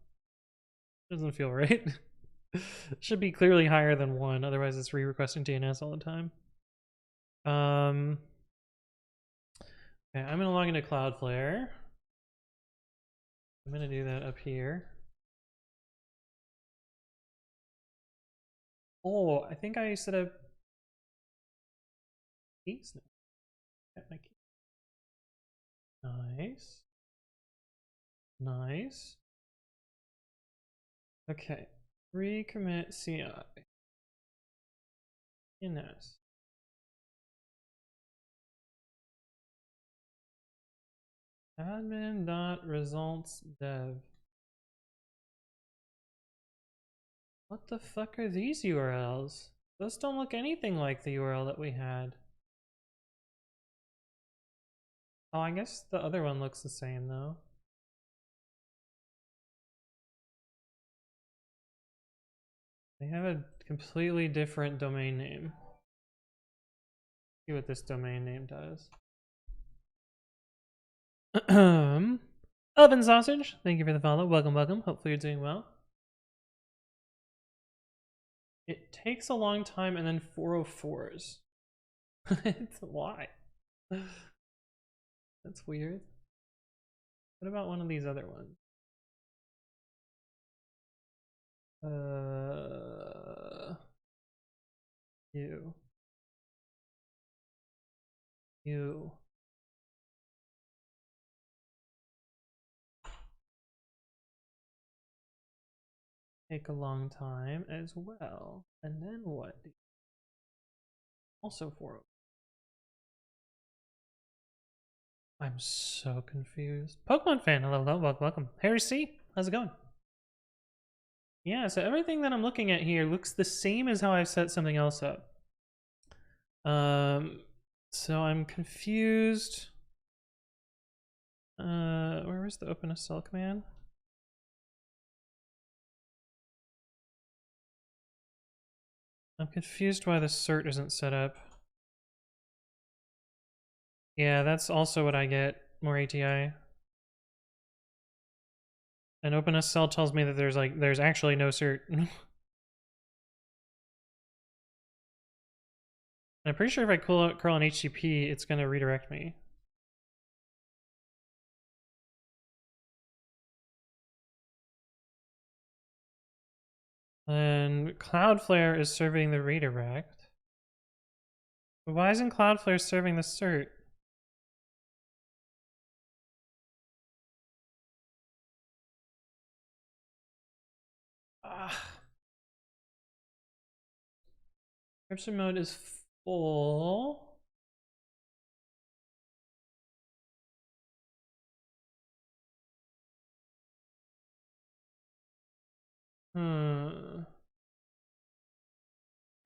Doesn't feel right. It should be clearly higher than 1. Otherwise, it's re-requesting DNS all the time. Okay, I'm gonna log into Cloudflare. I'm gonna do that up here. Oh, I think I set up keys now. Got my key. Nice. Nice. Okay. Pre-commit.ci. Nice. Admin.results.dev. What the fuck are these URLs? Those don't look anything like the URL that we had. Oh, I guess the other one looks the same though. They have a completely different domain name. See what this domain name does. Oven Sausage, thank you for the follow. Welcome, welcome. Hopefully you're doing well. It takes a long time and then 404s. Why? That's weird. What about one of these other ones? You. Take a long time as well. And then what? Also 4. I'm so confused. Pokemon fan, hello, hello, welcome. Harry C, how's it going? Yeah, so everything that I'm looking at here looks the same as how I set something else up. So I'm confused. Where was the OpenSL command? I'm confused why the cert isn't set up. Yeah, that's also what I get. More ATI. And OpenSL tells me that there's actually no cert. I'm pretty sure if I curl on HTTP, it's gonna redirect me. And Cloudflare is serving the redirect. But why isn't Cloudflare serving the cert? Ah. Encryption mode is full.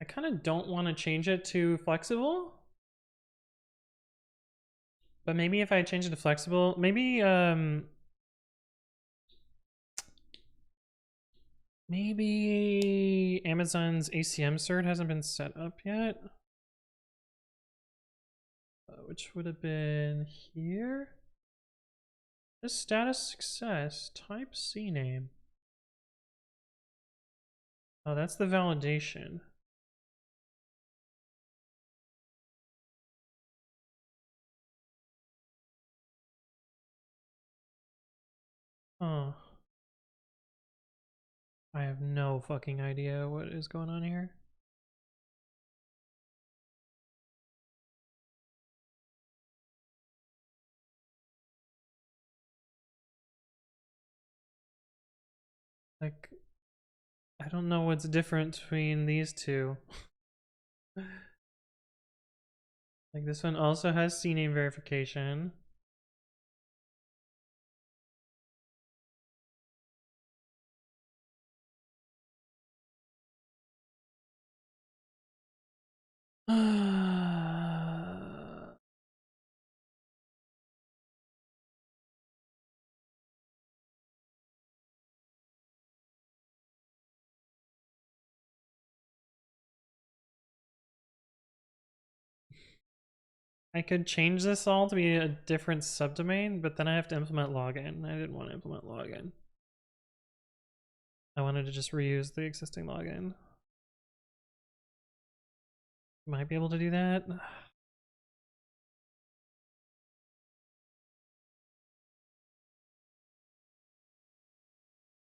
I kind of don't want to change it to flexible. But maybe if I change it to flexible, maybe Amazon's ACM cert hasn't been set up yet. Which would have been here. This status success, type CNAME. Oh, that's the validation. Oh. I have no fucking idea what is going on here. Like, I don't know what's different between these two. Like, this one also has CNAME verification. I could change this all to be a different subdomain, but then I have to implement login. I didn't want to implement login. I wanted to just reuse the existing login. Might be able to do that.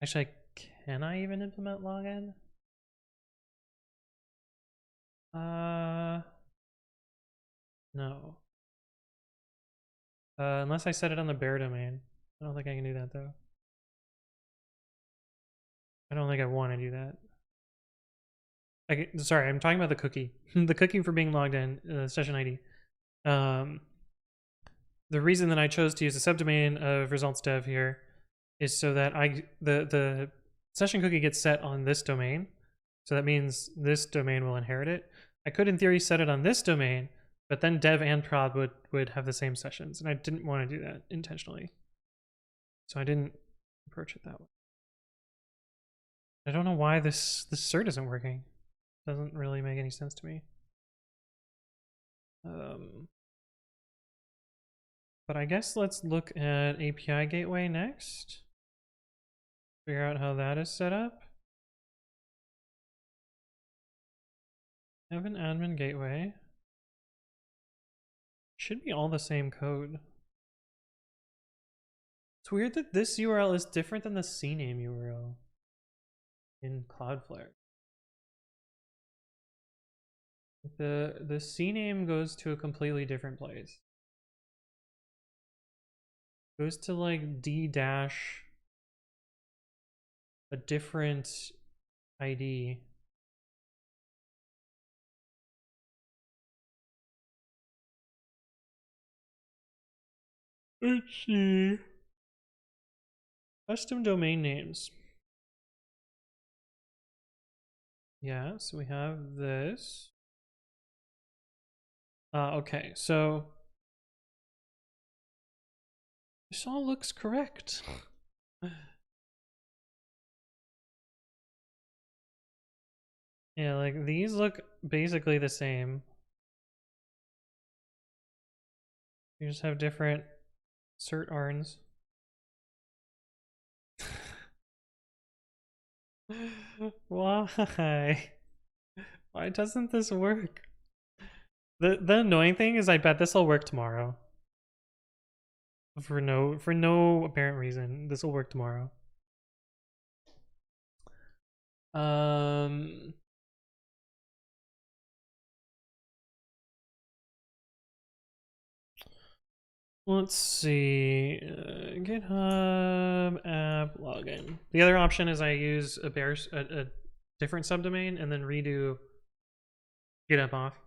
Actually, can I even implement login? No. Unless I set it on the bare domain. I don't think I can do that though. I don't think I want to do that. Sorry, I'm talking about the cookie. The cookie for being logged in, session ID. The reason that I chose to use the subdomain of results dev here is so that the session cookie gets set on this domain. So that means this domain will inherit it. I could in theory set it on this domain, but then dev and prod would have the same sessions, and I didn't want to do that intentionally. So I didn't approach it that way. I don't know why this cert isn't working. Doesn't really make any sense to me. But I guess let's look at API gateway next. Figure out how that is set up. I have an admin gateway. Should be all the same code. It's weird that this URL is different than the CNAME URL in Cloudflare. The CNAME goes to a completely different place. It goes to like D dash a different ID. Let's see. Custom domain names. Yeah, so we have this. Okay, so this all looks correct. Yeah, like these look basically the same. You just have different cert arns. Why? Why doesn't this work? The annoying thing is I bet this will work tomorrow. For no apparent reason. This will work tomorrow. Um Let's see. GitHub app login. The other option is I use a different subdomain and then redo GitHub off.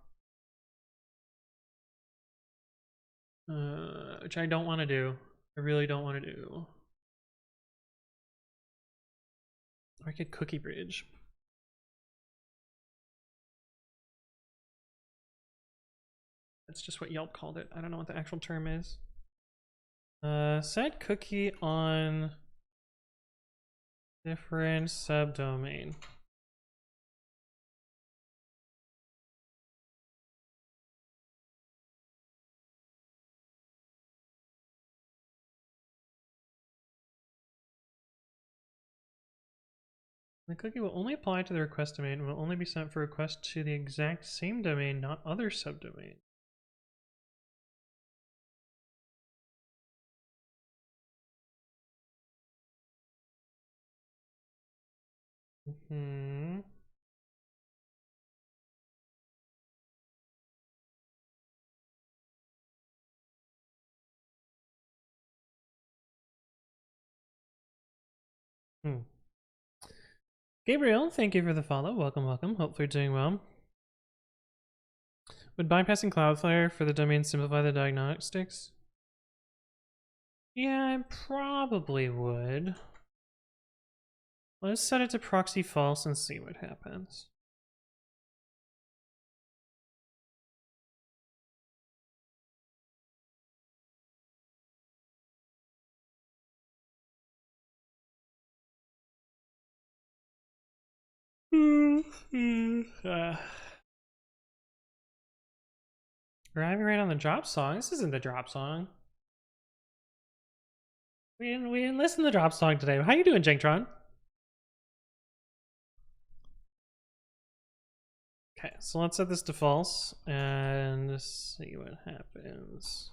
Which I don't want to do. I really don't want to do. Or I could cookie bridge. That's just what Yelp called it. I don't know what the actual term is. Set cookie on different subdomain. The cookie will only apply to the request domain and will only be sent for requests to the exact same domain, not other subdomain. Hmm. Gabriel, thank you for the follow. Welcome, welcome. Hope you're doing well. Would bypassing Cloudflare for the domain simplify the diagnostics? Yeah, I probably would. Let's set it to proxy false and see what happens. Driving right on the drop song. This isn't the drop song. We didn't listen to the drop song today. How you doing, Jenktron? Okay, so let's set this to false and see what happens.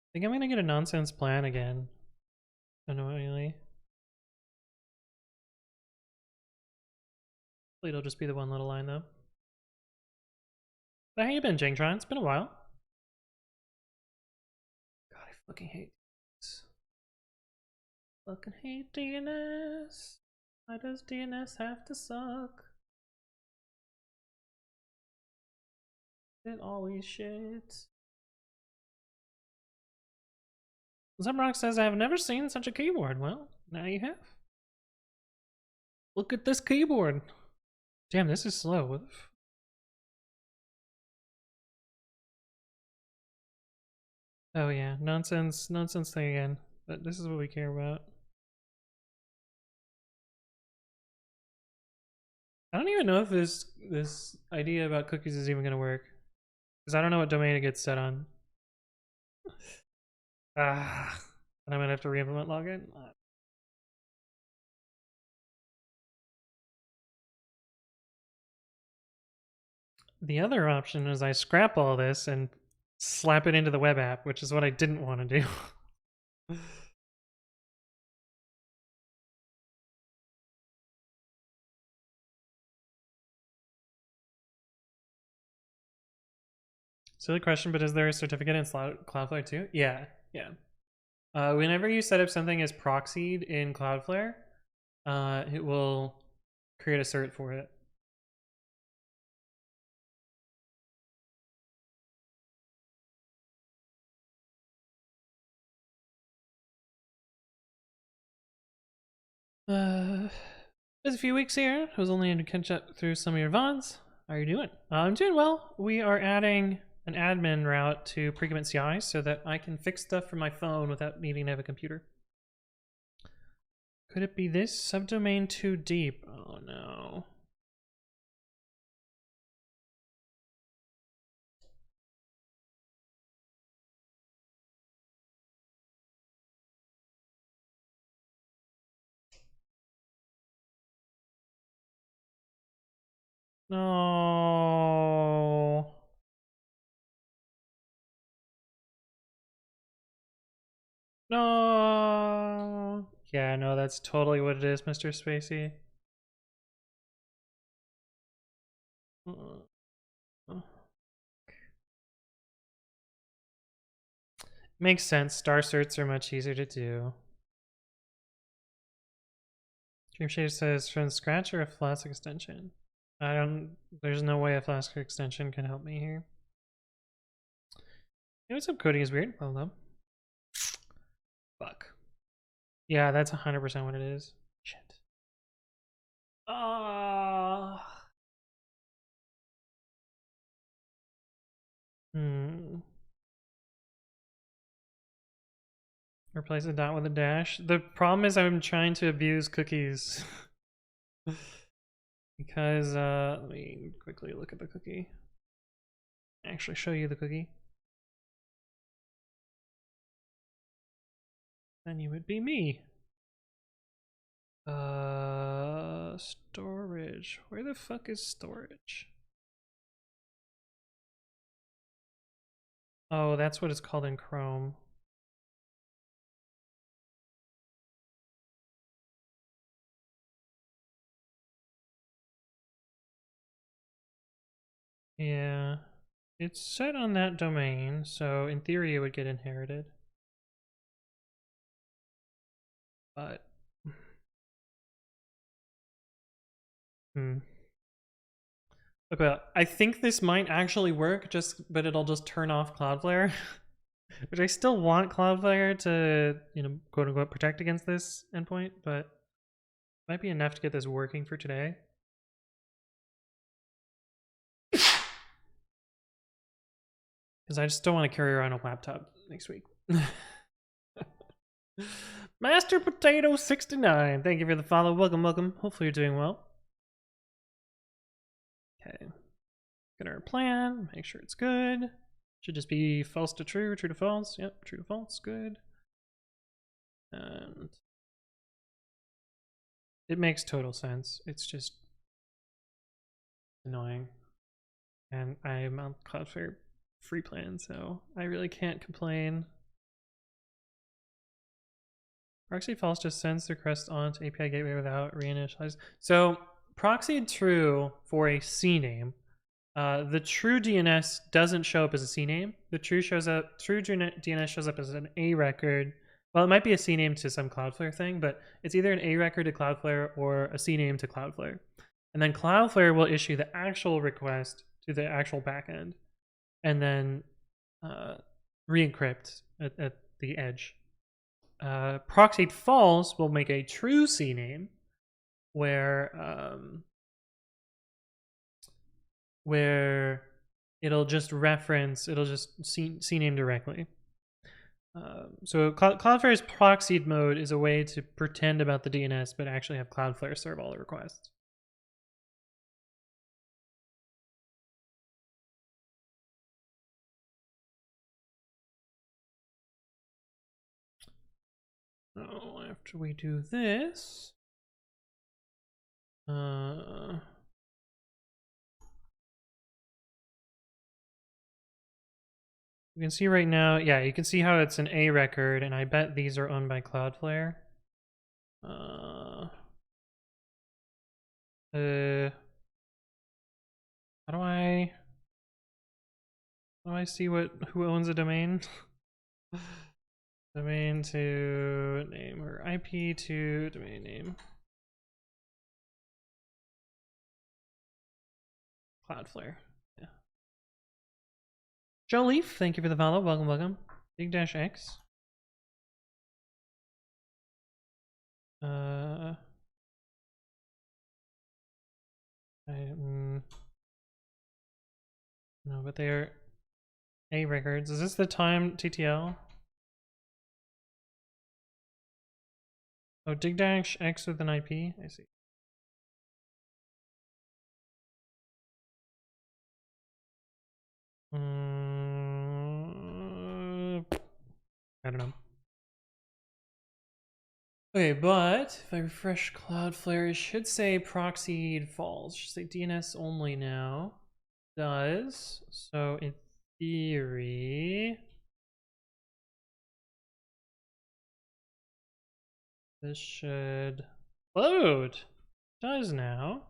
I think I'm gonna get a nonsense plan again. Annoyingly. Hopefully it'll just be the one little line though. But how you been, Jangtron? It's been a while. God, I fucking hate this. Fucking hate DNS. Why does DNS have to suck? It always shits. Zumrock says, I have never seen such a keyboard. Well, now you have. Look at this keyboard. Damn, this is slow. What the Oh yeah, nonsense thing again. But this is what we care about. I don't even know if this idea about cookies is even gonna work. Because I don't know what domain it gets set on. And I'm gonna have to re-implement login. The other option is I scrap all this and slap it into the web app, which is what I didn't want to do. Silly question, but is there a certificate in Cloudflare too? Yeah, yeah. Whenever you set up something as proxied in Cloudflare, it will create a cert for it. It's a few weeks here. I was only in to catch up through some of your VODs. How are you doing? I'm doing well. We are adding an admin route to pre-commit.ci so that I can fix stuff from my phone without needing to have a computer. Could it be this? Subdomain too deep. Oh no. No. No. Yeah, no, that's totally what it is, Mr. Spacey. Makes sense. Star certs are much easier to do. Dreamshade says from scratch or a Flask extension? There's no way a Flask extension can help me here. You know, some coding is weird. Well done. Fuck. Yeah, that's 100% what it is. Shit. Replace a dot with a dash. The problem is I'm trying to abuse cookies. Because, let me quickly look at the cookie. Actually show you the cookie. Then you would be me. Storage. Where the fuck is storage? Oh, that's what it's called in Chrome. Yeah. It's set on that domain, so in theory it would get inherited. But Okay, I think this might actually work, but it'll just turn off Cloudflare. Which I still want Cloudflare to, you know, quote unquote protect against this endpoint, but might be enough to get this working for today. Because I just don't want to carry around a laptop next week. Master Potato 69, thank you for the follow. Welcome, welcome. Hopefully you're doing well. Okay. Get our plan, make sure it's good. Should just be false to true, true to false. Yep, true to false, good. And it makes total sense. It's just annoying. And I'm on Cloudflare free plan, so I really can't complain. Proxy false just sends the request onto API gateway without reinitialize. So proxied true for a CNAME. The true DNS doesn't show up as a CNAME. The true DNS shows up as an A record. Well, it might be a CNAME to some Cloudflare thing, but it's either an A record to Cloudflare or a CNAME to Cloudflare. And then Cloudflare will issue the actual request to the actual backend, and then re-encrypt at the edge. Proxied false will make a true CNAME where it'll just CNAME directly. So Cloudflare's proxied mode is a way to pretend about the DNS but actually have Cloudflare serve all the requests. So after we do this, you can see right now, yeah, you can see how it's an A record, and I bet these are owned by Cloudflare. How do I see who owns a domain? Domain to name, or IP to domain name. Cloudflare. Yeah. Joe Leaf, thank you for the follow. Welcome, welcome. Big Dash X. No, but they are A records. Is this the time TTL? Oh, dig dash X with an IP? I see. I don't know. Okay, but if I refresh Cloudflare, it should say proxied false. It should say DNS only now. Does. So in theory, this should load. Does now.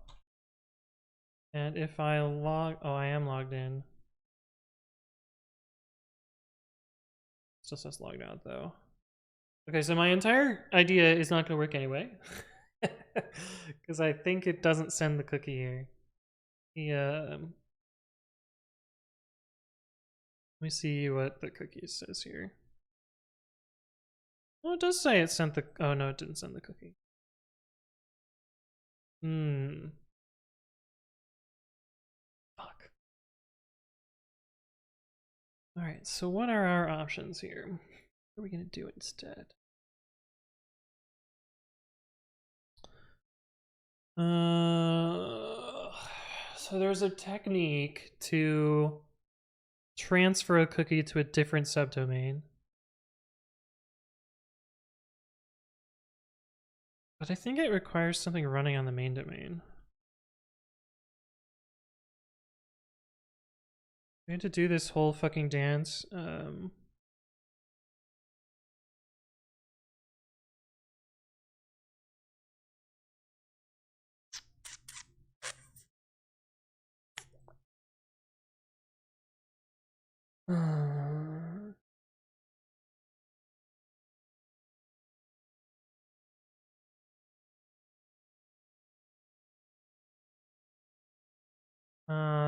And if I log, oh, I am logged in. Still says logged out though. Okay, so my entire idea is not going to work anyway. Because I think it doesn't send the cookie here. Yeah. Let me see what the cookie says here. Well, it does say it sent the... Oh, no, it didn't send the cookie. Fuck. Alright, so what are our options here? What are we going to do instead? So there's a technique to transfer a cookie to a different subdomain. But I think it requires something running on the main domain. We had to do this whole fucking dance.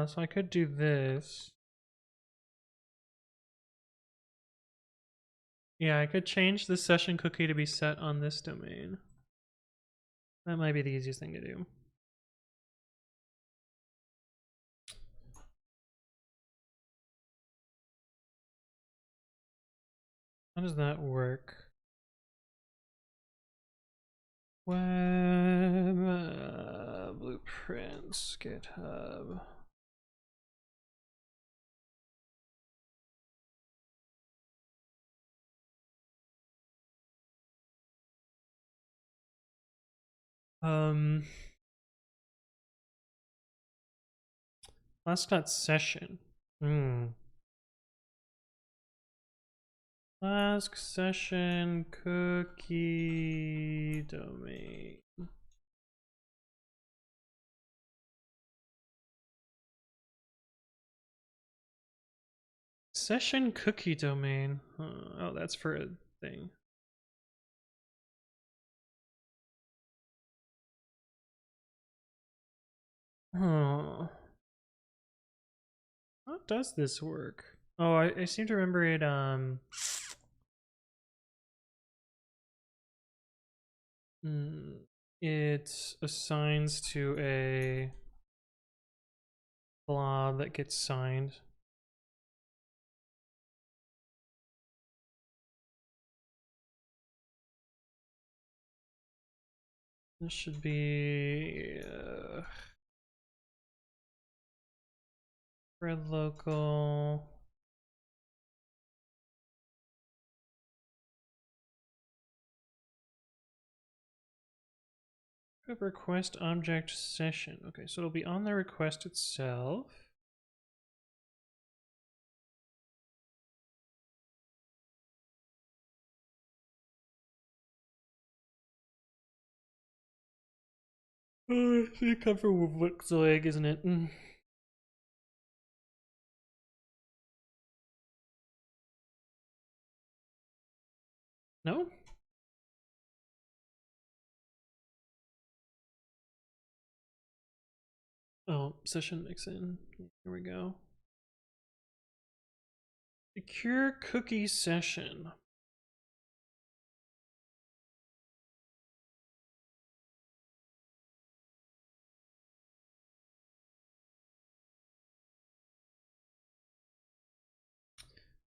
So I could do this. Yeah, I could change the session cookie to be set on this domain. That might be the easiest thing to do. How does that work? Web blueprints, GitHub. Last session. Last session cookie domain. Session cookie domain. Oh, that's for a thing. Oh. How does this work? Oh, I seem to remember it, it assigns to a blob that gets signed. This should be thread local. Request object session. Okay, so it'll be on the request itself. Oh, it's a cover with Voxoeg, isn't it? No? Oh, session mixin. Here we go. Secure cookie session.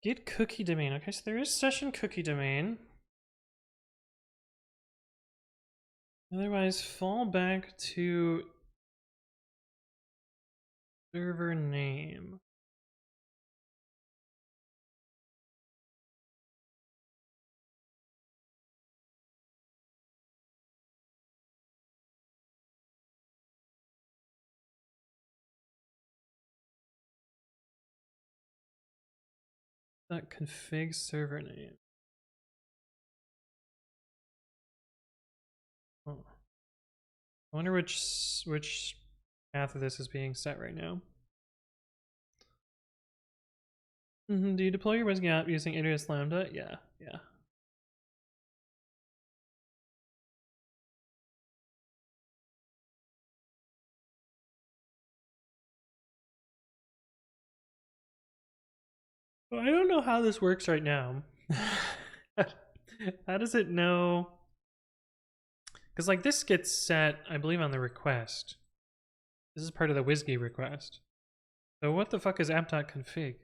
Get cookie domain. Okay, so there is session cookie domain. Otherwise, fall back to server name. That config server name. Oh. I wonder which path of this is being set right now. Do you deploy your WSGI app using AWS Lambda? Yeah. Well, I don't know how this works right now. How does it know? Because like this gets set, I believe, on the request. This is part of the WSGI request. So what the fuck is app.config?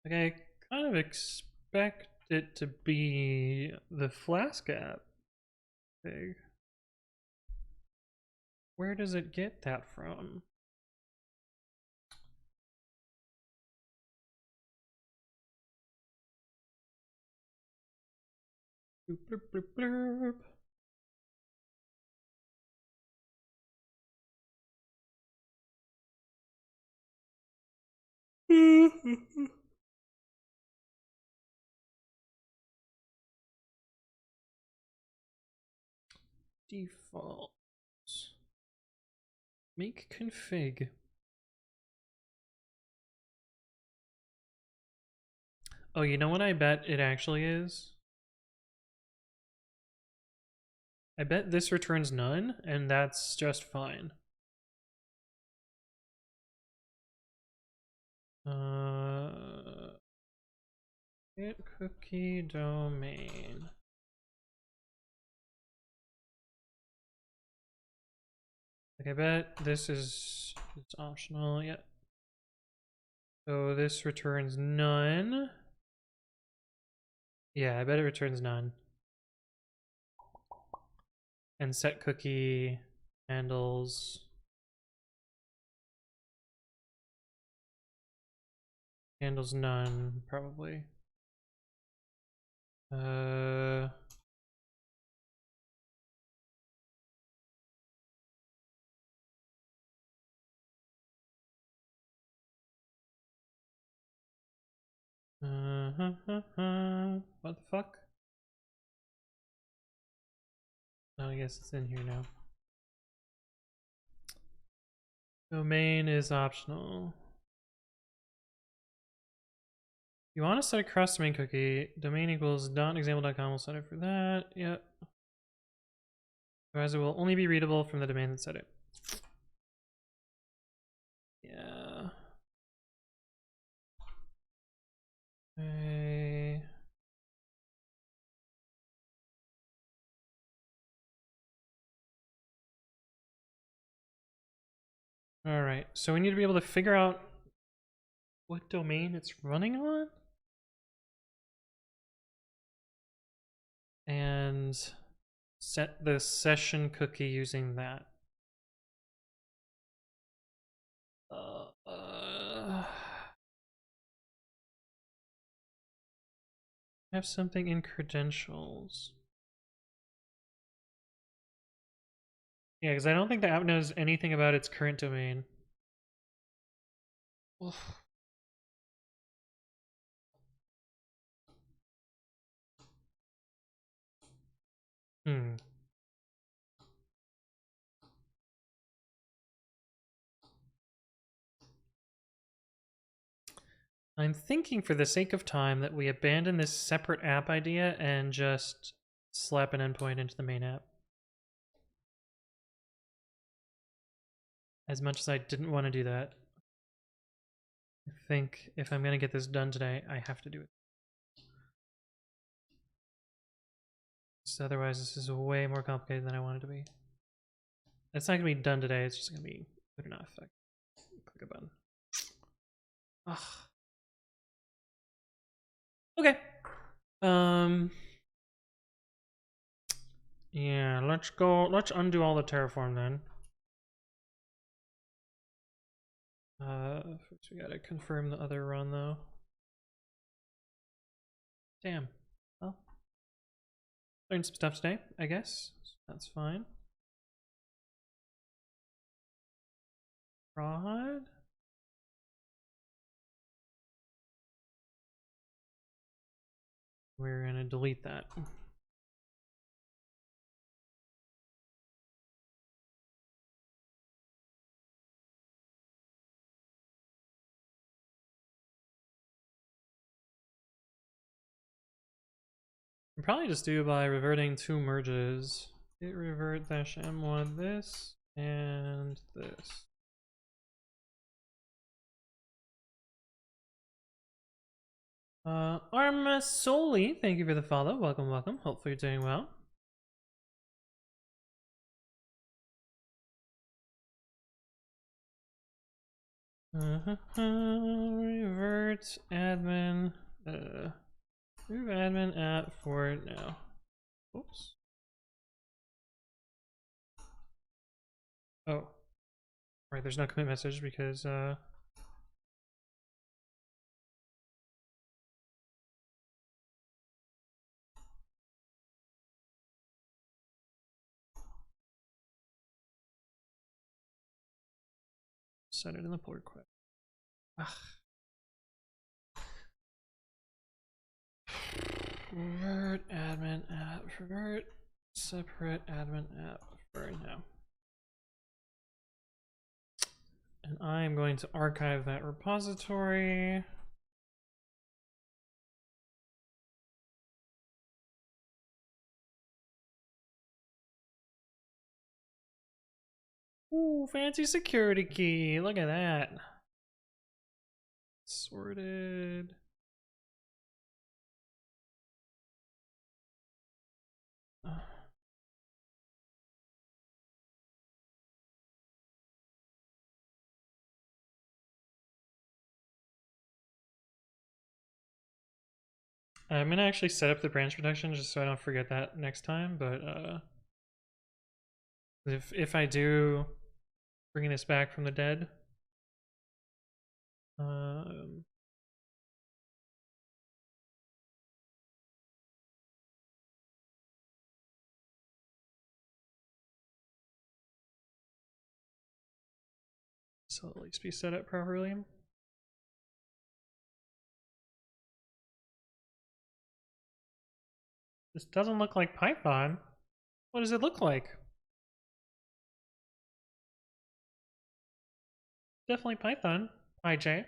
Like I kind of expect it to be the Flask app thing. Where does it get that from? Bloop, bloop, bloop, bloop. Default. Make config. Oh, you know what I bet it actually is? I bet this returns none, and that's just fine. Get cookie domain. Like I bet this is it's optional, yeah. So this returns none. Yeah, I bet it returns none. And set cookie handles none, probably. What the fuck? Oh, I guess it's in here now. Domain is optional. You want to set a cross domain cookie. Domain equals .example.com. We'll set it for that. Yep. Otherwise, it will only be readable from the domain that set it. Yeah. Okay. All right. So we need to be able to figure out what domain it's running on and set the session cookie using that. Have something in credentials. Yeah, because I don't think the app knows anything about its current domain. Hmm. I'm thinking for the sake of time that we abandon this separate app idea and just slap an endpoint into the main app. As much as I didn't want to do that, I think if I'm going to get this done today, I have to do it. because otherwise this is way more complicated than I want it to be. It's not gonna be done today, it's just gonna be good enough. Click a button. Ugh. Okay. Yeah, let's undo all the terraform then. First we gotta confirm the other run though. Damn. Well, learned some stuff today, I guess. So that's fine. Prod. We're gonna delete that. I'll probably just do it by reverting two merges. Git revert -m1 this and this. Arma Soli, thank you for the follow. Welcome, welcome. Hopefully you're doing well. Revert admin. Move admin app for now. Oops. Oh. Right, there's no commit message because set it in the pull request. Revert admin app. Revert separate admin app for now. And I'm going to archive that repository. Ooh, fancy security key. Look at that. Sorted. I'm gonna actually set up the branch protection just so I don't forget that next time, but if I do bring this back from the dead, so at least be set up properly. This doesn't look like Python. What does it look like? Definitely Python. PyJ.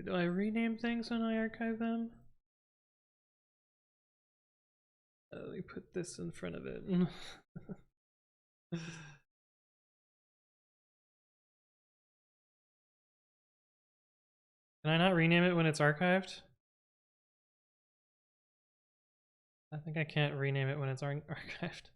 Do I rename things when I archive them? Let me put this in front of it. Can I not rename it when it's archived? I think I can't rename it when it's archived.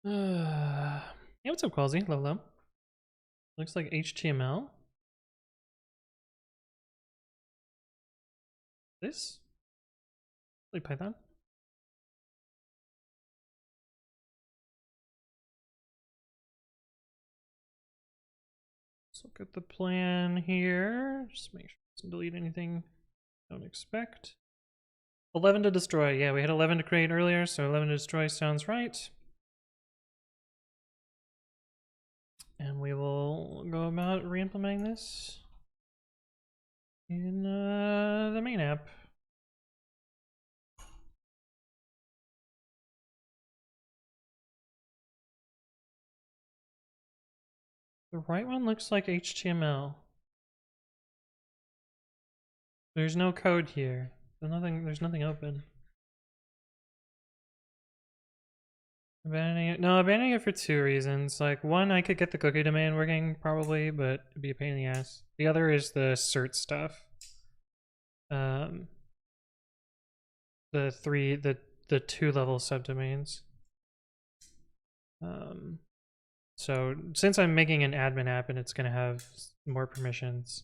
Hey, what's up, Qualzy? Level up. Looks like HTML. This? Like Python? Let's look at the plan here. Just make sure it doesn't delete anything I don't expect. 11 to destroy. Yeah, we had 11 to create earlier, so 11 to destroy sounds right. And we will go about re-implementing this in the main app. The right one looks like HTML. There's no code here. There's nothing open. Abandoning it? No, abandoning it for two reasons. Like, one, I could get the cookie domain working, probably, but it'd be a pain in the ass. The other is the cert stuff. The two level subdomains. So since I'm making an admin app and it's gonna have more permissions,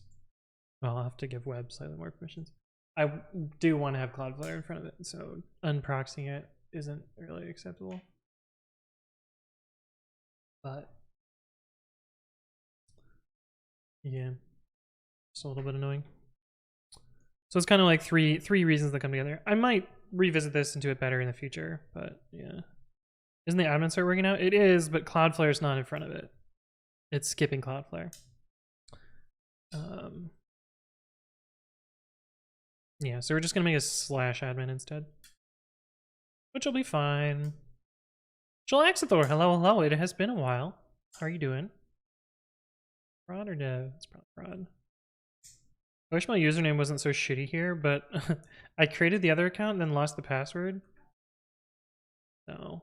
well, I'll have to give web slightly more permissions. I do want to have Cloudflare in front of it, so unproxying it isn't really acceptable. But yeah, it's a little bit annoying. So it's kind of like three reasons that come together. I might revisit this and do it better in the future, but yeah. Isn't the admin start working out? It is, but Cloudflare is not in front of it. It's skipping Cloudflare. Yeah, so we're just gonna make a /admin instead, which will be fine. Jalaxathor, hello. It has been a while. How are you doing? Fraud or dev? It's probably fraud. I wish my username wasn't so shitty here, but I created the other account and then lost the password. So.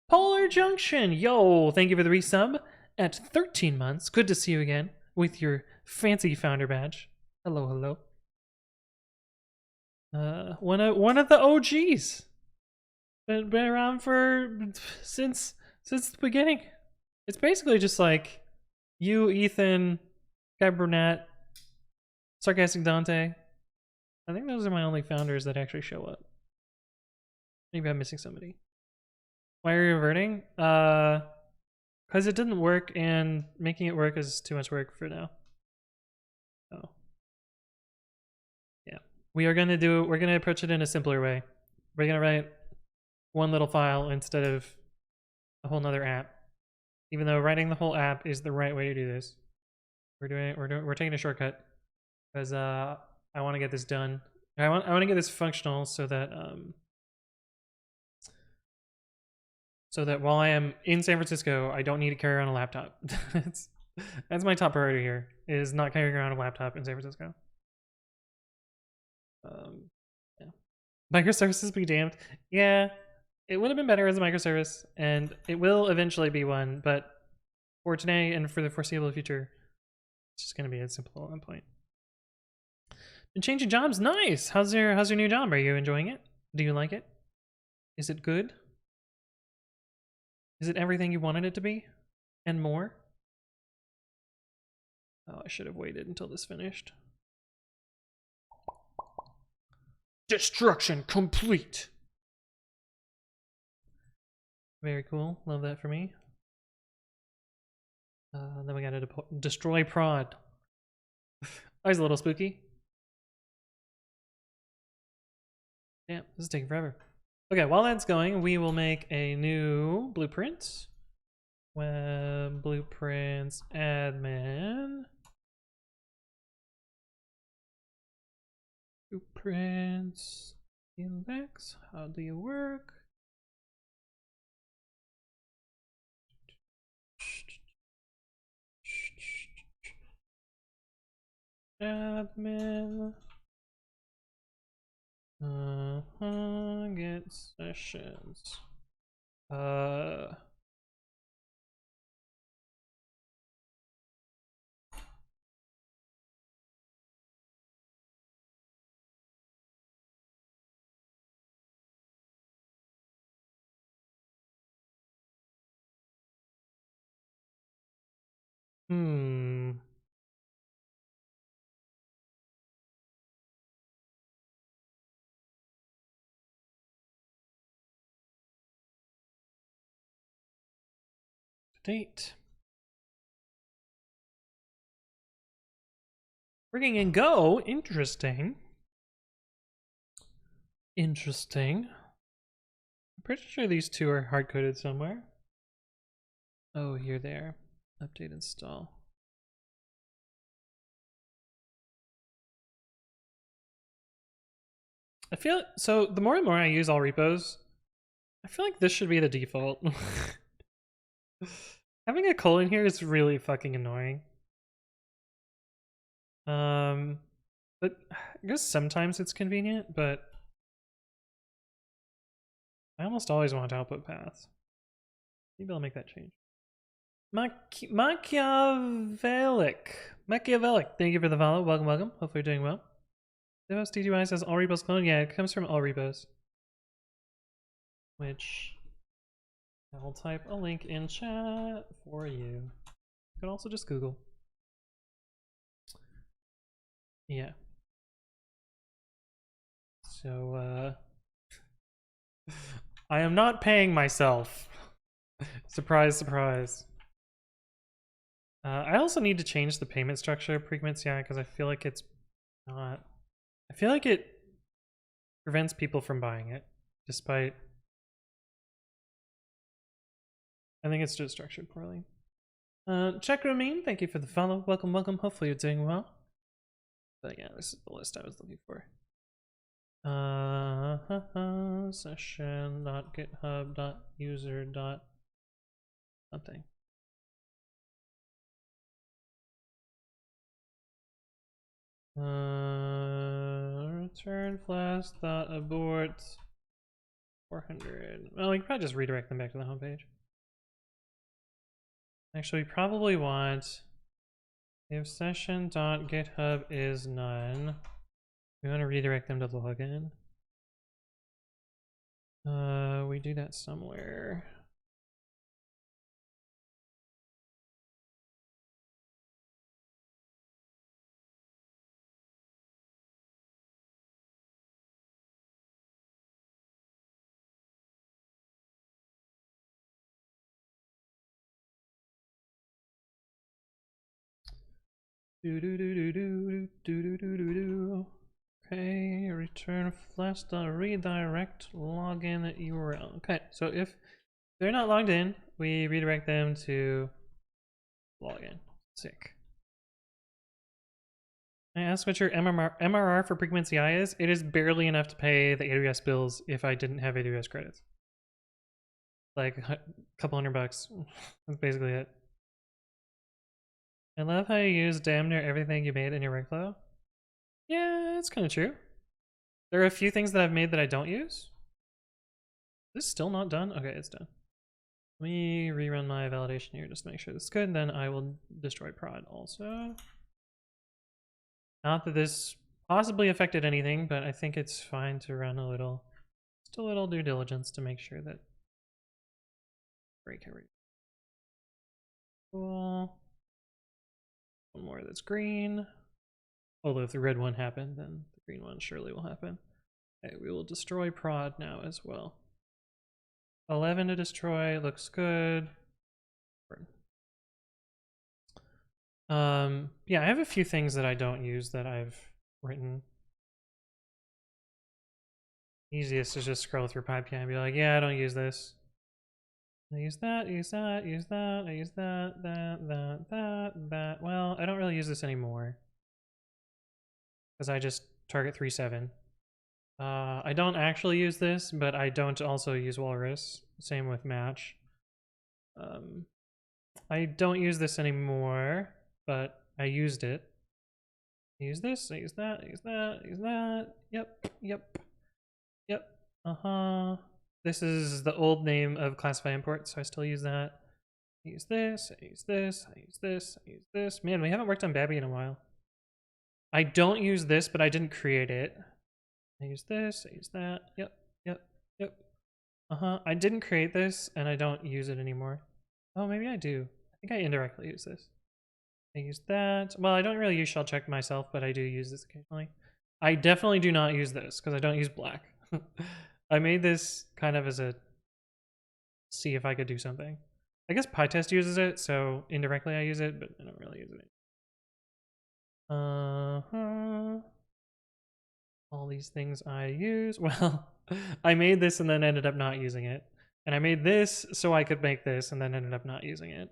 Polar Junction, yo! Thank you for the resub at 13 months. Good to see you again with your fancy founder badge. Hello. One of the OGs. Been around since the beginning. It's basically just like you, Ethan, Guy Burnett, Sarcastic Dante. I think those are my only founders that actually show up. Maybe I'm missing somebody. Why are you reverting? Because it didn't work, and making it work is too much work for now. Oh. Yeah. We're gonna approach it in a simpler way. We're gonna write one little file instead of a whole nother app. Even though writing the whole app is the right way to do this. We're taking a shortcut because I want to get this done. I want to get this functional so that while I am in San Francisco, I don't need to carry around a laptop. That's my top priority here, is not carrying around a laptop in San Francisco. Yeah. Microservices be damned. Yeah, it would have been better as a microservice, and it will eventually be one, but for today and for the foreseeable future, it's just going to be a simple endpoint. Been changing jobs? Nice! How's your new job? Are you enjoying it? Do you like it? Is it good? Is it everything you wanted it to be? And more? Oh, I should have waited until this finished. Destruction complete! Very cool. Love that for me. Then we gotta destroy prod. I was a little spooky. Damn, this is taking forever. Okay, while that's going, we will make a new blueprint. Web blueprints admin. Blueprints index. How do you work? Admin. Get sessions. Date. Working in Go. Interesting. I'm pretty sure these two are hard-coded somewhere. Oh, here they are. Update install. I feel so the more and more I use all repos, I feel like this should be the default. Having a colon here is really fucking annoying. But I guess sometimes it's convenient, but I almost always want output paths. Maybe I'll make that change. Machiavellic. Machiavellic. Thank you for the follow. Welcome, welcome. Hopefully you're doing well. Devos T2I says all repos clone. Yeah, it comes from all repos. Which I'll type a link in chat for you. You can also just Google. Yeah. So, I am not paying myself. Surprise, surprise. I also need to change the payment structure of pre-commit.ci because I feel like it's not. I feel like it prevents people from buying it, despite. I think it's just structured poorly. Check-Ramin, thank you for the follow. Welcome, welcome. Hopefully you're doing well. But yeah, this is the list I was looking for. Session.github.user. Something. Return flask.abort 400. Well, we can probably just redirect them back to the homepage. Actually, we probably want if session.github is none. We want to redirect them to the login. We do that somewhere. Okay, return flash.redirect login URL. Okay, so if they're not logged in, we redirect them to login. Sick. Can I ask what your MRR for pre-commit.ci is? It is barely enough to pay the AWS bills if I didn't have AWS credits. Like a couple $100. That's basically it. I love how you use damn near everything you made in your workflow. Yeah, it's kind of true. There are a few things that I've made that I don't use. Is this still not done? Okay, it's done. Let me rerun my validation here just to make sure this is good, and then I will destroy prod also. Not that this possibly affected anything, but I think it's fine to run a little, just a little due diligence to make sure that break everything. Cool. One more that's green. Although if the red one happened, then the green one surely will happen. Okay, we will destroy prod now as well. 11 to destroy, looks good. Yeah, I have a few things that I don't use that I've written. Easiest is just scroll through PyPI and be like, yeah, I don't use this. I use that, use that, use that, I use that, that. Well, I don't really use this anymore. Because I just target 3.7. I don't actually use this, but I don't also use Walrus. Same with Match. I don't use this anymore, but I used it. I use this, I use that, I use that, I use that. Yep, yep, yep. This is the old name of classify import, so I still use that. I use this, I use this, I use this, I use this. Man, we haven't worked on Babby in a while. I don't use this, but I didn't create it. I use this, I use that. Yep, yep, yep. I didn't create this, and I don't use it anymore. Oh, maybe I do. I think I indirectly use this. I use that. Well, I don't really use shell check myself, but I do use this occasionally. I definitely do not use this, because I don't use black. I made this kind of as a see if I could do something. I guess PyTest uses it, so indirectly I use it, but I don't really use it. All these things I use. Well, I made this and then ended up not using it. And I made this so I could make this and then ended up not using it.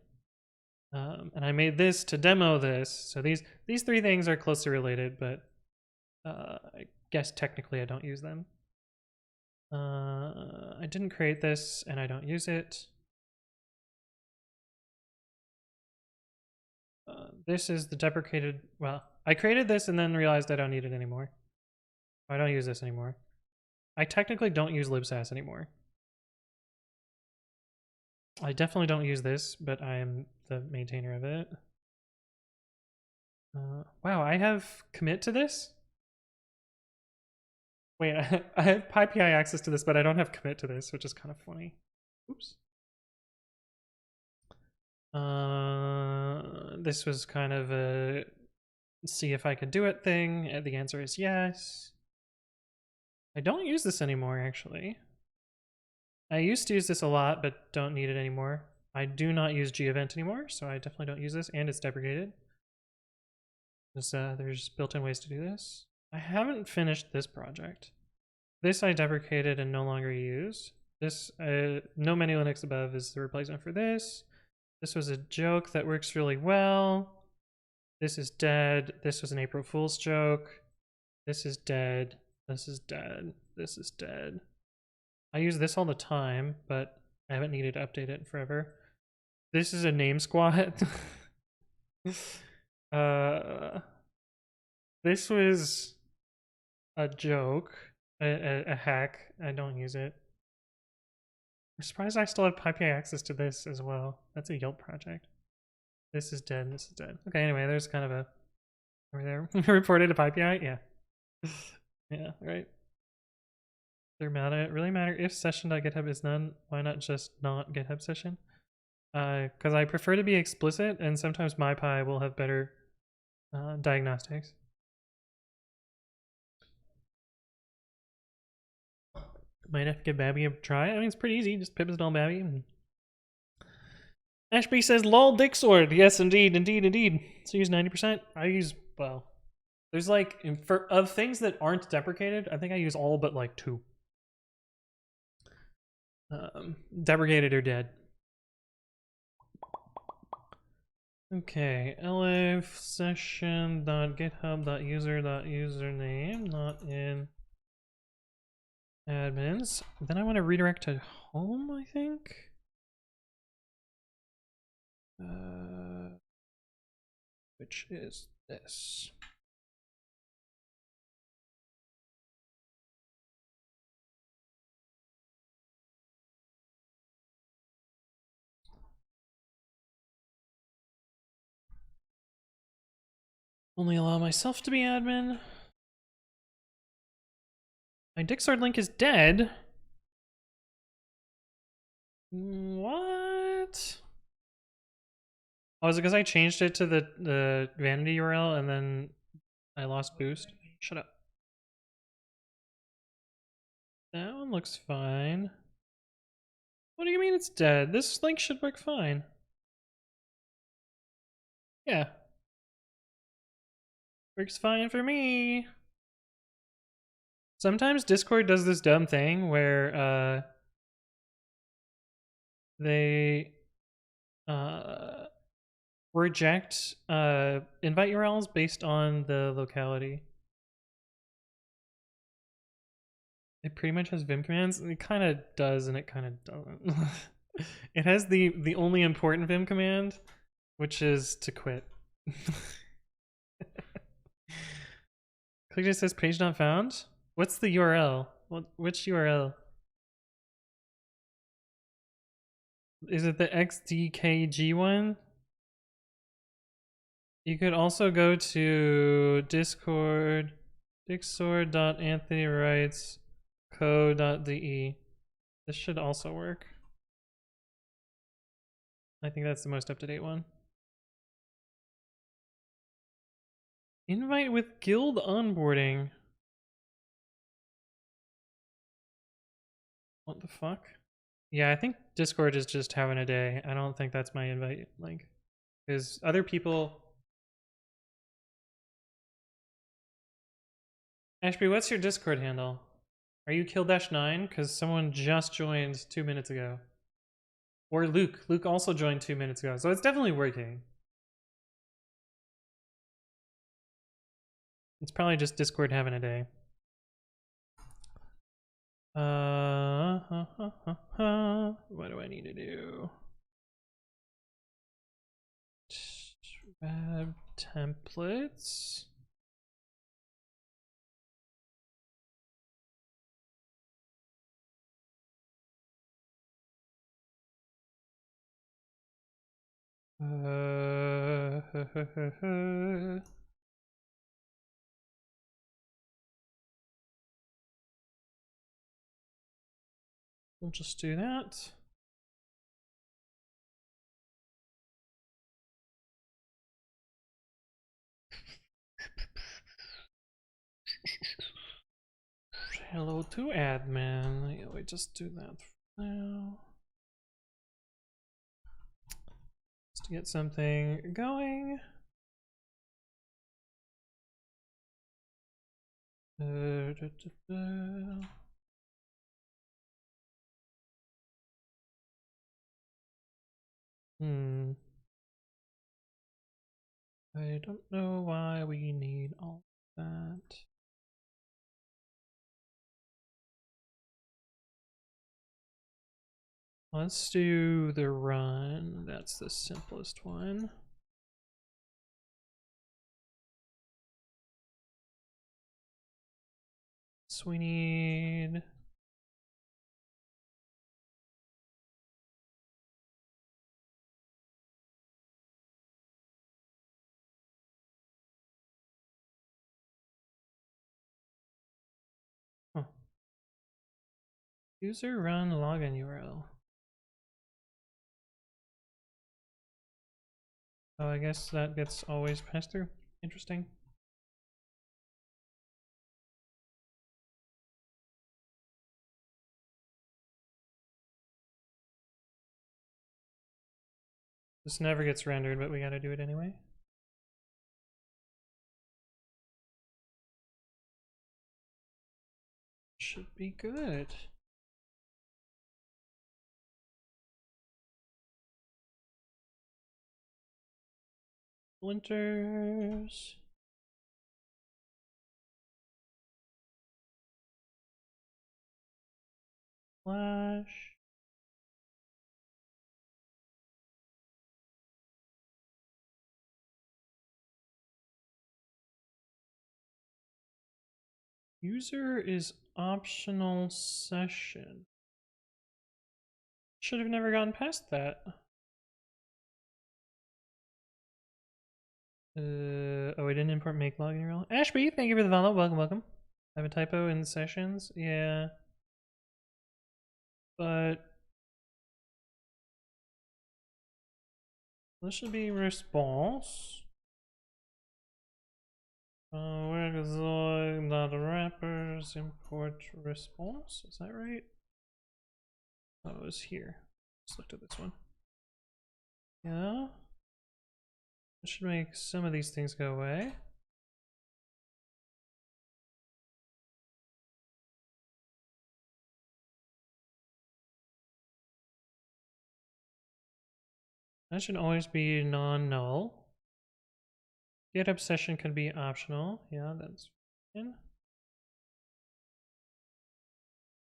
And I made this to demo this. So these three things are closely related, but I guess technically I don't use them. I didn't create this and I don't use it. this is the deprecated, well, I created this and then realized I don't need it anymore. I don't use this anymore. I technically don't use libsass anymore. I definitely don't use this, but I am the maintainer of it. Wow, I have commit to this? Wait, I have PyPI access to this, but I don't have commit to this, which is kind of funny. Oops. This was kind of a see if I could do it thing. The answer is yes. I don't use this anymore, actually. I used to use this a lot, but don't need it anymore. I do not use gevent anymore, so I definitely don't use this, and it's deprecated. There's built-in ways to do this. I haven't finished this project. This I deprecated and no longer use. This, no menu Linux above is the replacement for this. This was a joke that works really well. This is dead. This was an April Fool's joke. This is dead. This is dead. This is dead. I use this all the time, but I haven't needed to update it in forever. This is a name squat. This was a joke, a hack. I don't use it. I'm surprised I still have PyPI access to this as well. That's a Yelp project. This is dead. This is dead. Okay, anyway, there's kind of a over there. Reported to PyPI? Yeah. Yeah, right. They're mad at it. Really matter if session.github is none, why not just not GitHub session? Because I prefer to be explicit, and sometimes MyPy will have better diagnostics. Might have to give Babby a try. I mean, it's pretty easy. Just pip install Babby. And... Ashby says, lol, Dicksword. Yes, indeed, indeed, indeed. So use 90%. I use, well, there's like, of things that aren't deprecated, I think I use all but like 2. Deprecated or dead. Okay, elif session.github.user.username, not in admins. Then I want to redirect to home, I think. Which is this. Only allow myself to be admin. My Dicksword link is dead. What? Oh, is it because I changed it to the vanity URL and then I lost boost? Shut up. That one looks fine. What do you mean it's dead? This link should work fine. Yeah. Works fine for me. Sometimes Discord does this dumb thing where they reject invite URLs based on the locality. It pretty much has Vim commands. It kind of does and it kind of doesn't. It has the only important Vim command, which is to quit. Click just says page not found. What's the URL? Which URL? Is it the XDKG one? You could also go to Discord, dicksword.anthonywritescode.de. This should also work. I think that's the most up-to-date one. Invite with guild onboarding. What the fuck? Yeah, I think Discord is just having a day. I don't think that's my invite link. Because other people... Ashby, what's your Discord handle? Are you Kill-9? Because someone just joined 2 minutes ago. Or Luke. Luke also joined 2 minutes ago. So it's definitely working. It's probably just Discord having a day. What do I need to do? Grab templates. We'll just do that. Hello to admin. Yeah, we just do that for now. Just to get something going. I don't know why we need all that. Let's do the run. That's the simplest one. So we need user run login URL. Oh, I guess that gets always passed through. Interesting. This never gets rendered, but we gotta do it anyway. Should be good. Splinters. Flash. User is optional session. Should have never gotten past that. Oh, I didn't import make login URL. Ashby, thank you for the follow. Welcome, welcome. I have a typo in sessions. Yeah. But this should be response. Where goes the wrappers import response? Is that right? Oh, it was here. Just looked at this one. Yeah. That should make some of these things go away. That should always be non-null. GitHub session can be optional. Yeah, that's fine.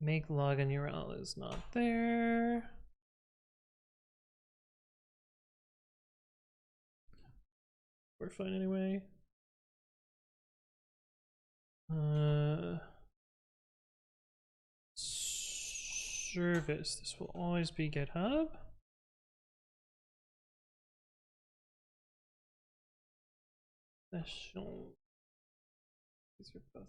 Make login URL is not there. We're fine anyway. Service. This will always be GitHub. Session. These are both.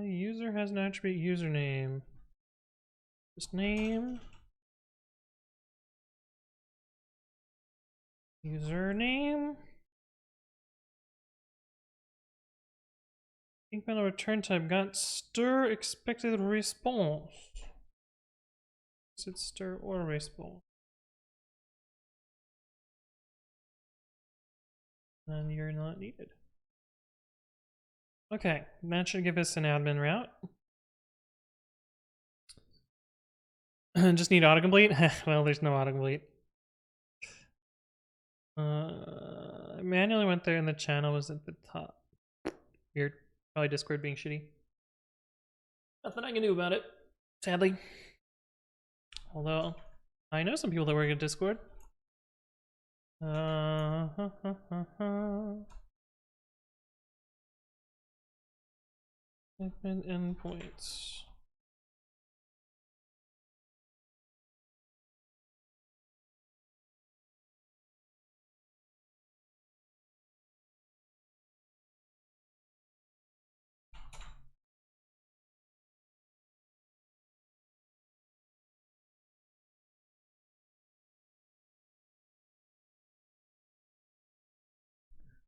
User has an attribute username. Just name. Username. Incremental return type got stir expected response. Is it stir or response? Then you're not needed. Okay, that should give us an admin route. Just need autocomplete? Well, there's no autocomplete. I manually went there and the channel was at the top. Weird. Probably Discord being shitty. Nothing I can do about it, sadly. Although, I know some people that work at Discord. Admin endpoints.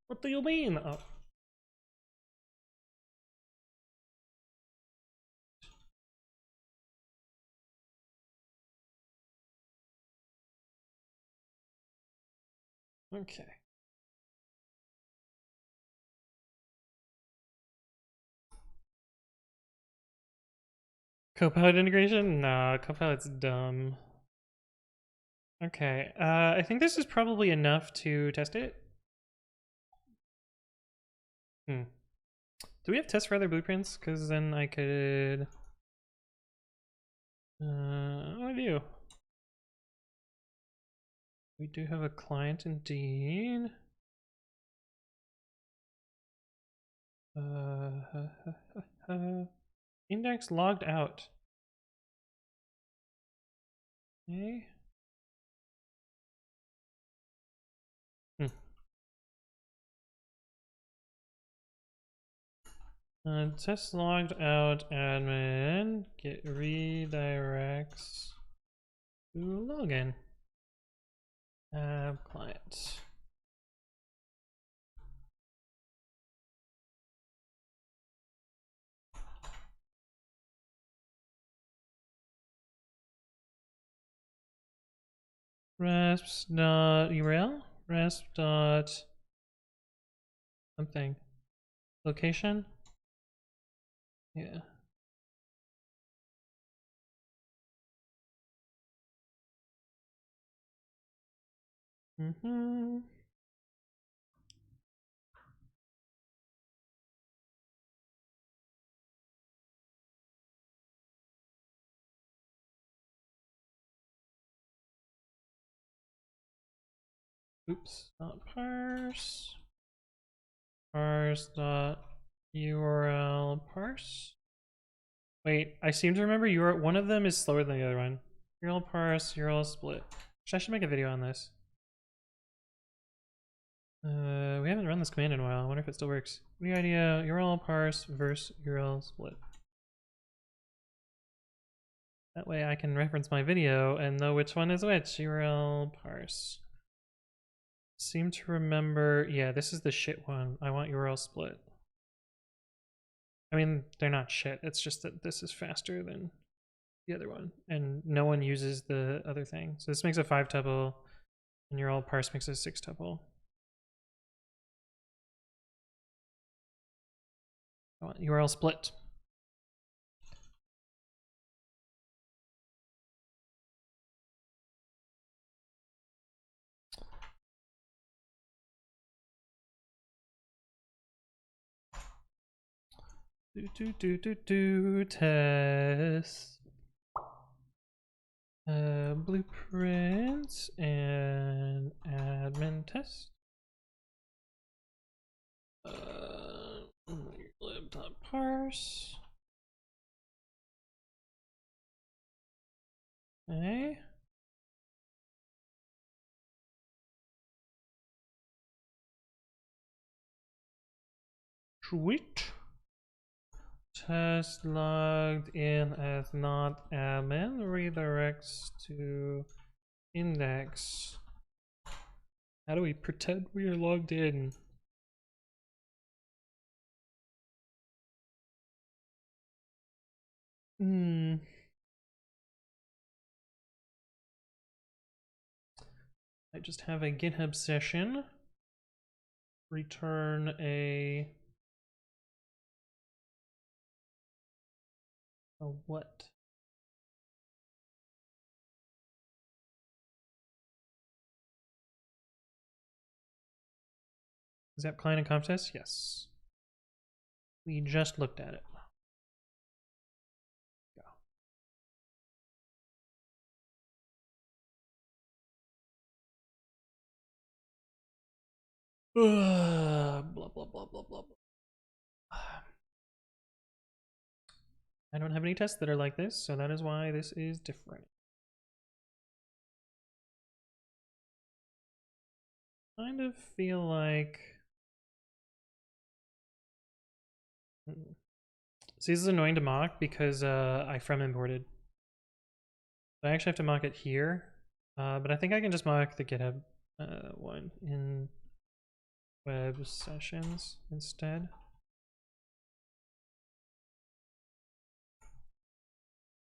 What do you mean? Oh. Okay. Copilot integration? Nah, Copilot's dumb. Okay, I think this is probably enough to test it. Do we have tests for other blueprints? Because then I could... what do I do? We do have a client indeed. Index logged out. Okay. Test logged out admin, get redirects to login. Client. Resp.url, resp. Something. Location? Yeah. Oops, not parse. Parse dot URL parse. Wait, I seem to remember one of them is slower than the other one. URL parse, URL split. I should make a video on this. We haven't run this command in a while. I wonder if it still works. New idea, URL parse versus URL split. That way I can reference my video and know which one is which. URL parse. Seem to remember, yeah, this is the shit one. I want URL split. I mean, they're not shit. It's just that this is faster than the other one, and no one uses the other thing. So this makes a 5 tuple, and URL parse makes a 6 tuple. I want URL split. Test. Blueprints and admin test. Lib.parse. Okay. Sweet. Test logged in as not admin redirects to index. How do we pretend we are logged in? I just have a GitHub session. Return a what? Is that client and conf test? Yes. We just looked at it. Blah, blah, blah, blah, blah, blah. I don't have any tests that are like this, so that is why this is different. Kind of feel like... See, this is annoying to mock because I from imported. I actually have to mock it here, but I think I can just mock the GitHub one in web sessions instead.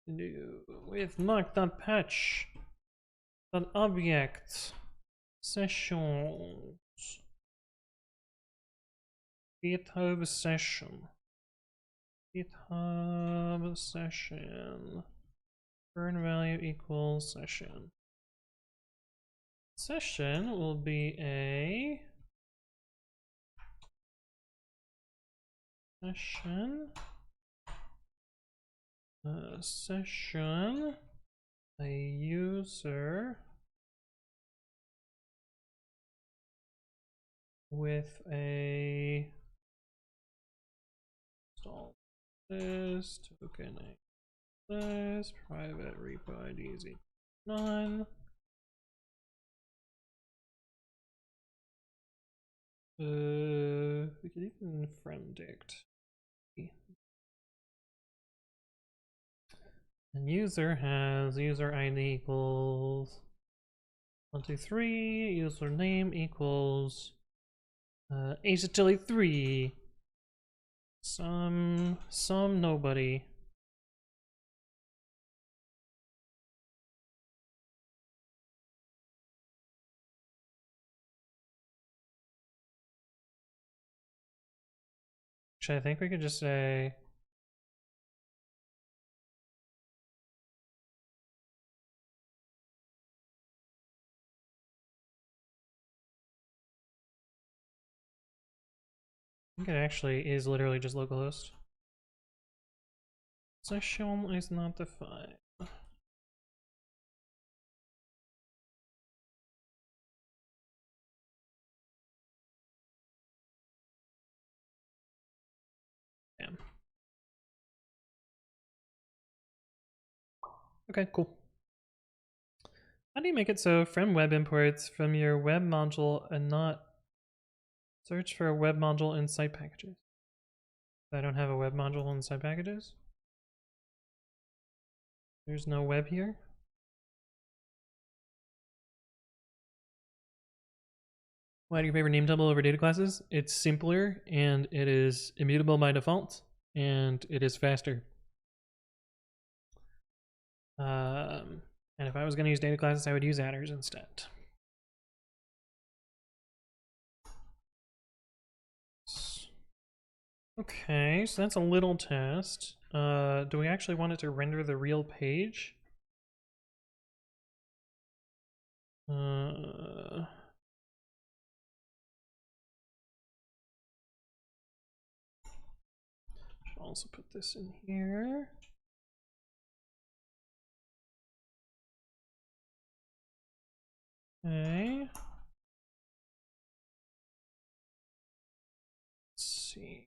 With mock.patch.object sessions GitHub session current value equals session. Session will be a session a user with a install this token this private repo ID is equal to none. We could even fremdict. And user has user ID equals 123, username equals Chili3. Some nobody. Actually, I think we could just say I think it actually is literally just localhost. Session is not defined. Damn. Okay, cool. How do you make it so from web imports from your web module and not search for a web module in site packages? I don't have a web module in site packages. There's no web here. Why do you favor name double over data classes? It's simpler and it is immutable by default and it is faster. And if I was going to use data classes, I would use adders instead. Okay, so that's a little test. Do we actually want it to render the real page? Should also put this in here. Okay. Let's see.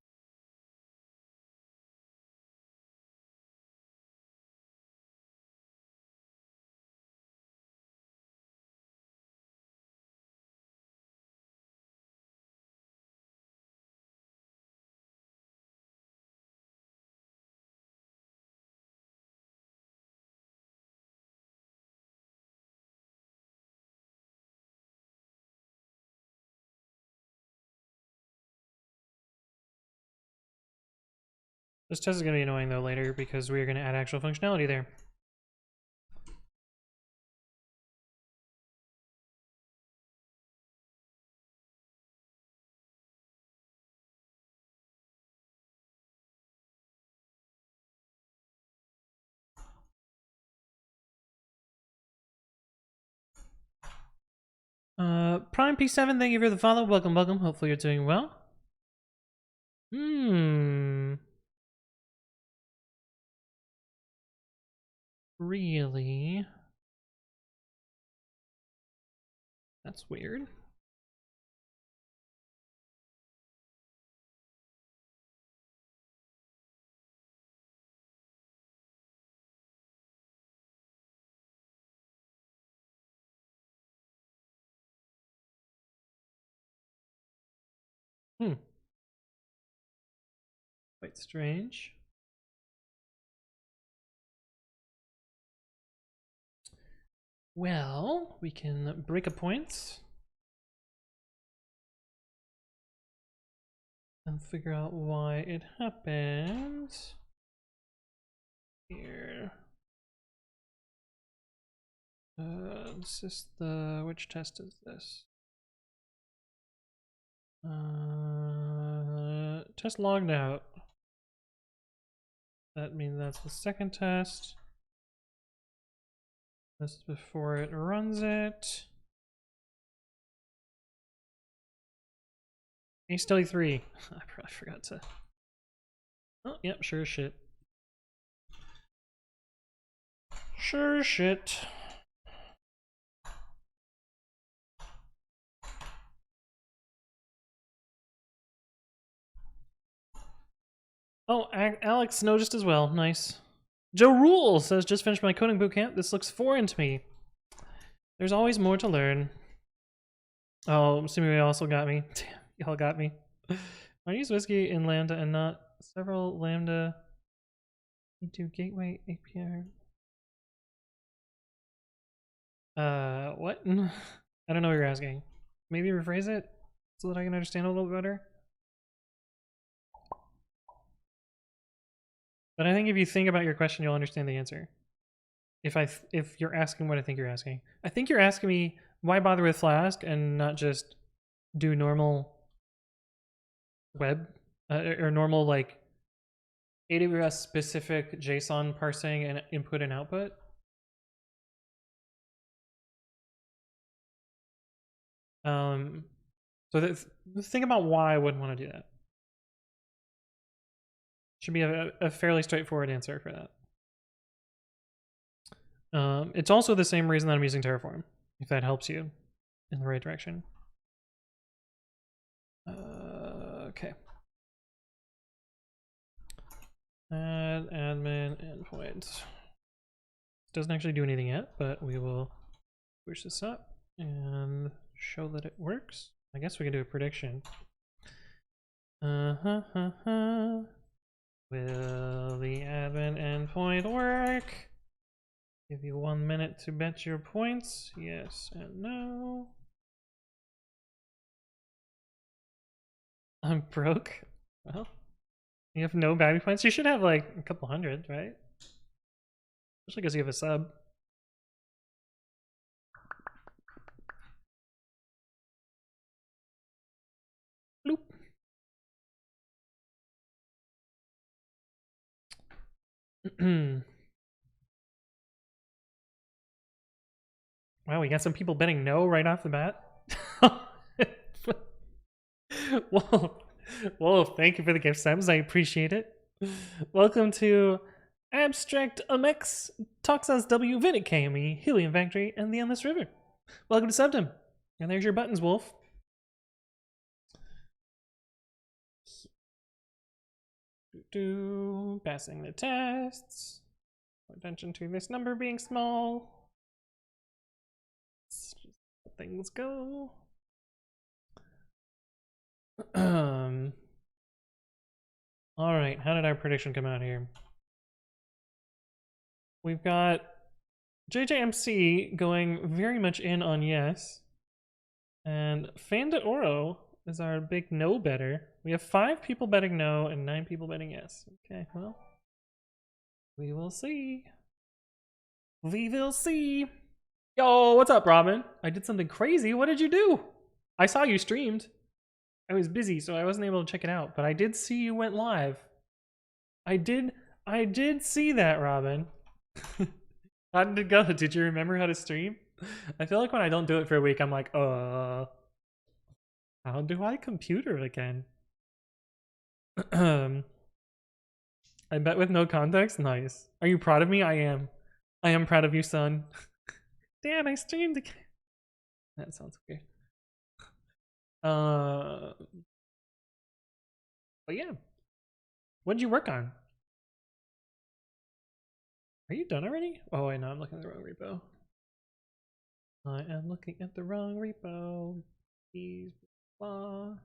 This test is going to be annoying though later because we are going to add actual functionality there. Prime P7, thank you for the follow. Welcome, welcome. Hopefully you're doing well. Really? That's weird. Quite strange. Well, we can break a point and figure out why it happened. Here. This is the, which test is this? Test logged out. That means that's the second test. This is before it runs it. He's still 3. I probably forgot to. Oh, yep, sure as shit. Sure as shit. Oh, Alex noticed as well. Nice. Joe Rule says, just finished my coding bootcamp. This looks foreign to me. There's always more to learn. Oh, Simui also got me. Damn, y'all got me. I use whiskey in Lambda and not several Lambda into gateway API. What? I don't know what you're asking. Maybe rephrase it so that I can understand a little bit better. But I think if you think about your question, you'll understand the answer. If you're asking what I think you're asking. I think you're asking me why bother with Flask and not just do normal web or normal like AWS specific JSON parsing and input and output. So think about why I wouldn't want to do that. Should be a fairly straightforward answer for that. It's also the same reason that I'm using Terraform, if that helps you in the right direction. Okay. Add admin endpoint. Doesn't actually do anything yet, but we will push this up and show that it works. I guess we can do a prediction. Will the admin endpoint work? Give you 1 minute to bet your points. Yes and no. I'm broke. Well, you have no bounty points. You should have like a couple hundred, right? Especially because you have a sub. Bloop. Wow, we got some people betting no right off the bat. Whoa, thank you for the gift subs. I appreciate it. Welcome to Abstract MX, Toxas W, Vinnick KME, Helium Factory, and the Endless River. Welcome to Septum. And there's your buttons, Wolf. Passing the tests. Attention to this number being small. Let's just let things go. All right, how did our prediction come out here? We've got JJMC going very much in on yes, and Fanda Oro is our big no better. We have 5 people betting no and 9 people betting yes. Okay, well, we will see. We will see. Yo, what's up, Robin? I did something crazy. What did you do? I saw you streamed. I was busy, so I wasn't able to check it out, but I did see you went live. I did see that, Robin. How did it go? Did you remember how to stream? I feel like when I don't do it for a week, I'm like, how do I computer again? I bet with no context? Nice. Are you proud of me? I am. I am proud of you, son. Damn, I streamed again. That sounds weird. But yeah. What did you work on? Are you done already? Oh, wait, no, I'm looking at the wrong repo. I am looking at the wrong repo. Please, blah.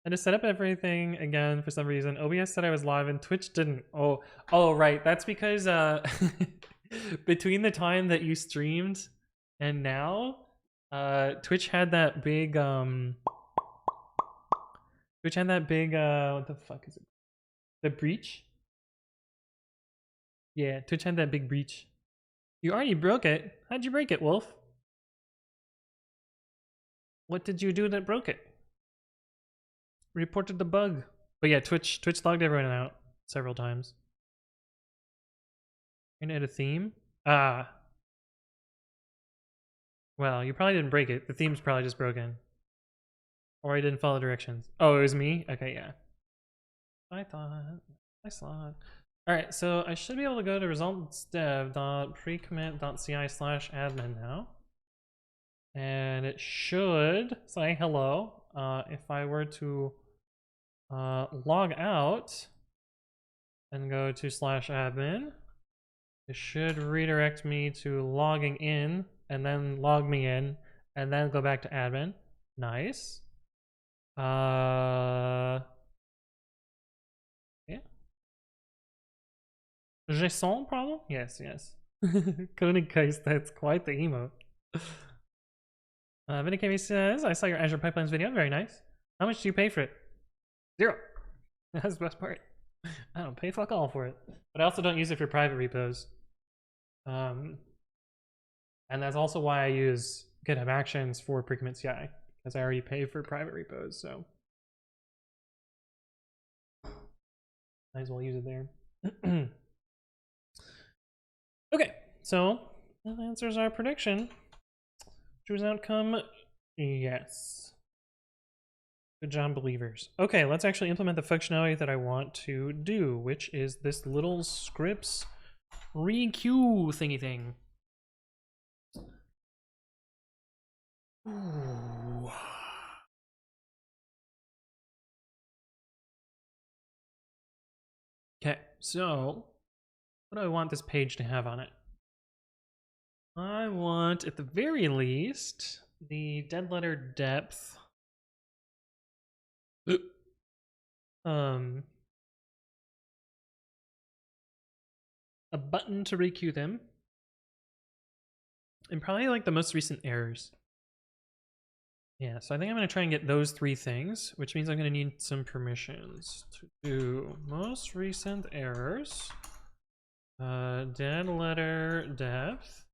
I just set up everything again for some reason. OBS said I was live and Twitch didn't. Oh, right. That's because between the time that you streamed and now, Twitch had that big what the fuck is it? The breach? Yeah, Twitch had that big breach. You already broke it. How'd you break it, Wolf? What did you do that broke it? Reported the bug. But yeah, Twitch logged everyone out several times. Gonna add a theme? Ah. Well, you probably didn't break it. The theme's probably just broken. Or I didn't follow directions. Oh, it was me? Okay, yeah. I thought. Alright, so I should be able to go to results.dev.precommit.ci/admin now. And it should say hello. If I were to log out and go to /admin, it should redirect me to logging in and then log me in and then go back to admin. Nice. Yeah. Jason problem? Yes. Königgeist, that's quite the emote. Vinny says, I saw your Azure Pipelines video, very nice. How much do you pay for it? 0. That's the best part. I don't pay fuck all for it. But I also don't use it for private repos. And that's also why I use GitHub Actions for pre-commit.ci, because I already pay for private repos, so might as well use it there. Okay, so that answers our prediction. Choose outcome, yes. Good job, believers. Okay, let's actually implement the functionality that I want to do, which is this little scripts requeue thingy thing. Ooh. Okay, so what do I want this page to have on it? I want, at the very least, the dead letter depth. A button to requeue them, and probably like the most recent errors. Yeah, so I think I'm going to try and get those 3 things, which means I'm going to need some permissions to do most recent errors, dead letter depth,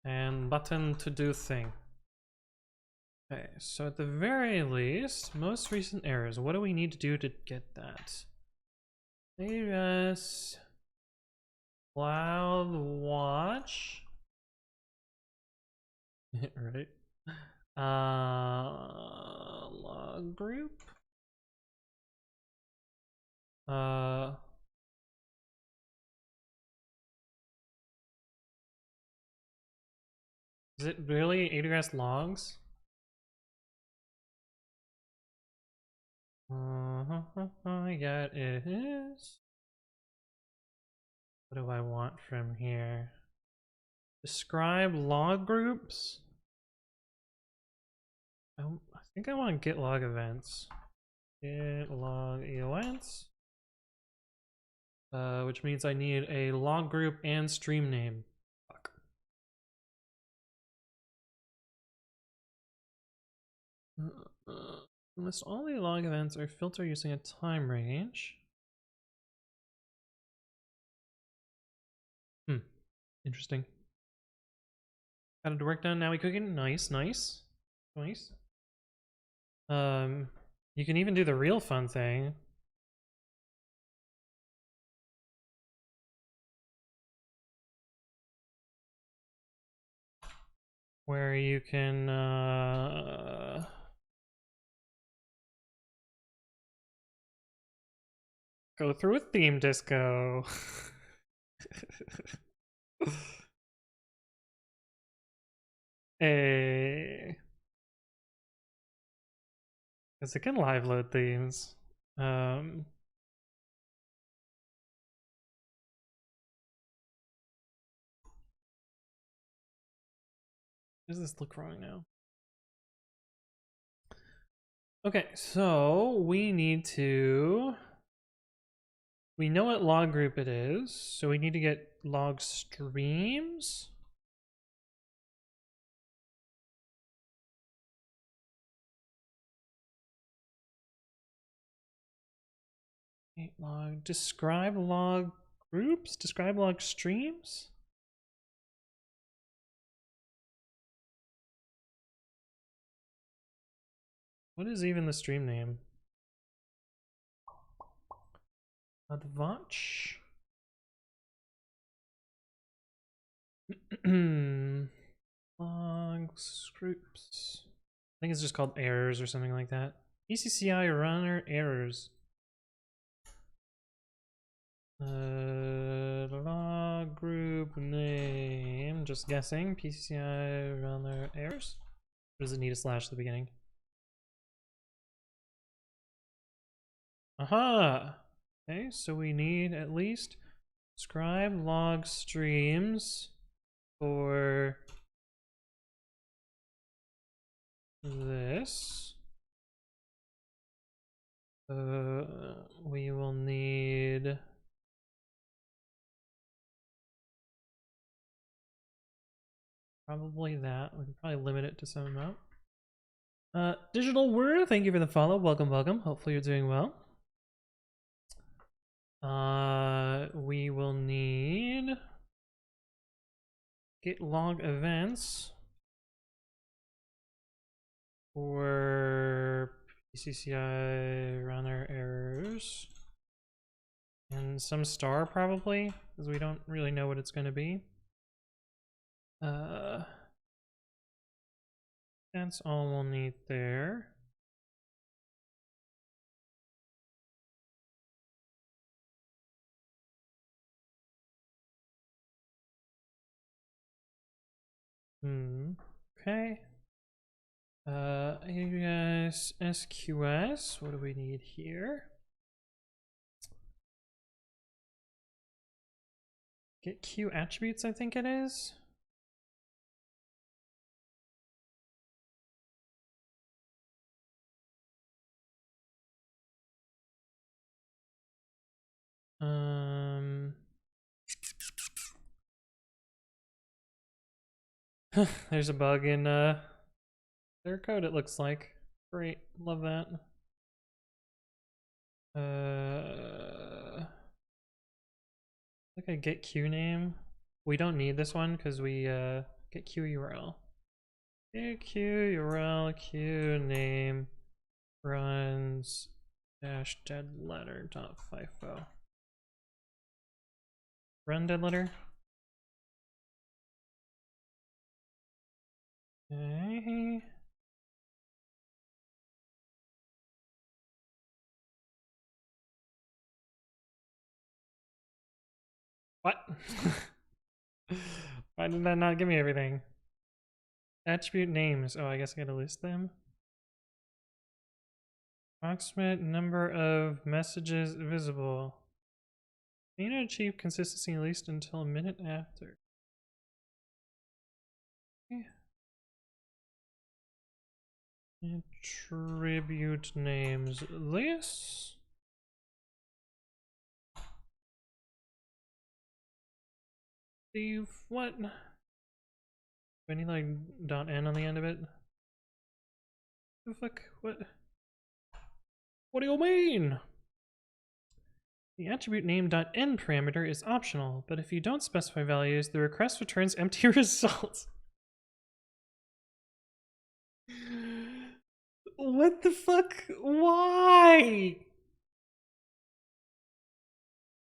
and button to do thing. Okay, so at the very least, most recent errors. What do we need to do to get that? AWS Cloud Watch. Right. Log group. Is it really AWS logs? Yeah, it is. What do I want from here? Describe log groups? I think I want git log events. Git log events. Which means I need a log group and stream name. Fuck. Almost all the log events are filtered using a time range. Interesting. Got it to work done. Now we cooking. Nice. You can even do the real fun thing. Where you can go through a theme disco. Hey. Because it can live load themes. How does this look wrong now? Okay, so we need to. We know what log group it is, so we need to get log streams. Log describe log groups, describe log streams. What is even the stream name? Advanch. Logs groups. I think it's just called errors or something like that. PCCI runner errors. Log group name. Just guessing. PCCI runner errors. Or does it need a slash at the beginning? Aha! Okay, so we need at least describe log streams for this. We will need probably that. We can probably limit it to some amount. Digital Word, thank you for the follow. Welcome, welcome. Hopefully you're doing well. We will need git log events for PCCI runner errors and some star probably, because we don't really know what it's going to be. That's all we'll need there. Okay. AWS SQS, what do we need here? Get Q attributes, I think it is. There's a bug in their code, it looks like. Great, love that. Like a get Q name. We don't need this one because we get Q URL. Get Q URL Q name runs dash dead letter dot FIFO. Run dead letter. Okay. What? Why did that not give me everything? Attribute names. Oh, I guess I gotta list them. Approximate number of messages visible. Need to achieve consistency at least until a minute after. Okay. Attribute names list. Steve, what? Do I need like .n on the end of it? The fuck? What? What do you mean? The attribute name.n parameter is optional, but if you don't specify values, the request returns empty results. What the fuck? Why?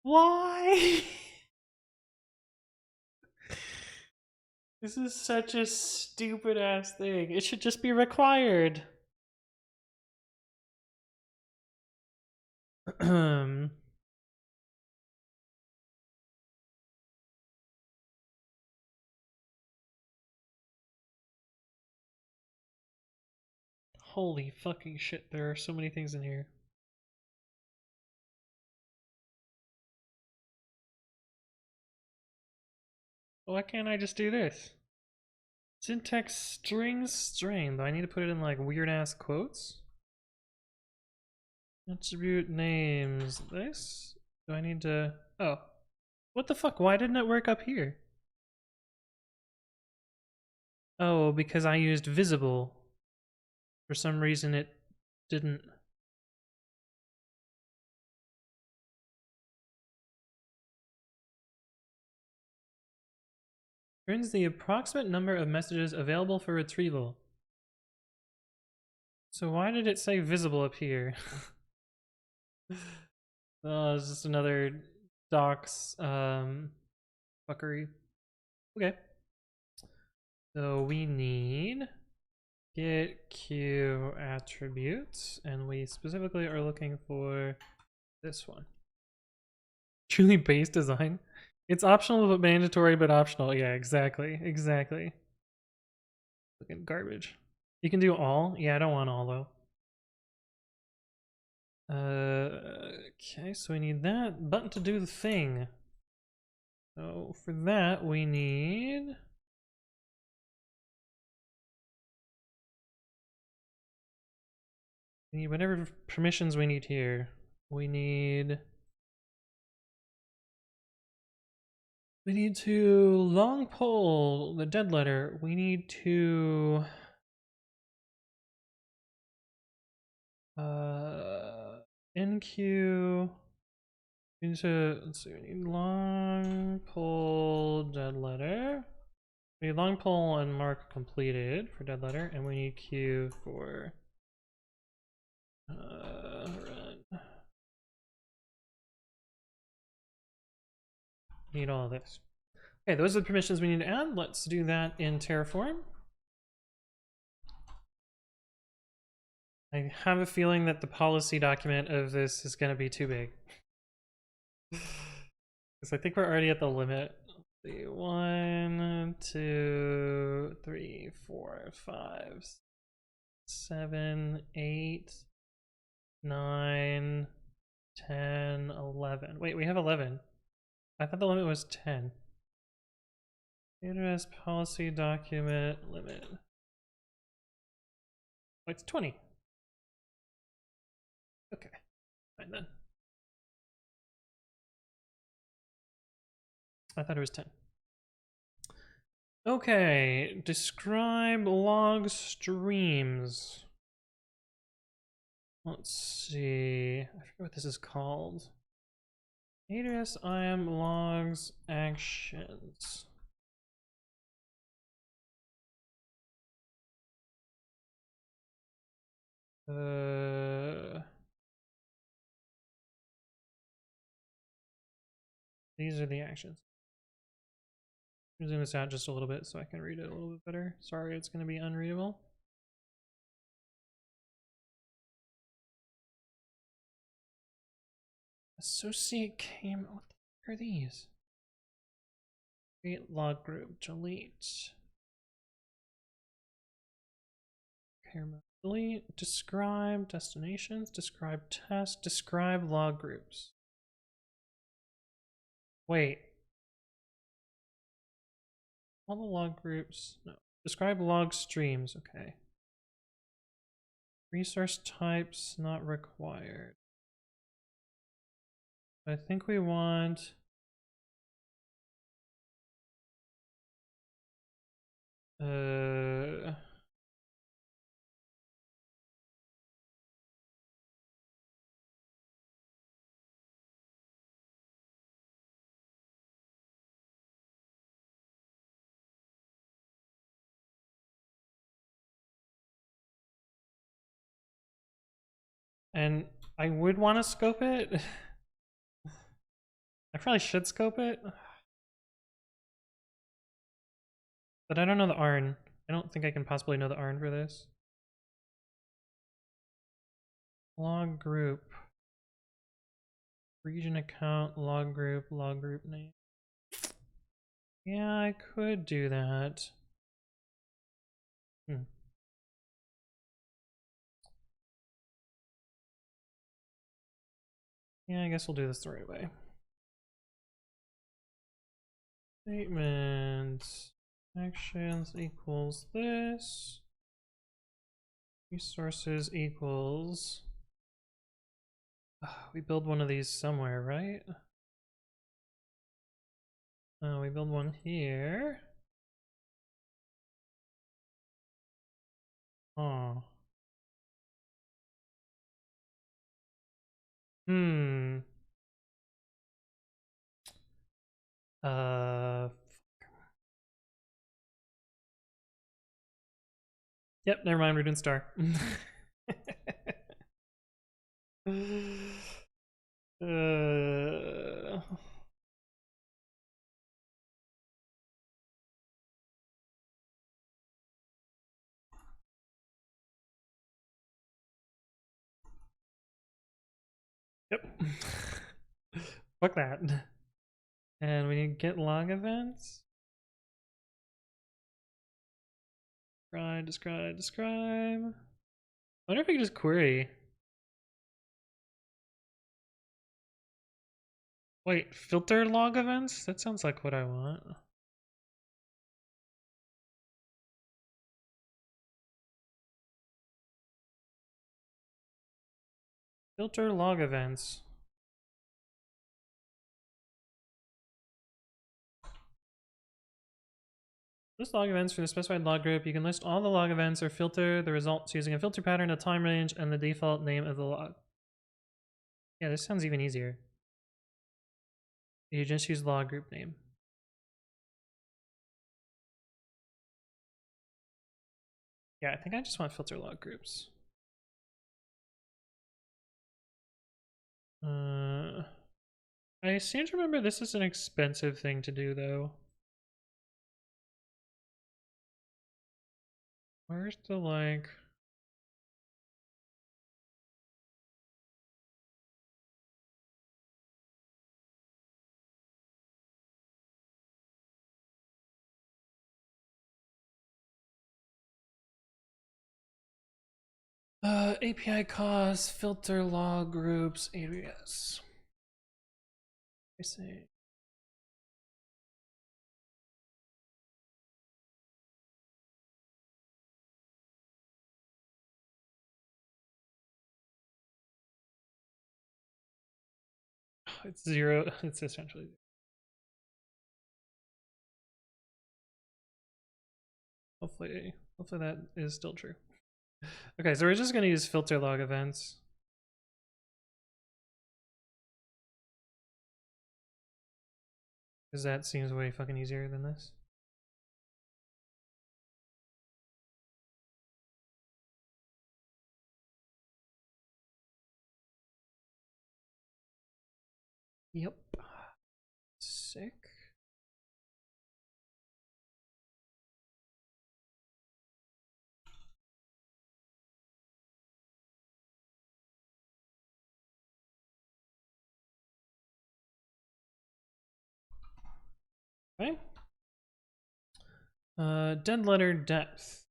Why? This is such a stupid ass thing. It should just be required. Holy fucking shit, there are so many things in here. Why can't I just do this? Syntax string. Do I need to put it in like weird ass quotes? Attribute names. This? Do I need to... Oh. What the fuck? Why didn't it work up here? Oh, because I used visible. For some reason it didn't. Turns the approximate number of messages available for retrieval. So why did it say visible up here? Oh, it's just another docs fuckery. Okay. So we need get queue attributes, and we specifically are looking for this one. Truly base design. It's optional but mandatory, but optional. Yeah, exactly. Exactly. Fucking garbage. You can do all? Yeah, I don't want all though. Okay, so we need that button to do the thing. So for that we need whatever permissions we need here. We need to long poll the dead letter. We need to enqueue. We need to, let's see, we need long poll dead letter. We need long poll and mark completed for dead letter, and we need queue for run. Need all of this. Okay, those are the permissions we need to add. Let's do that in Terraform. I have a feeling that the policy document of this is going to be too big. Because I think we're already at the limit. 1, 2, 3, 4, 5, 7, 8, 9, 10, 11. Wait, we have 11. I thought the limit was 10. Address policy document limit. Oh, it's 20. Okay, fine then. I thought it was 10. Okay, describe log streams. Let's see. I forget what this is called. AWS IAM logs actions. These are the actions. Zoom this out just a little bit so I can read it a little bit better. Sorry, it's going to be unreadable. Associate came. What the heck are these? Create log group. Delete. Delete. Describe destinations. Describe test. Describe log groups. Wait. All the log groups. No. Describe log streams. Okay. Resource types not required. I think we want and I would want to scope it. I probably should scope it. But I don't know the ARN. I don't think I can possibly know the ARN for this. Log group. Region account, log group name. Yeah, I could do that. Yeah, I guess we'll do this the right way. Statement actions equals this. Resources equals We build one of these somewhere, right? We build one here. Oh. Hmm. Uh. Yep, never mind, we're doing star. uh... Yep. Fuck that. And we need get log events. Describe. I wonder if we can just query. Wait, filter log events? That sounds like what I want. Filter log events. List log events for the specified log group. You can list all the log events or filter the results using a filter pattern, a time range, and the default name of the log. Yeah, this sounds even easier. You just use log group name. Yeah, I think I just want filter log groups. I seem to remember this is an expensive thing to do, though. Where's the, like... API costs, filter log groups, AWS. I see. It's zero. It's essentially zero. Hopefully that is still true. Okay, so we're just gonna use filter log events. Because that seems way fucking easier than this. Yep. Sick. Okay. Dead letter depth.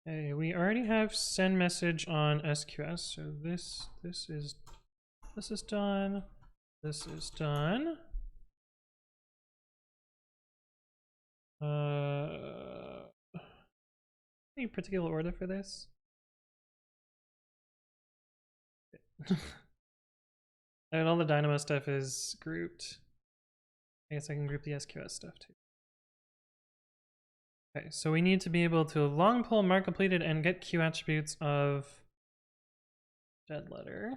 Okay, we already have send message on SQS, so this is done. This is done. Any particular order for this? And all the Dynamo stuff is grouped. I guess I can group the SQS stuff too. Okay, so we need to be able to long pull mark completed and get queue attributes of dead letter.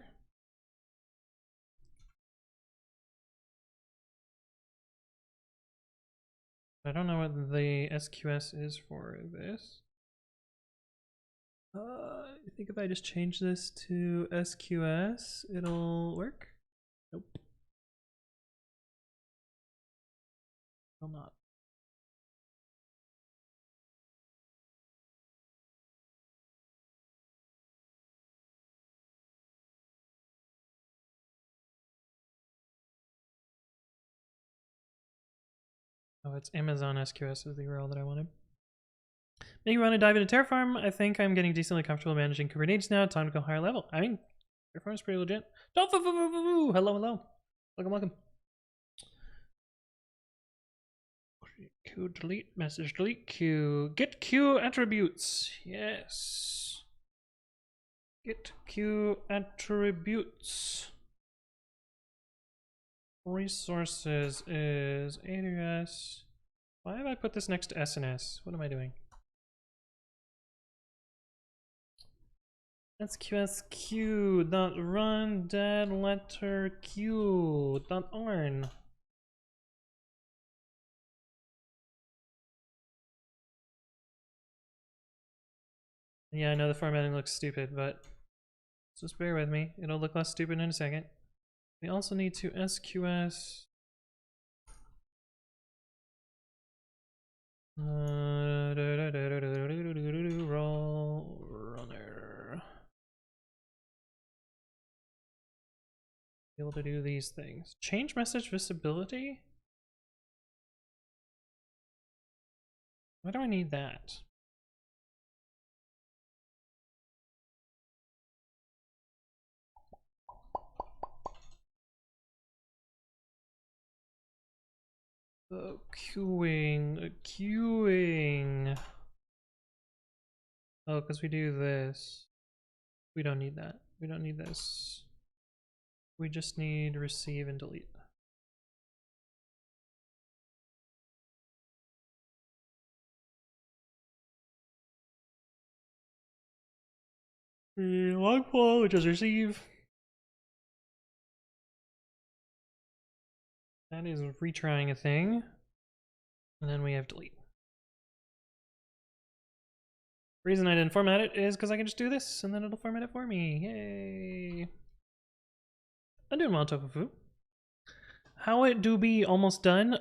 I don't know what the SQS is for this. I think if I just change this to SQS, it'll work. Nope. Will not. Oh, it's Amazon SQS is the URL that I wanted. Maybe you want to dive into Terraform. I think I'm getting decently comfortable managing Kubernetes now. Time to go higher level. I mean, Terraform's pretty legit. Hello, hello. Welcome. Q delete message delete Q. Get Q attributes. Yes. Git q attributes. Resources is AWS. Why have I put this next to SNS? What am I doing? SQSQ dot run dead letter q dot arn. Yeah, I know the formatting looks stupid, but just bear with me. It'll look less stupid in a second. We also need to SQS roll runner. Be able to do these things. Change message visibility? Why do I need that? Queuing. Oh, because we do this. We don't need that. We don't need this. We just need receive and delete. Log flow, which is receive. That is retrying a thing. And then we have delete. The reason I didn't format it is because I can just do this and then it'll format it for me. Yay. I'm doing well, Tofu. How it do be almost done?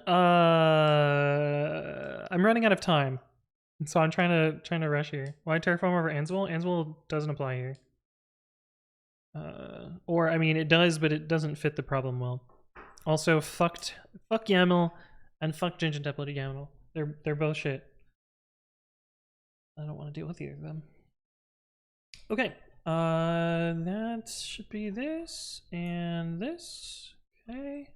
I'm running out of time. So I'm trying to rush here. Why Terraform over Ansible? Ansible doesn't apply here. Or I mean it does, but it doesn't fit the problem well. Also, fuck YAML and fuck Ginger template YAML. They're both shit. I don't want to deal with either of them. Okay, that should be this and this. Okay.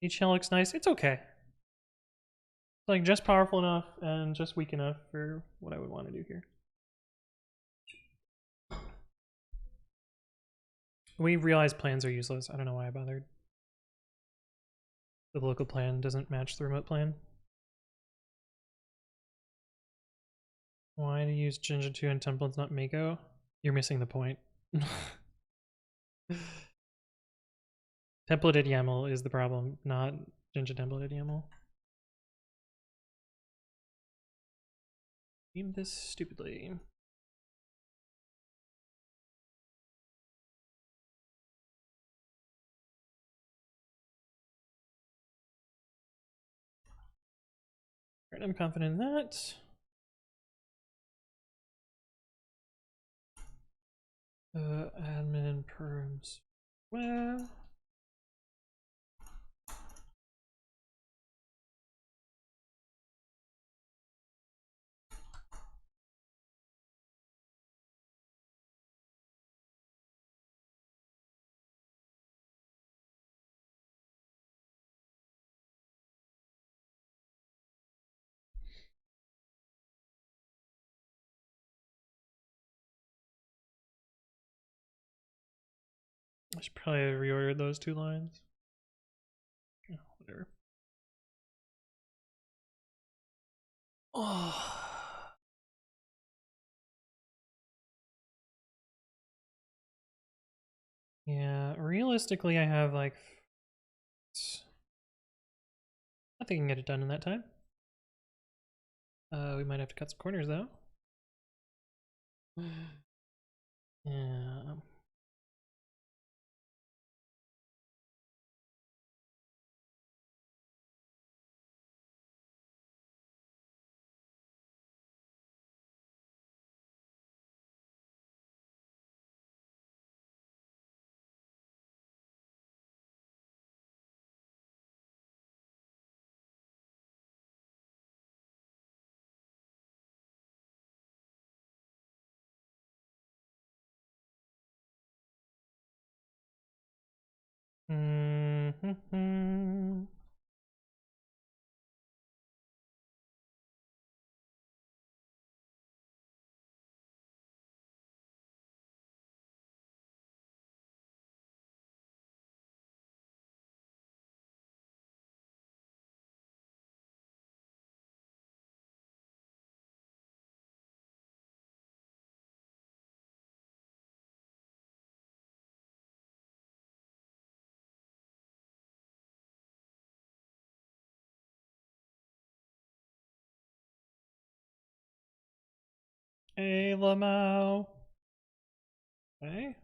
Each shell looks nice. It's okay. It's like just powerful enough and just weak enough for what I would want to do here. We realized plans are useless. I don't know why I bothered. The local plan doesn't match the remote plan. Why to use Ginger 2 and templates, not Mako? You're missing the point. Templated YAML is the problem, not Ginger templated YAML. Name this stupidly. Right, I'm confident in that. Admin perms. Well. I should probably reorder those two lines. Oh, whatever. Oh. Yeah, realistically, I have like. I think I can get it done in that time. We might have to cut some corners though. Yeah. Mm-hmm. Hey, Lamau. Okay.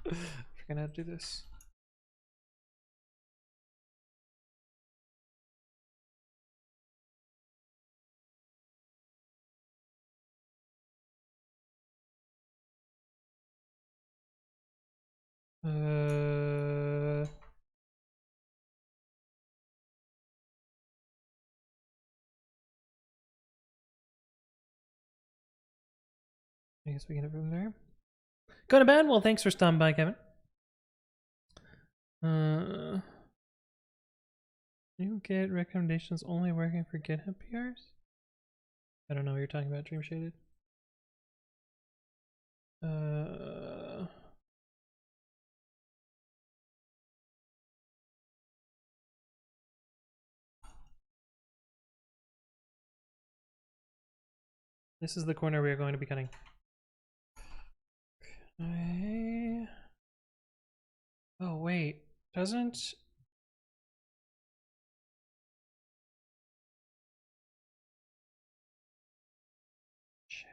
We're gonna have to do this. I guess we can have room there. Go to bed. Well, thanks for stopping by, Kevin. You get recommendations only working for GitHub PRs? I don't know what you're talking about, Dream Shaded. This is the corner we are going to be cutting. Okay. Oh, wait. Doesn't... Shit.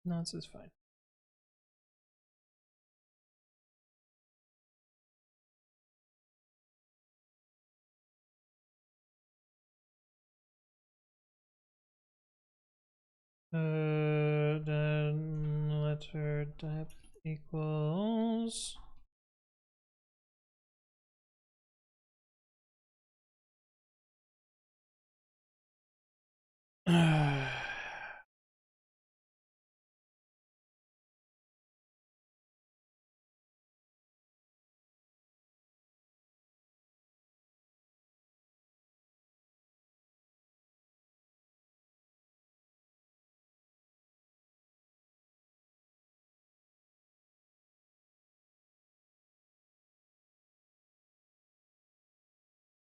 No, this is fine. Then letter depth equals...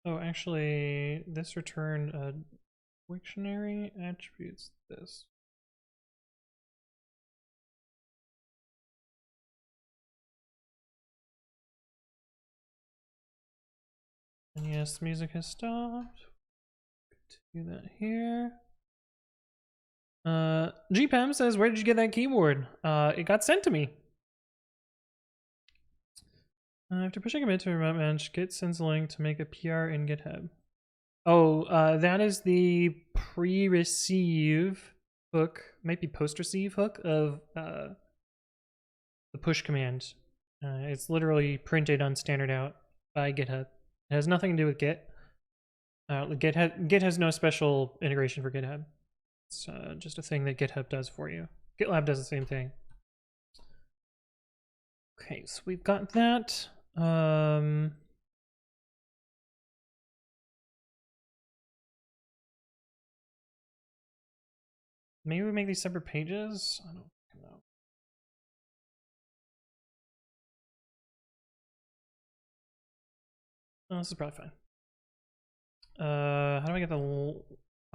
Oh, actually, this returned a Wiktionary attributes this. And yes, music has stopped. Do that here. GPAM says, where did you get that keyboard? It got sent to me. After pushing a bit to remote manage, Git sends a link to make a PR in GitHub. Oh, that is the pre-receive hook, might be post-receive hook of the push command. It's literally printed on standard out by GitHub. It has nothing to do with Git. Git has no special integration for GitHub. It's just a thing that GitHub does for you. GitLab does the same thing. Okay, so we've got that. Maybe we make these separate pages? I don't know. Oh, this is probably fine. How do I get the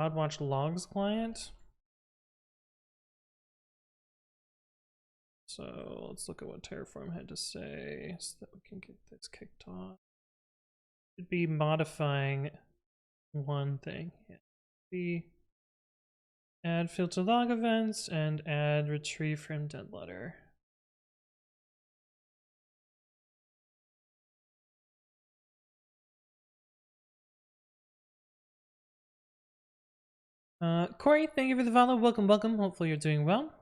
CloudWatch logs client? So let's look at what Terraform had to say so that we can get this kicked off. Should be modifying one thing. Yeah. Be add filter log events and add retrieve from dead letter. Corey, thank you for the follow. Welcome, welcome. Hopefully you're doing well.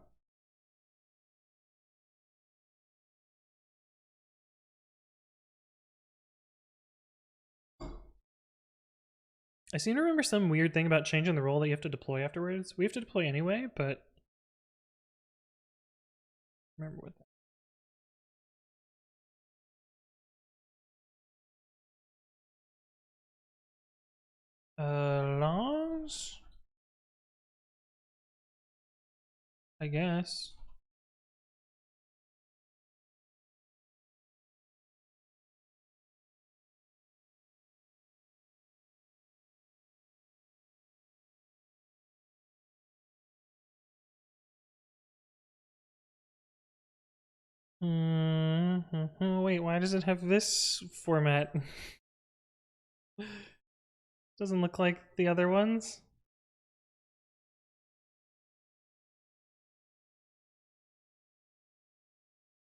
I seem to remember some weird thing about changing the role that you have to deploy afterwards. We have to deploy anyway, but remember what that. Logs? I guess. Wait, why does it have this format? Doesn't look like the other ones.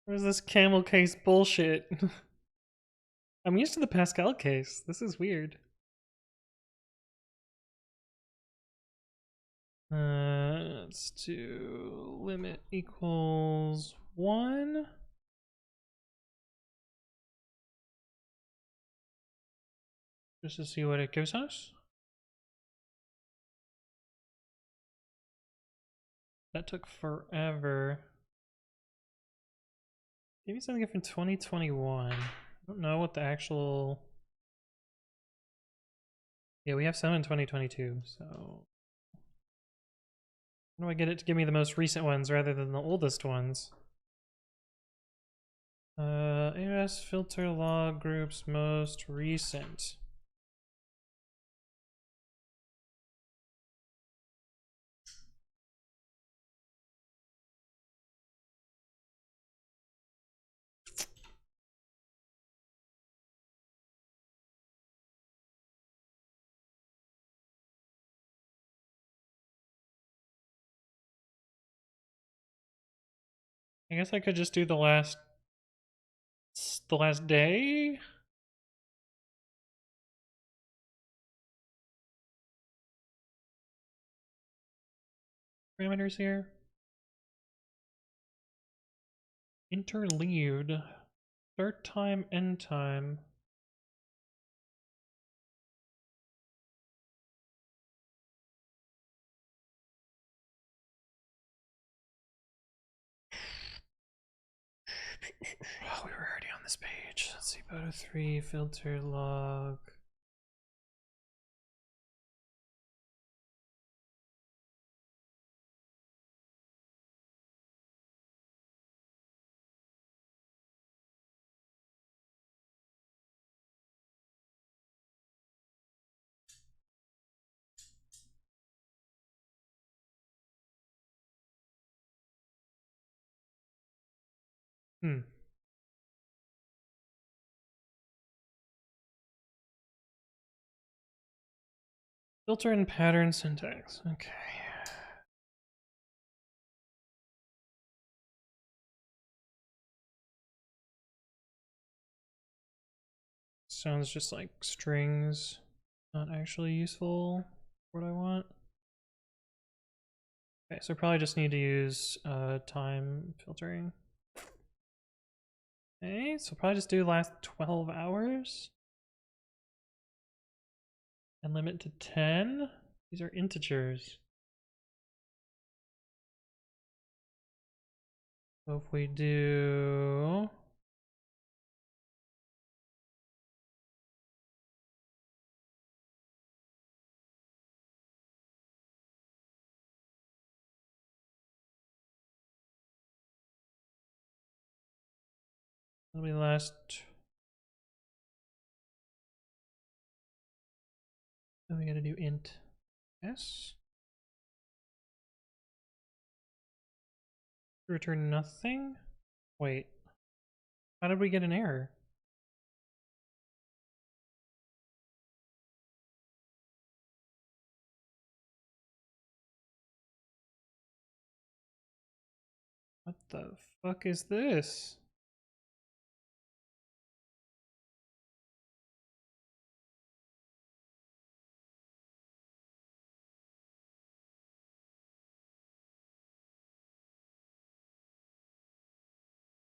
What is this camel case bullshit? I'm used to the Pascal case. This is weird. Let's do limit equals 1. Just to see what it gives us. That took forever. Give me something from 2021. I don't know what the actual... Yeah, we have some in 2022, so... How do I get it to give me the most recent ones rather than the oldest ones? AS filter log groups most recent. I guess I could just do the last day. Parameters here. Interleaved. Start time, end time. Oh, we were already on this page. Let's see, photo 3, filter log. Filter and pattern syntax. Okay. Sounds just like strings. Not actually useful for what I want. Okay, so probably just need to use time filtering. Okay, so probably just do last 12 hours. And limit to 10. These are integers. So if we do... That'll be the last... Then we gotta do int s. Return nothing? Wait. How did we get an error? What the fuck is this?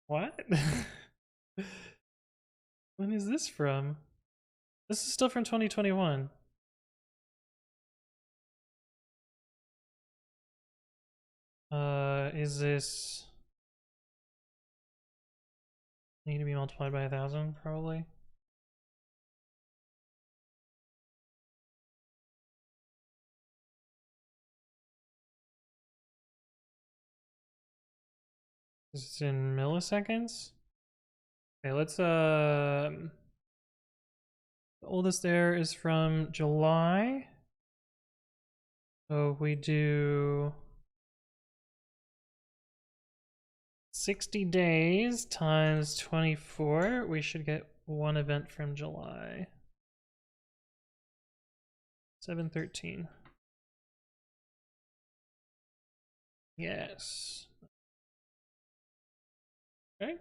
What? When is this from? This is still from 2021. Is this need to be multiplied by 1,000 probably? Is this in milliseconds? Okay, let's the oldest there is from July. So if we do 60 days times 24, we should get one event from July. 713. Yes. Okay.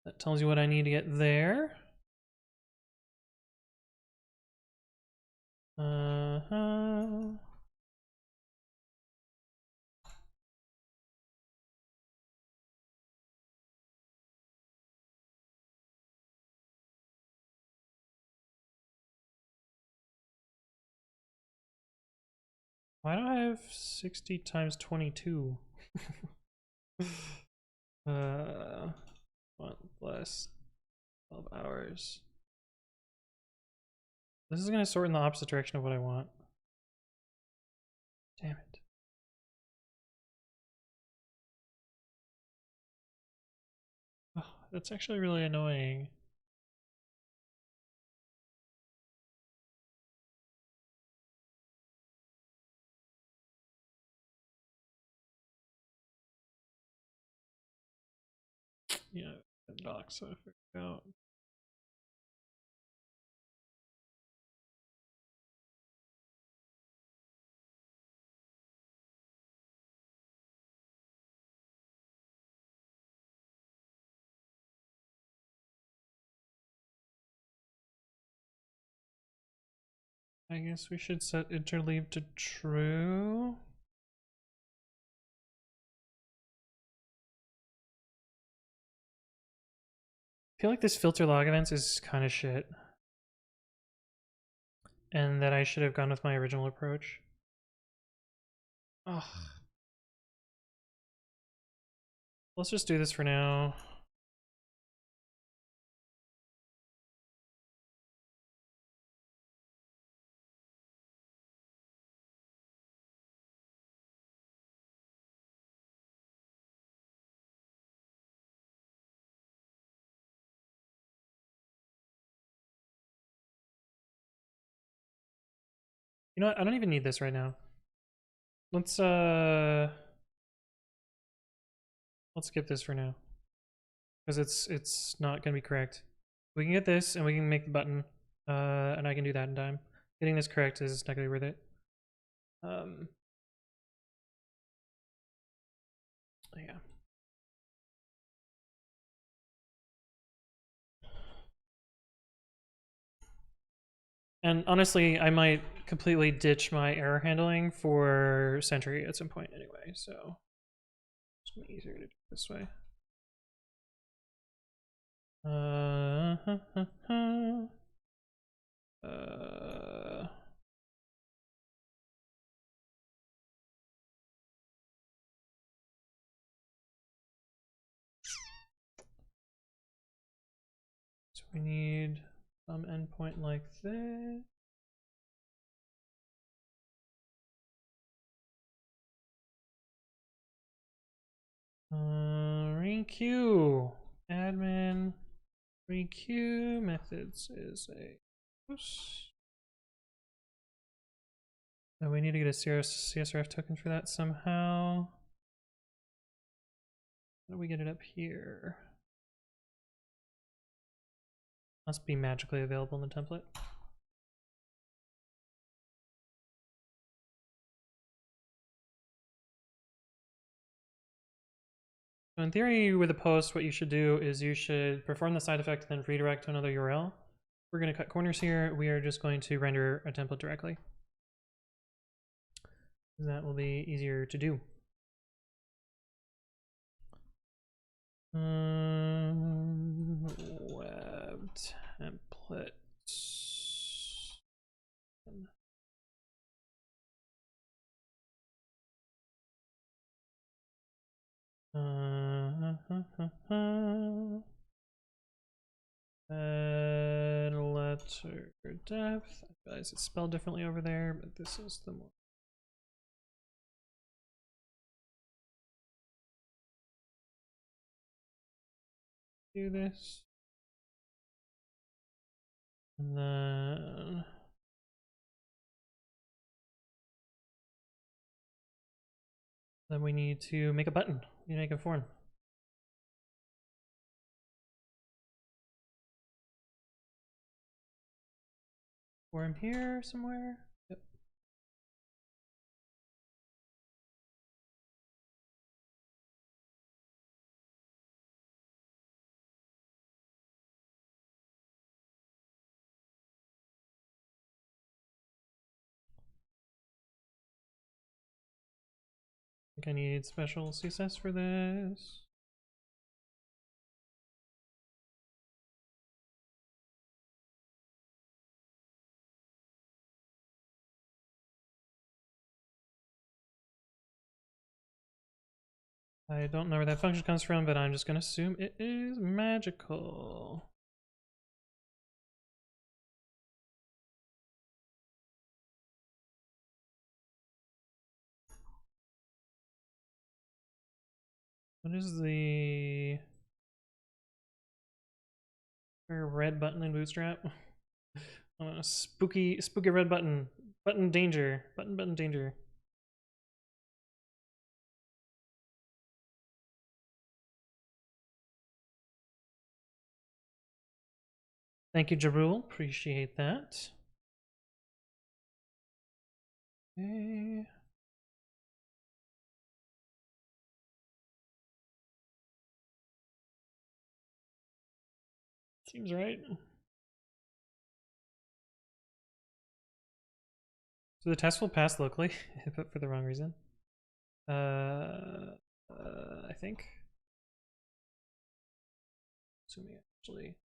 That tells you what I need to get there. Why do I have 60 times 22? 1 plus 12 hours. This is gonna sort in the opposite direction of what I want. Damn it. Oh, that's actually really annoying. Yeah, docs, so I figured it out. I guess we should set interleave to true. I feel like this filter log events is kind of shit. And that I should have gone with my original approach. Ugh. Let's just do this for now. You know what? I don't even need this right now. Let's skip this for now. Because it's not gonna be correct. We can get this and we can make the button. And I can do that in time. Getting this correct is not gonna be worth it. Yeah. And honestly, I might completely ditch my error handling for Sentry at some point anyway, so it's gonna be easier to do it this way. So we need some endpoint like this. Requeue. Admin. Requeue methods is a oops. And we need to get a CSRF token for that somehow. How do we get it up here? Must be magically available in the template. So in theory, with a post, what you should do is you should perform the side effect and then redirect to another URL. We're going to cut corners here. We are just going to render a template directly. That will be easier to do. Web templates. Letter depth. I realize it's spelled differently over there, but this is the more. Do this. And then we need to make a button. You make a form. Form here somewhere. Yep. I think I need special CSS for this. I don't know where that function comes from, but I'm just gonna assume it is magical. What is the red button in Bootstrap? Oh, spooky red button. Button danger. Button danger. Thank you, Jarul. Appreciate that. Okay. Seems right. So the test will pass locally, but for the wrong reason. I think. Assuming actually.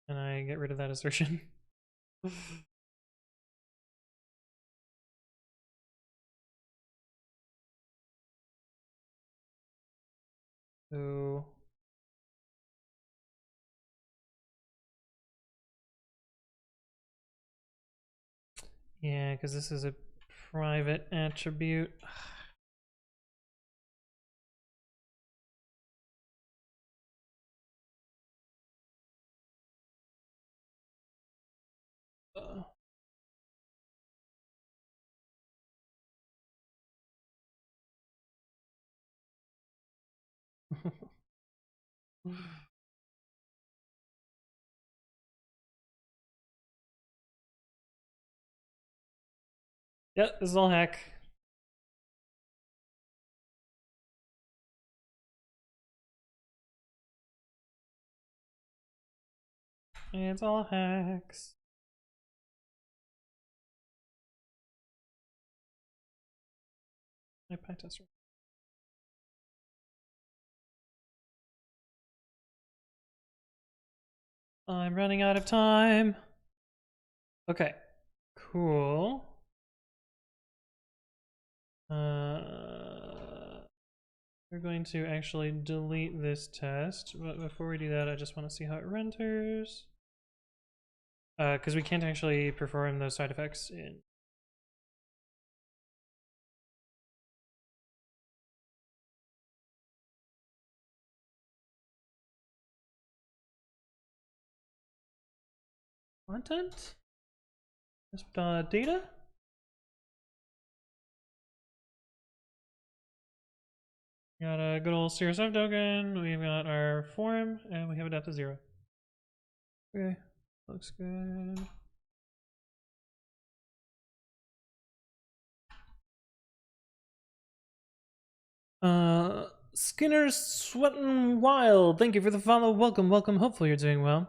Can I get rid of that assertion? So yeah, because this is a private attribute. Yep, this is all hack. It's all hacks. My pie tester. I'm running out of time. Okay, cool. We're going to actually delete this test, but before we do that, I just want to see how it renders. Because we can't actually perform those side effects in. Content? Just data? We got a good old CSF token, we've got our form, and we have it at to 0. Okay, looks good. Skinner's Sweatin' Wild, thank you for the follow. Welcome, welcome. Hopefully you're doing well.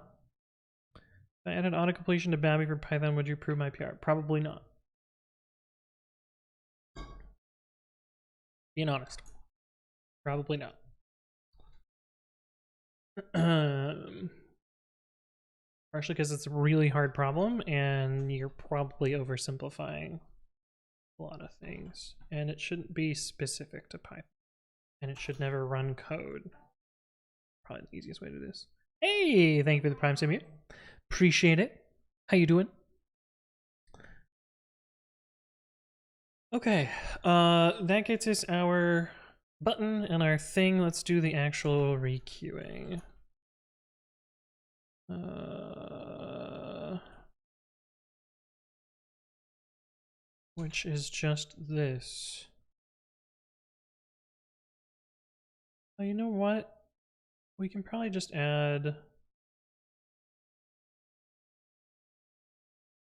If I added autocompletion to Babby for Python, would you approve my PR? Probably not. Being honest. Probably not. Partially because it's a really hard problem and you're probably oversimplifying a lot of things. And it shouldn't be specific to Python. And it should never run code. Probably the easiest way to do this. Hey, thank you for the Prime Simulator. Appreciate it. How you doing? Okay, that gets us our button and our thing. Let's do the actual requeuing. Which is just this. Oh, you know what? We can probably just add.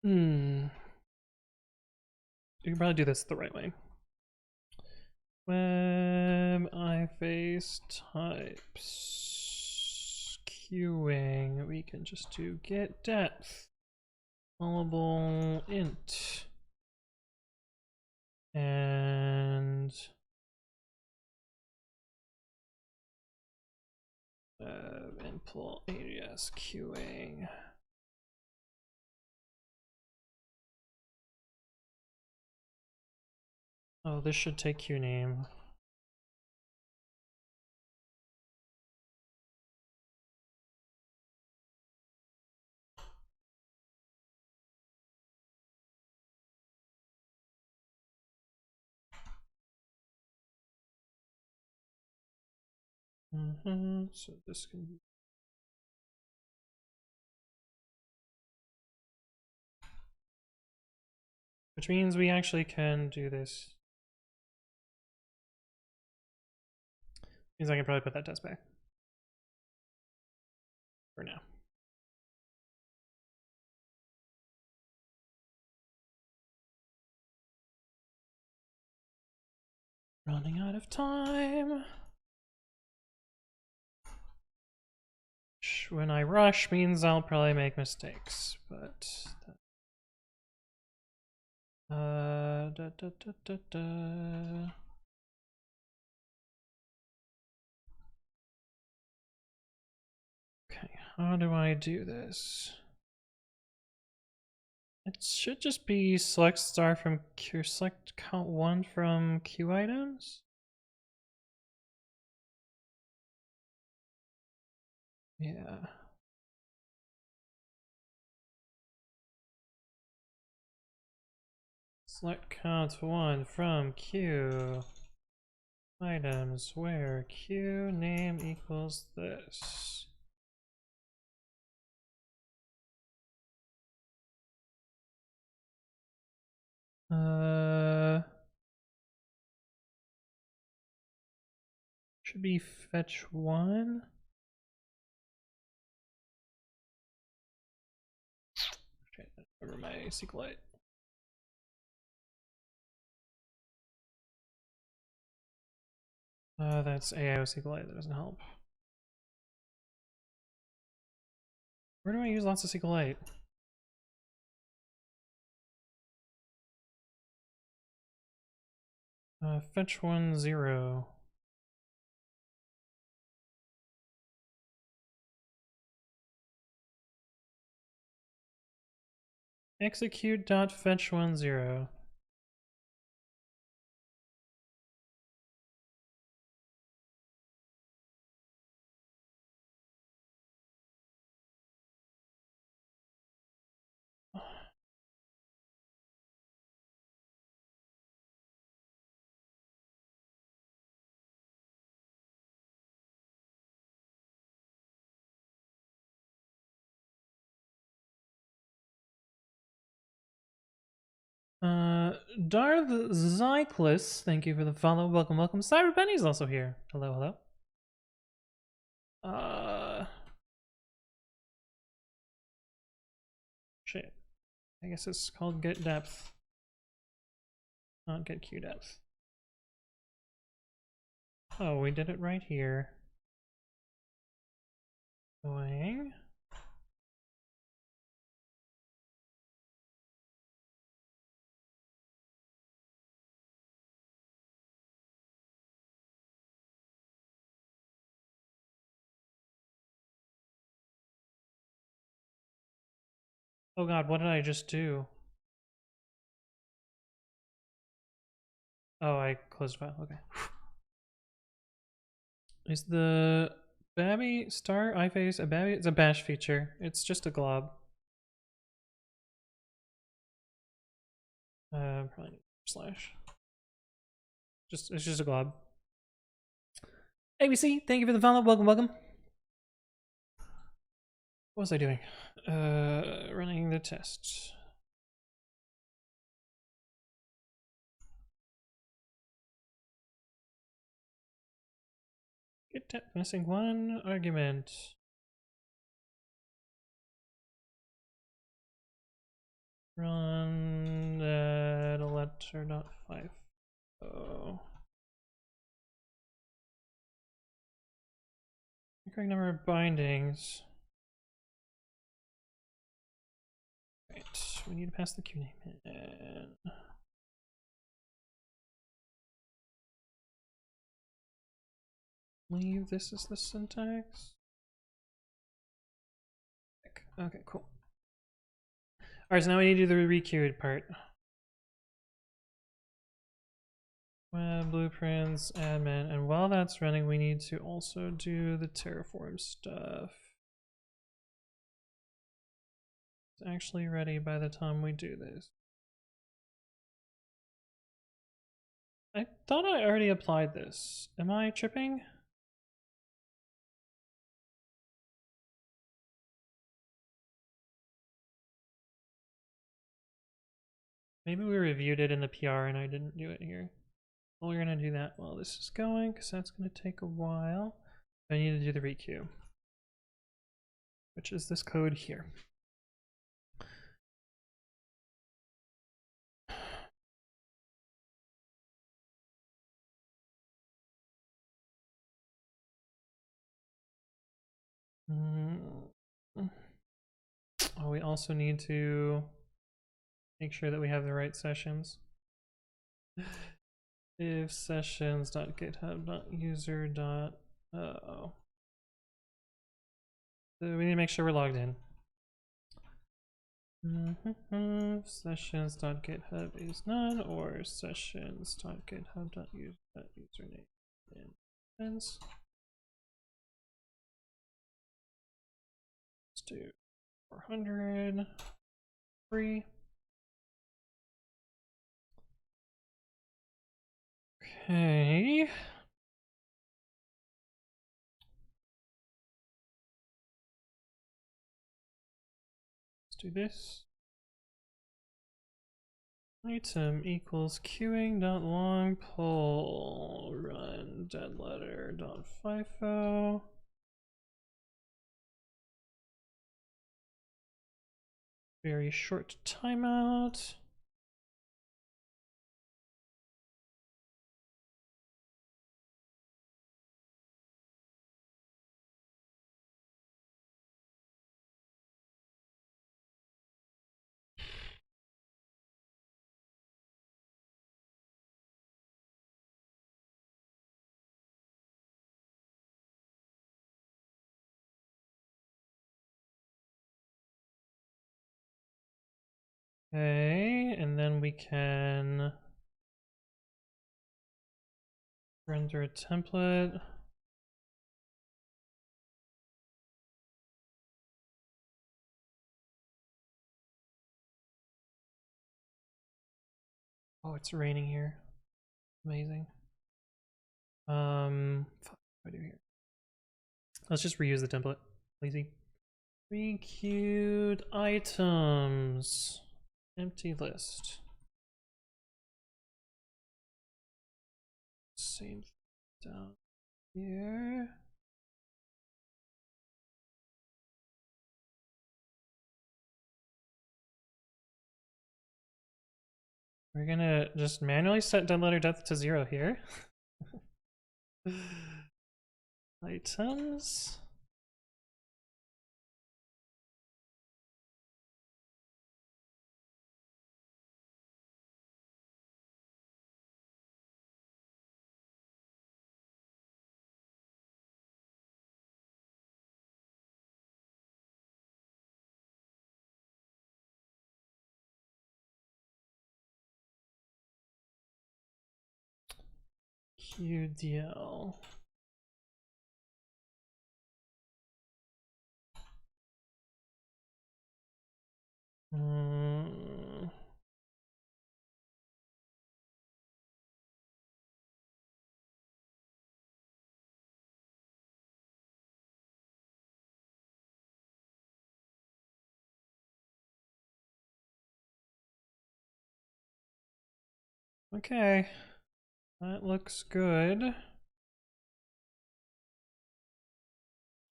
We can probably do this the right way. Web iFace types queuing. We can just do get depth callable int and impl ADS queuing. Oh, this should take queue name. So this can be. Which means we actually can do this. Means I can probably put that test back. For now. Running out of time. When I rush means I'll probably make mistakes, but Okay, how do I do this? It should just be select star from queue, select count 1 from queue items. Yeah. Select count 1 from queue items where queue name equals this. Should be fetch 1. Okay, over my SQLite. That's AIO SQLite, that doesn't help. Where do I use lots of SQLite? Fetch 1 0. Execute dot fetch 1 0. Darth Zyklus, thank you for the follow. Welcome, welcome. Cyber Benny's also here. Hello, hello. Shit. I guess it's called get depth, not get queue depth. Oh, we did it right here. Going. Oh god, what did I just do? Oh, I closed file. Okay. Is the Babby star iFace a Babby? It's a bash feature. It's just a glob. Probably need slash. It's just a glob. ABC, thank you for the follow. Welcome, welcome. What was I doing? Running the test. Get missing one argument. Run that letter.5. Oh. Correct number of bindings. Right, we need to pass the queue name in. Leave this as the syntax. Okay, cool. Alright, so now we need to do the requeued part. Web blueprints, admin, and while that's running, we need to also do the Terraform stuff. It's actually ready by the time we do this. I thought I already applied this. Am I tripping? Maybe we reviewed it in the PR and I didn't do it here. Well, we're gonna do that while this is going, because that's gonna take a while. I need to do the requeue, which is this code here. Oh, we also need to make sure that we have the right sessions. If sessions.github.user. Uh-oh. So we need to make sure we're logged in. Sessions.github is none, or sessions.github.username. Let's do 400 free. Okay. Let's do this. Item equals queuing.long poll run deadletter.fifo. Very short timeout. Okay, and then we can render a template. Oh, it's raining here. Amazing. Fuck, what do I do here? Let's just reuse the template. Lazy. Requeued items. Empty list. Same thing down here. We're gonna just manually set deadletter depth to 0 here. Items. QDL. Okay, that looks good.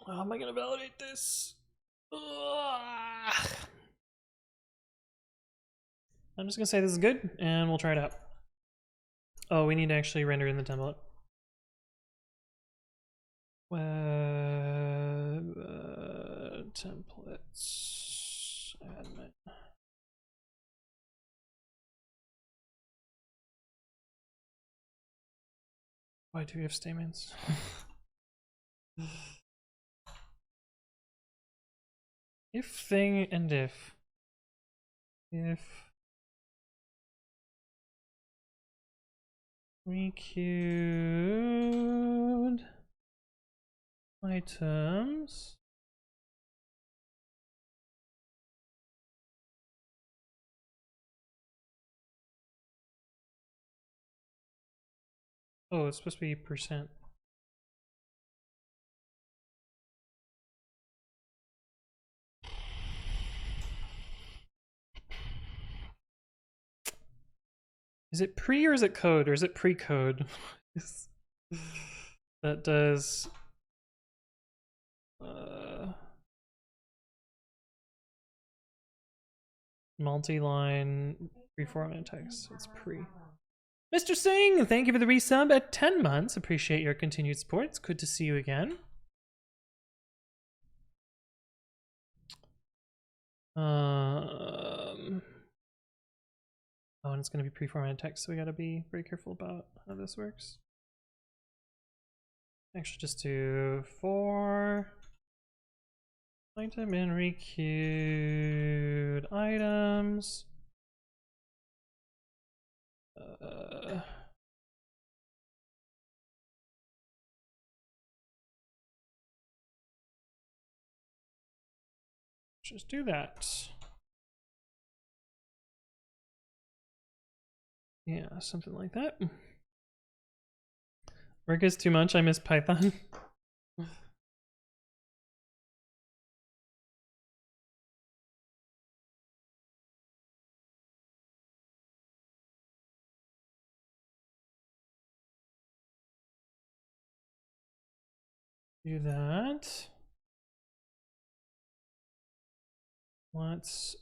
How am I gonna validate this? Ugh. I'm just gonna say this is good, and we'll try it out. Oh, we need to actually render in the template. Web templates admin. Why do we have statements? If thing and if pre-queued items oh, it's supposed to be %. Is it pre or is it code or is it pre-code? That does multi-line pre-formatted text. So it's pre. Mr. Singh, thank you for the resub at 10 months. Appreciate your continued support. It's good to see you again. Oh, and it's going to be pre-formatted text, so we got to be very careful about how this works. Actually, just do for item and requeued items. Just do that. Yeah, something like that. Work is too much. I miss Python. Do that. Let's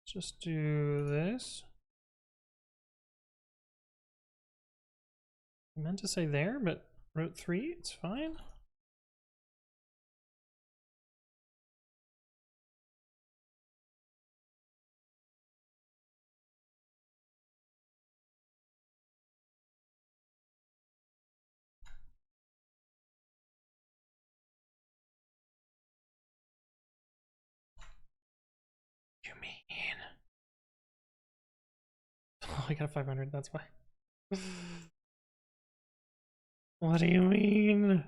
just do this. I meant to say there, but wrote 3, it's fine. You mean? Oh, I got 500, that's why. What do you mean?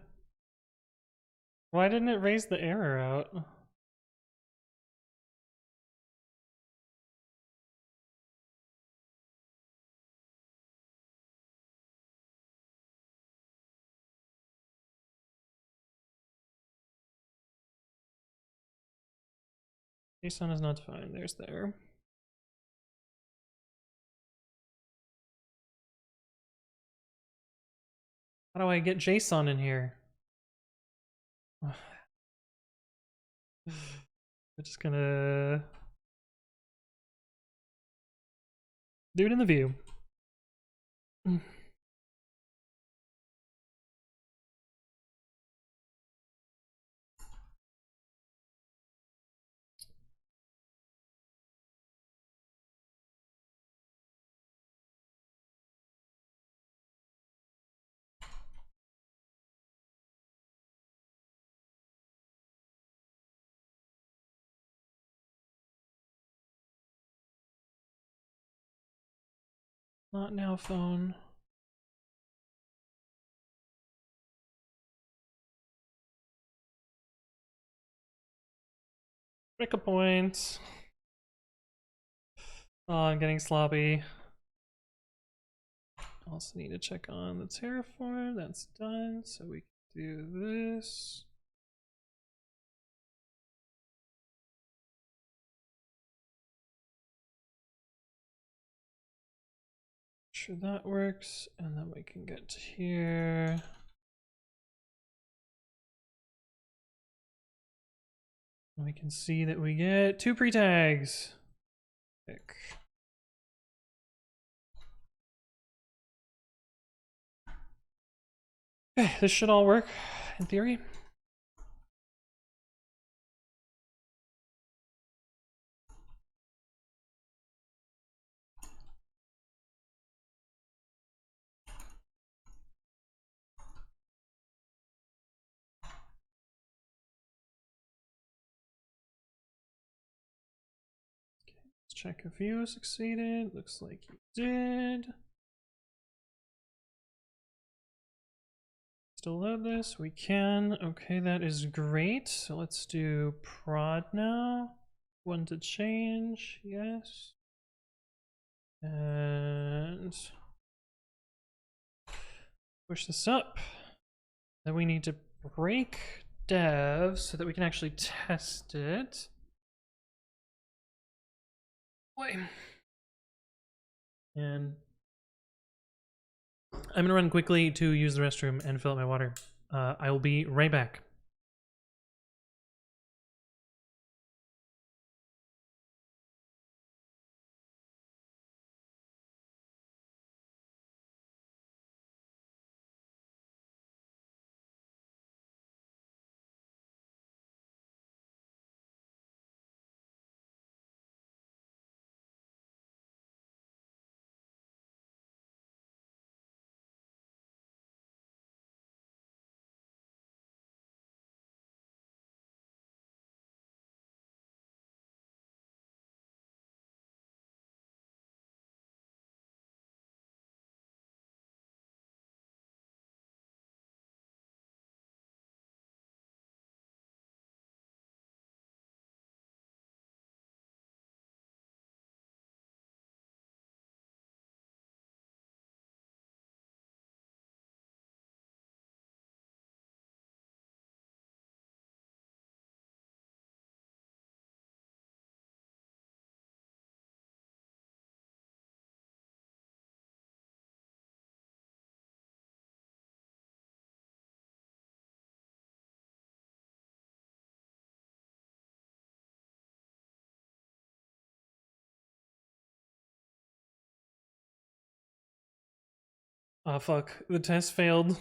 Why didn't it raise the error out? JSON is not defined. There's the error. How do I get JSON in here? We're just gonna do it in the view. Not now, phone. Pick a point. Oh, I'm getting sloppy. Also need to check on the Terraform. That's done. So we do this. Sure that works, and then we can get to here. And we can see that we get 2 pre-tags. Pick. Okay, this should all work in theory. Let's check if you succeeded. Looks like you did. Still load this? We can. Okay, that is great. So let's do prod now. One to change, yes. And push this up. Then we need to break dev so that we can actually test it. Wait. And I'm gonna run quickly to use the restroom and fill up my water. I will be right back. Oh fuck, the test failed.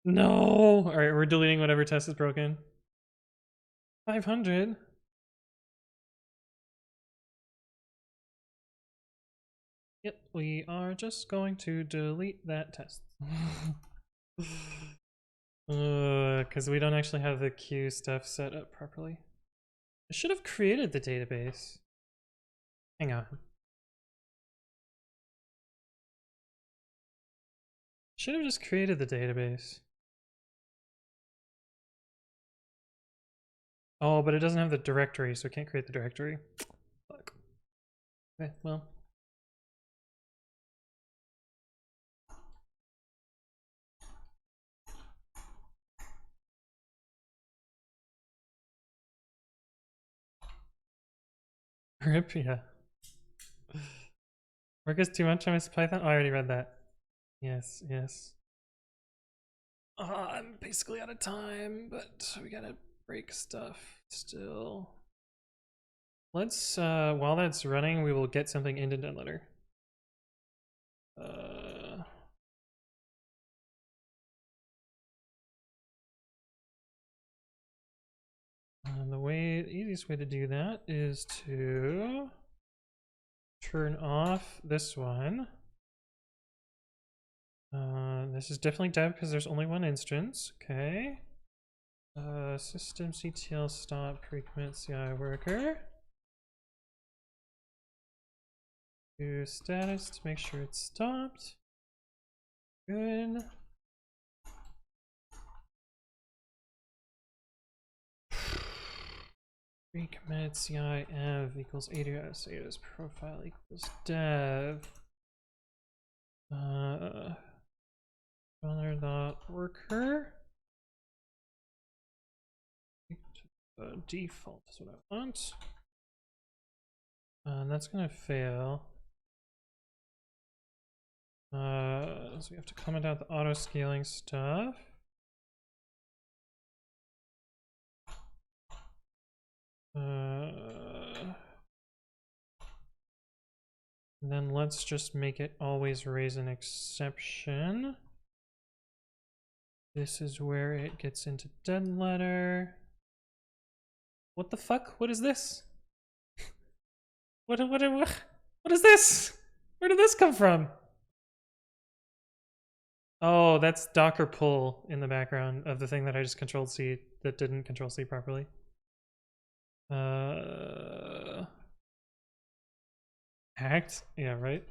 No! Alright, we're deleting whatever test is broken. 500? Yep, we are just going to delete that test. Because we don't actually have the queue stuff set up properly. I should have created the database. Hang on. Should have just created the database. Oh, but it doesn't have the directory, so I can't create the directory. Fuck. Okay, well. RIP, yeah. Work is too much, I miss Python? Oh, I already read that. Yes, yes. I'm basically out of time, but we gotta break stuff still. Let's, while that's running, we will get something into Deadletter. And the easiest way to do that is to turn off this one. This is definitely dev because there's only one instance. Okay. Systemctl stop pre-commit.ci worker. Do status to make sure it's stopped. Good. Pre-commit.ci ev equals AWS profile equals dev. Runner.worker. Default is what I want. And that's gonna fail. So we have to comment out the auto scaling stuff. Then let's just make it always raise an exception. This is where it gets into dead letter. What the fuck? What is this? What is this? Where did this come from? Oh, that's Docker pull in the background of the thing that I just control C that didn't control C properly. Hacked? Yeah, right.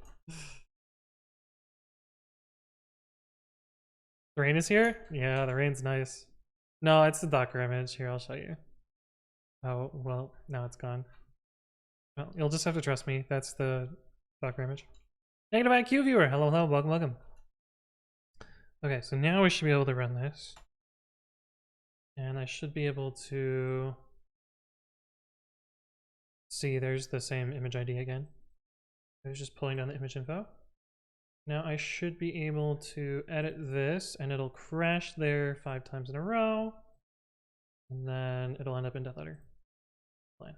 The rain is here? Yeah, the rain's nice. No, it's the Docker image. Here, I'll show you. Oh, well, now it's gone. Well, you'll just have to trust me. That's the Docker image. Negative IQ viewer. Hello, hello, welcome, welcome. Okay, so now we should be able to run this. And I should be able to see there's the same image ID again. I was just pulling down the image info. Now I should be able to edit this and it'll crash there 5 times in a row. And then it'll end up in death letter. Fine.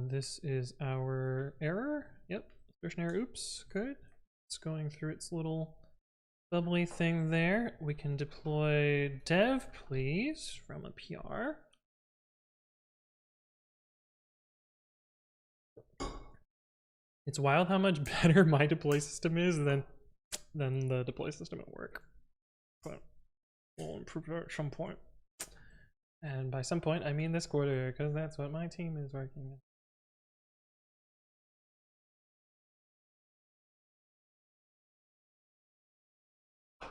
This is our error. Yep, version error. Oops, good. It's going through its little bubbly thing there. We can deploy dev, please, from a PR. It's wild how much better my deploy system is than the deploy system at work. But we'll improve it at some point. And by some point, I mean this quarter, because that's what my team is working on.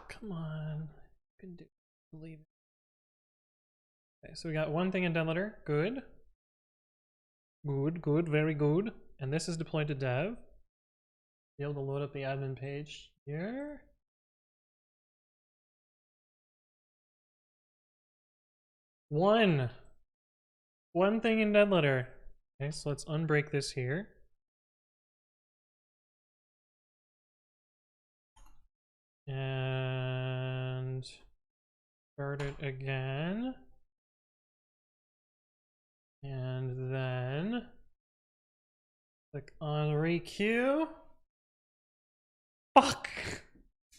Come on, you can do it. Believe it. Okay, so we got one thing in dead letter. Good. Good, good, very good. And this is deployed to dev. Be able to load up the admin page here. One thing in dead letter. Okay, so let's unbreak this here. And start it again. And then click on requeue. Fuck!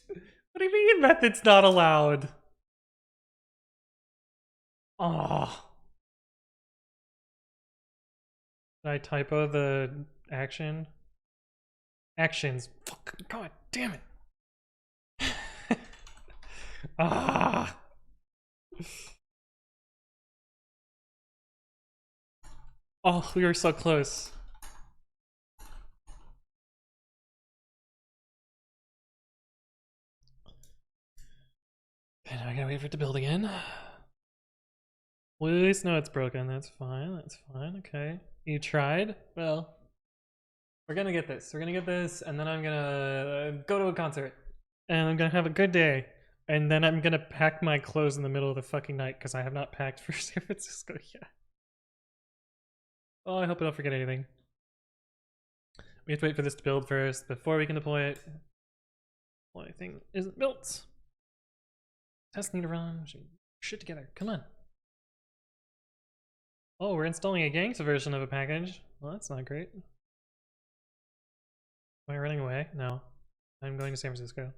What do you mean method's not allowed? Oh. Did I typo the action? Actions. Fuck. God damn it. Ah. Oh, we were so close. And I gotta wait for it to build again. Please, no, it's broken. That's fine. That's fine. Okay. You tried? Well, we're gonna get this. We're gonna get this, and then I'm gonna go to a concert. And I'm gonna have a good day. And then I'm gonna pack my clothes in the middle of the fucking night because I have not packed for San Francisco yet. Oh, I hope I don't forget anything. We have to wait for this to build first before we can deploy it. Well, anything isn't built. Tests need to run. Shit together. Come on. Oh, we're installing a gangsta version of a package. Well, that's not great. Am I running away? No. I'm going to San Francisco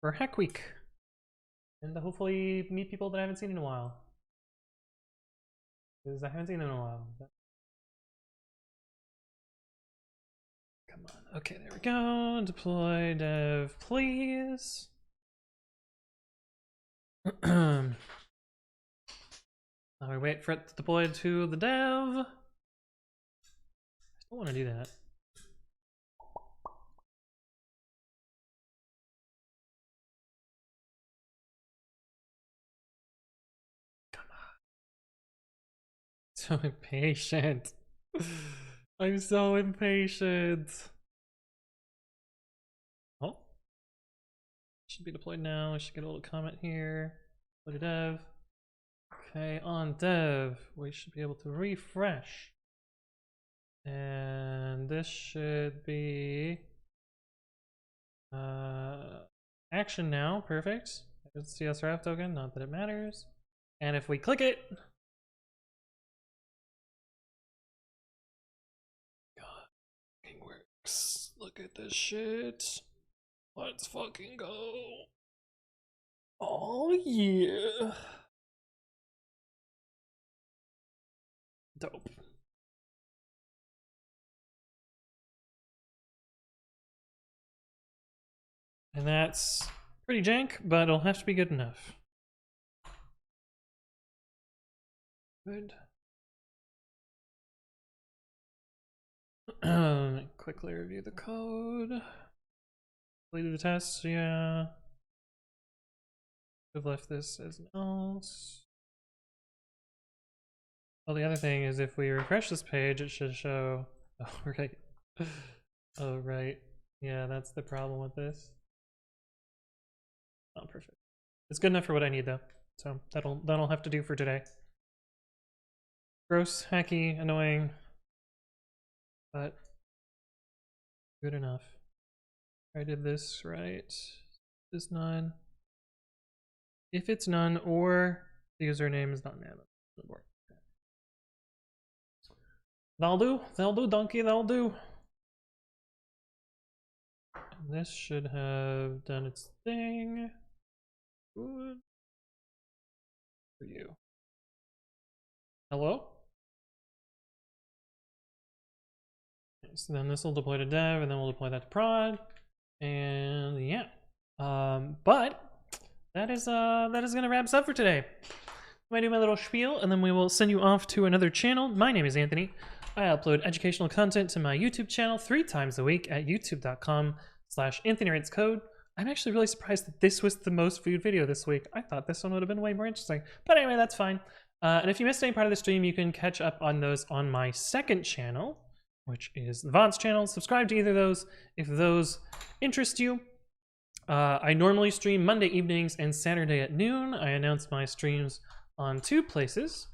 for Hack Week. And to hopefully meet people that I haven't seen in a while. Because I haven't seen them in a while. Come on. Okay, there we go. Deploy dev, please. Now we wait for it to deploy to the dev. I still want to do that. Come on. So impatient. I'm so impatient. Oh. Should be deployed now. I should get a little comment here. Deploy to dev. Okay, on dev, we should be able to refresh. And this should be action now. Perfect. It's CSRF token, not that it matters. And if we click it, God, it works. Look at this shit. Let's fucking go. Oh yeah. Dope. And that's pretty jank, but it'll have to be good enough. Good. Quickly review the code. Completed the test, yeah. We've left this as an else. Well, the other thing is if we refresh this page, it should show. Oh, right. Oh, right. Yeah, that's the problem with this. Oh, perfect. It's good enough for what I need, though. So that'll have to do for today. Gross, hacky, annoying, but good enough. I did this right. Is none. If it's none or the username is not nano on the board. That'll do, donkey, that'll do. And this should have done its thing. Good. For you. Hello? So then this will deploy to dev, and then we'll deploy that to prod. And yeah. But that is gonna wrap us up for today. I'm gonna do my little spiel, and then we will send you off to another channel. My name is Anthony. I upload educational content to my YouTube channel 3 times a week at youtube.com/anthonywritescode. I'm actually really surprised that this was the most viewed video this week. I thought this one would have been way more interesting. But anyway, that's fine. And if you missed any part of the stream, you can catch up on those on my second channel, which is the VODs channel. Subscribe to either of those if those interest you. I normally stream Monday evenings and Saturday at noon. I announce my streams on 2 places.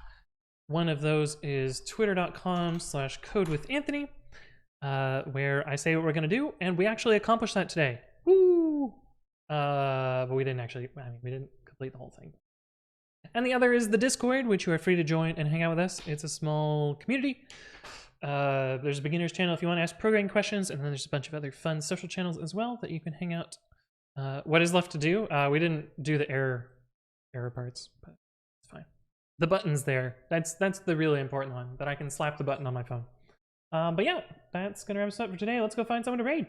One of those is twitter.com/codewithanthony, where I say what we're going to do, and we actually accomplished that today. Woo! But we didn't actually, we didn't complete the whole thing. And the other is the Discord, which you are free to join and hang out with us. It's a small community. There's a beginner's channel if you want to ask programming questions, and then there's a bunch of other fun social channels as well that you can hang out. What is left to do? We didn't do the error parts, but it's fine. The button's there. That's the really important one, that I can slap the button on my phone. But yeah, that's gonna wrap us up for today. Let's go find someone to raid.